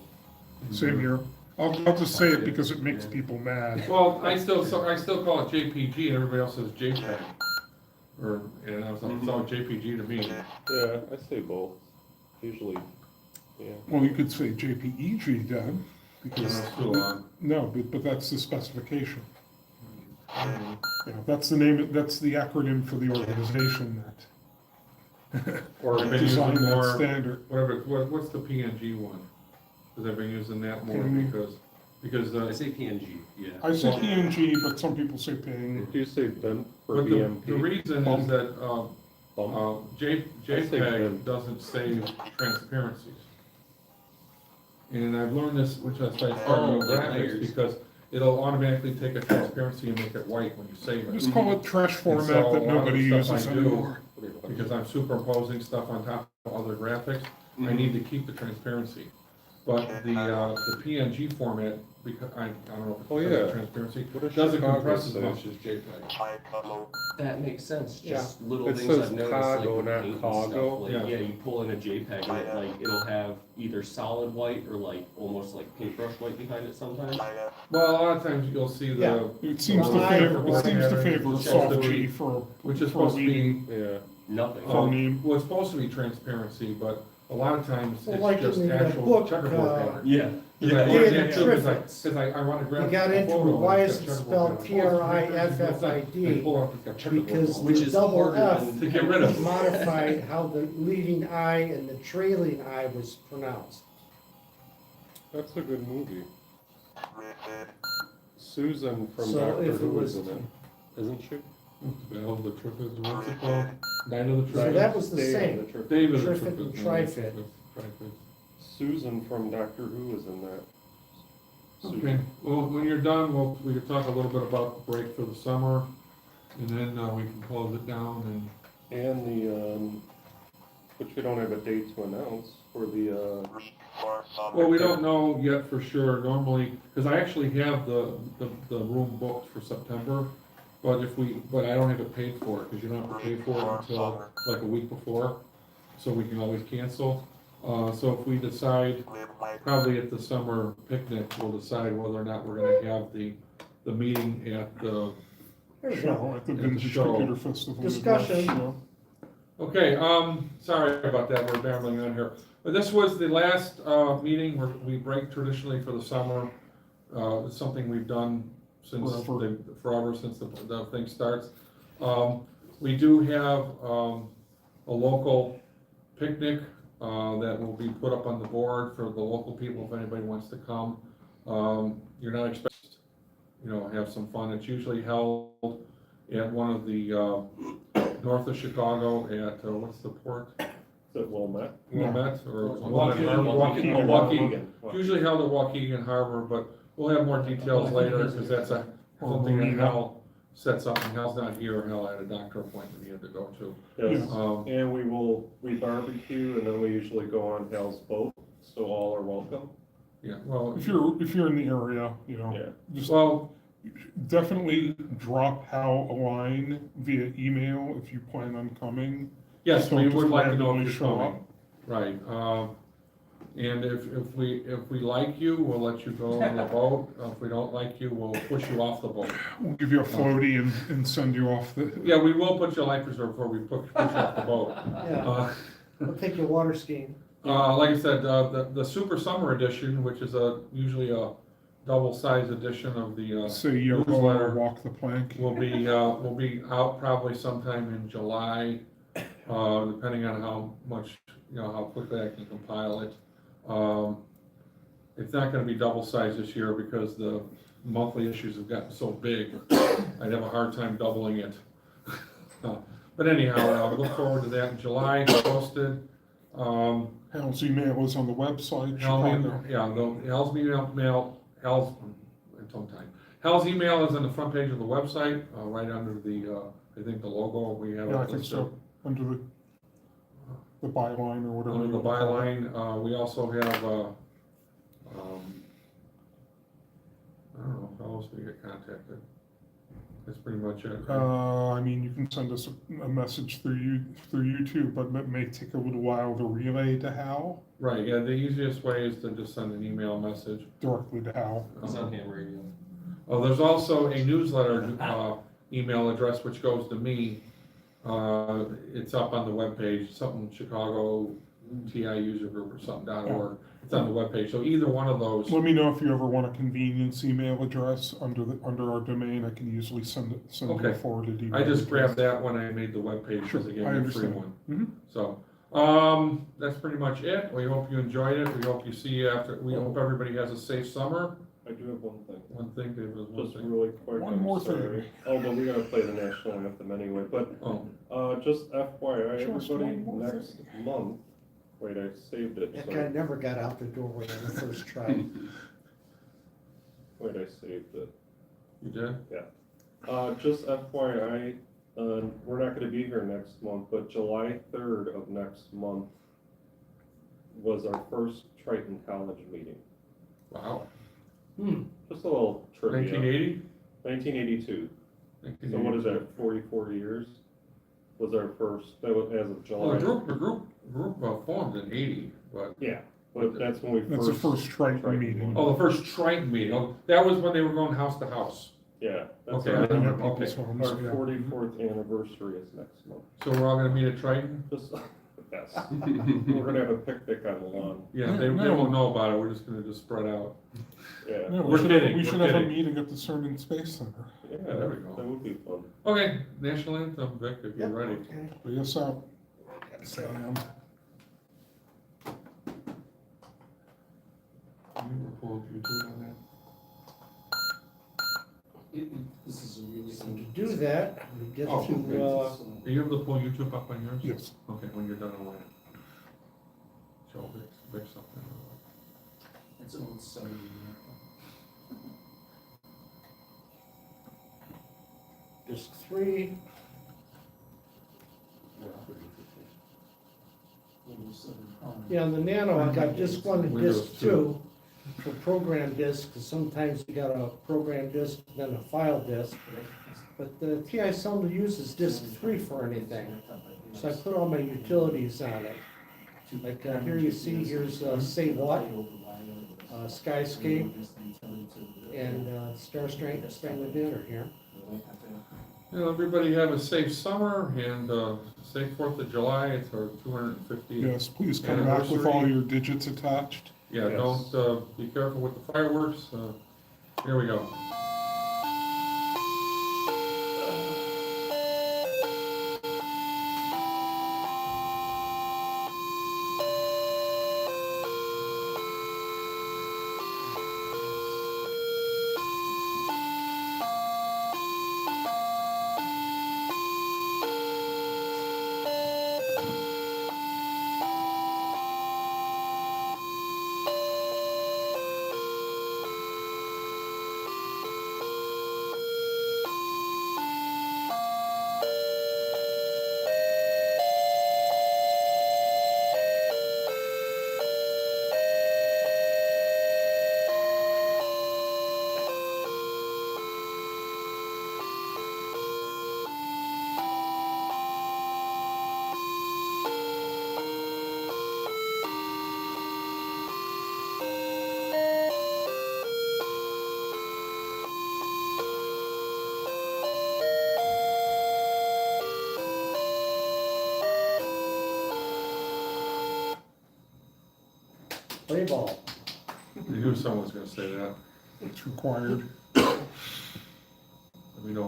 Same here. I'll just say it because it makes people mad.
Well, I still call it JPG and everybody else says JPEG. And I was like, it's all JPG to me.
Yeah, I say both. Usually, yeah.
Well, you could say JPEG then, because,
That's too long.
no, but that's the specification. That's the name, that's the acronym for the organization
Or I've
that
been using
designed that
more,
standard.
what's the PNG one? Because I've been using that more because,
I say PNG, yeah.
I say
Well-
PNG, but some people say ping.
Do you say BEMP or
but the
BMP?
reason is that,
Bump? I say
JPEG
BEMP.
doesn't save transparencies. And I've learned this, which I started
Oh,
with
the
graphics,
layers.
because it'll automatically take a transparency and make it white when you save it.
Just call it trash format
so a
that
lot of
nobody
the stuff
uses
I do-
anymore.
Because I'm superimposing stuff on top of other graphics, I need to keep the transparency. But the PNG format, because I don't know if
Oh,
it's because of
yeah.
transparency,
What does
doesn't
Chicago
compress as
say?
much as JPEG.
Chicago.
That makes sense,
Yeah.
just little
It
things
says
I've noticed,
Cargo,
like
not
with paint and
Cargo.
stuff, like,
Yeah.
yeah, you pull in a JPEG and it, like, it'll have either solid white or like, almost like paintbrush white behind it sometimes.
China.
Well, a lot of times you'll see
Yeah.
It seems
Well,
to favor
Which is
soft
supposed to
G
be-
for,
which is
for
supposed to
reading.
be,
Yeah.
Nothing.
Phoneme.
well, it's supposed to be transparency, but a lot of times
Well, like
it's just
in the
actual
book,
checkerboard pattern.
Yeah.
Because I
Yeah,
want
the
that too,
Triffids.
because I want to grab.
You got
a
into
photo
it, why
and
is
it's
it
got
spelled
checkerboard pattern.
TRIFFID?
They pull up, it's got checkerboard
Because
pattern.
Which
the
is
double
harder
F
than-
To get rid of.
modified how the leading I and the trailing I was pronounced.
That's a good movie.
Written.
Susan from
So
Doctor
if it
Who
was-
is in it, isn't she?
Battle of the Triffids, what's it called? Night of the
So
Triffids.
that was the
Dave
same.
the Triffids.
David of the
Trifid and
Triffids.
Trifid.
Trifid.
Susan from Doctor Who is in that.
Okay,
Susan.
well, when you're done, we can talk a little bit about the break for the summer, and then we can close it down
And the, but you don't have a date to announce for the,
Read for summer.
well, we don't know yet for sure, normally, because I actually have the room booked for September, but but I don't have it paid for, because you don't have to pay for it until like a week before, so we can always cancel. So if we decide,
Live like
probably at the summer picnic, we'll decide whether or not we're gonna have the meeting at the,
There we go.
Show at the
At the
Vintage
show.
Computer Festival.
Discussion.
Show.
okay, sorry about that, we're babbling on here. But this was the last, meeting where we break traditionally for the summer. It's something we've done since, forever since the thing starts. We do have, a local picnic, that will be put up on the board for the local people if anybody wants to come. You're not expected, have some fun. It's usually held at one of the, north of Chicago at, what's the port?
is it Wilmette?
Wilmette or
Waukegan.
Waukegan.
Waukegan.
It's usually held at Waukegan Harbor, but we'll have more details later, because that's something that Hal sets up, and Hal's not here, Hal had a doctor appointment he had to go to.
Yes,
Um,
and we barbecue, and then we usually go on Hal's boat, so all are welcome.
yeah, well,
If you're in the area,
Yeah.
just
well,
Definitely drop Hal a line via email if you plan on coming.
Yes, we
Don't just
would like to know
randomly
if you're
show
coming.
up.
Right, and if we like you, we'll let you go on the boat. If we don't like you, we'll push you off the boat.
We'll give you a floaty and send you off the.
Yeah, we will put you a life preserver before we push you off the boat.
Yeah, we'll take you water skiing.
Like I said, the Super Summer Edition, which is usually a double-size edition of the
Say you're
newsletter,
gonna walk the plank.
will be out probably sometime in July, depending on how much, how quickly I can compile it. It's not gonna be double-sized this year because the monthly issues have gotten so big, I'd have a hard time doubling it. But anyhow, I look forward to that in July, posted.
Hal's email is on the website,
Hal's
Chicago.
Hal's email is on the front page of the website, right under the, I think the logo, we have
Yeah, I
it
think
listed.
so, under the byline or whatever.
Under
you
the
wanna call it.
byline, we also have, I don't know, how else do we get contacted? That's pretty much it. right?
I mean, you can send us a message through YouTube, but it may take a little while to relay to Hal,
Right, yeah, the easiest way is to just send an email message.
directly to Hal.
It's on ham radio.
Oh, there's also a newsletter, email address which goes to me. It's up on the webpage, something ChicagoTIUG group or something.org. It's on the webpage, so either one of those.
Let me know if you ever want a convenience email address under our domain. I can usually send you
Okay.
a forwarded email.
I just
address.
grabbed that when I made the webpage,
Sure,
because it gave
I
me a free
understand.
one.
Mhm.
So, that's pretty much it. We hope you enjoyed it. We hope you see you after, we hope everybody has a safe summer.
I do have one thing.
One thing, there was one
Just
thing.
really quick,
One
I'm
more
sorry.
thing.
Oh, but we gotta play the national anthem anyway, but,
Oh,
just FYI,
Just
everybody,
one more
next month, wait, I saved it,
That
so,
guy never got out the doorway on the first try.
wait, I saved it.
you did?
Just FYI, we're not gonna be here next month, but July 3rd of next month was our first Triton College meeting.
Wow.
Just a little trivia.
1980?
1982. So what is that, 44 years? Was our first, that was as of
Well,
July.
the group formed in 80, but,
Yeah, but that's when we
That's the first Triton meeting.
oh, the first Triton meeting, oh, that was when they were going house to house.
Yeah, that's
Okay, I
our,
remember.
People's
Okay.
homes,
our
yeah.
44th anniversary is next month.
So we're all gonna meet at Triton?
Just, yes. We're gonna have a picnic on the lawn.
Yeah,
Yeah,
they
no.
won't know about it, we're just gonna spread out.
Yeah,
Yeah,
We're kidding,
We
we're
should have a
kidding.
meeting at the CERN Space Center.
yeah,
there we go.
that would be fun.
Okay, national anthem, Vic, if you're
Yep,
ready.
okay.
Lead us out. Sam.
Can you pull YouTube on that?
This is a really
So to do that, we get
Oh,
to,
Are you able to pull YouTube up on yours?
Yes.
Okay, when you're done, I'll wait. Show Vic something.
It's an old study.
disc 3, yeah, on the Nano, I got disc 1 and
Windows
disc
2.
2 for program disc, because sometimes you got a program disc, then a file disc. But the TI seldom uses disc 3 for anything, so I put all my utilities on it. Like here you see, here's Say What, Skyscape, and Star Spangled Banner here.
You everybody have a safe summer and safe 4th of July. It's our 250th.
Yes, please come back with all your digits attached.
Yeah,
Yes.
don't, be careful with the fireworks. Here we go.
Play ball.
I knew someone was gonna say that.
It's required.
We know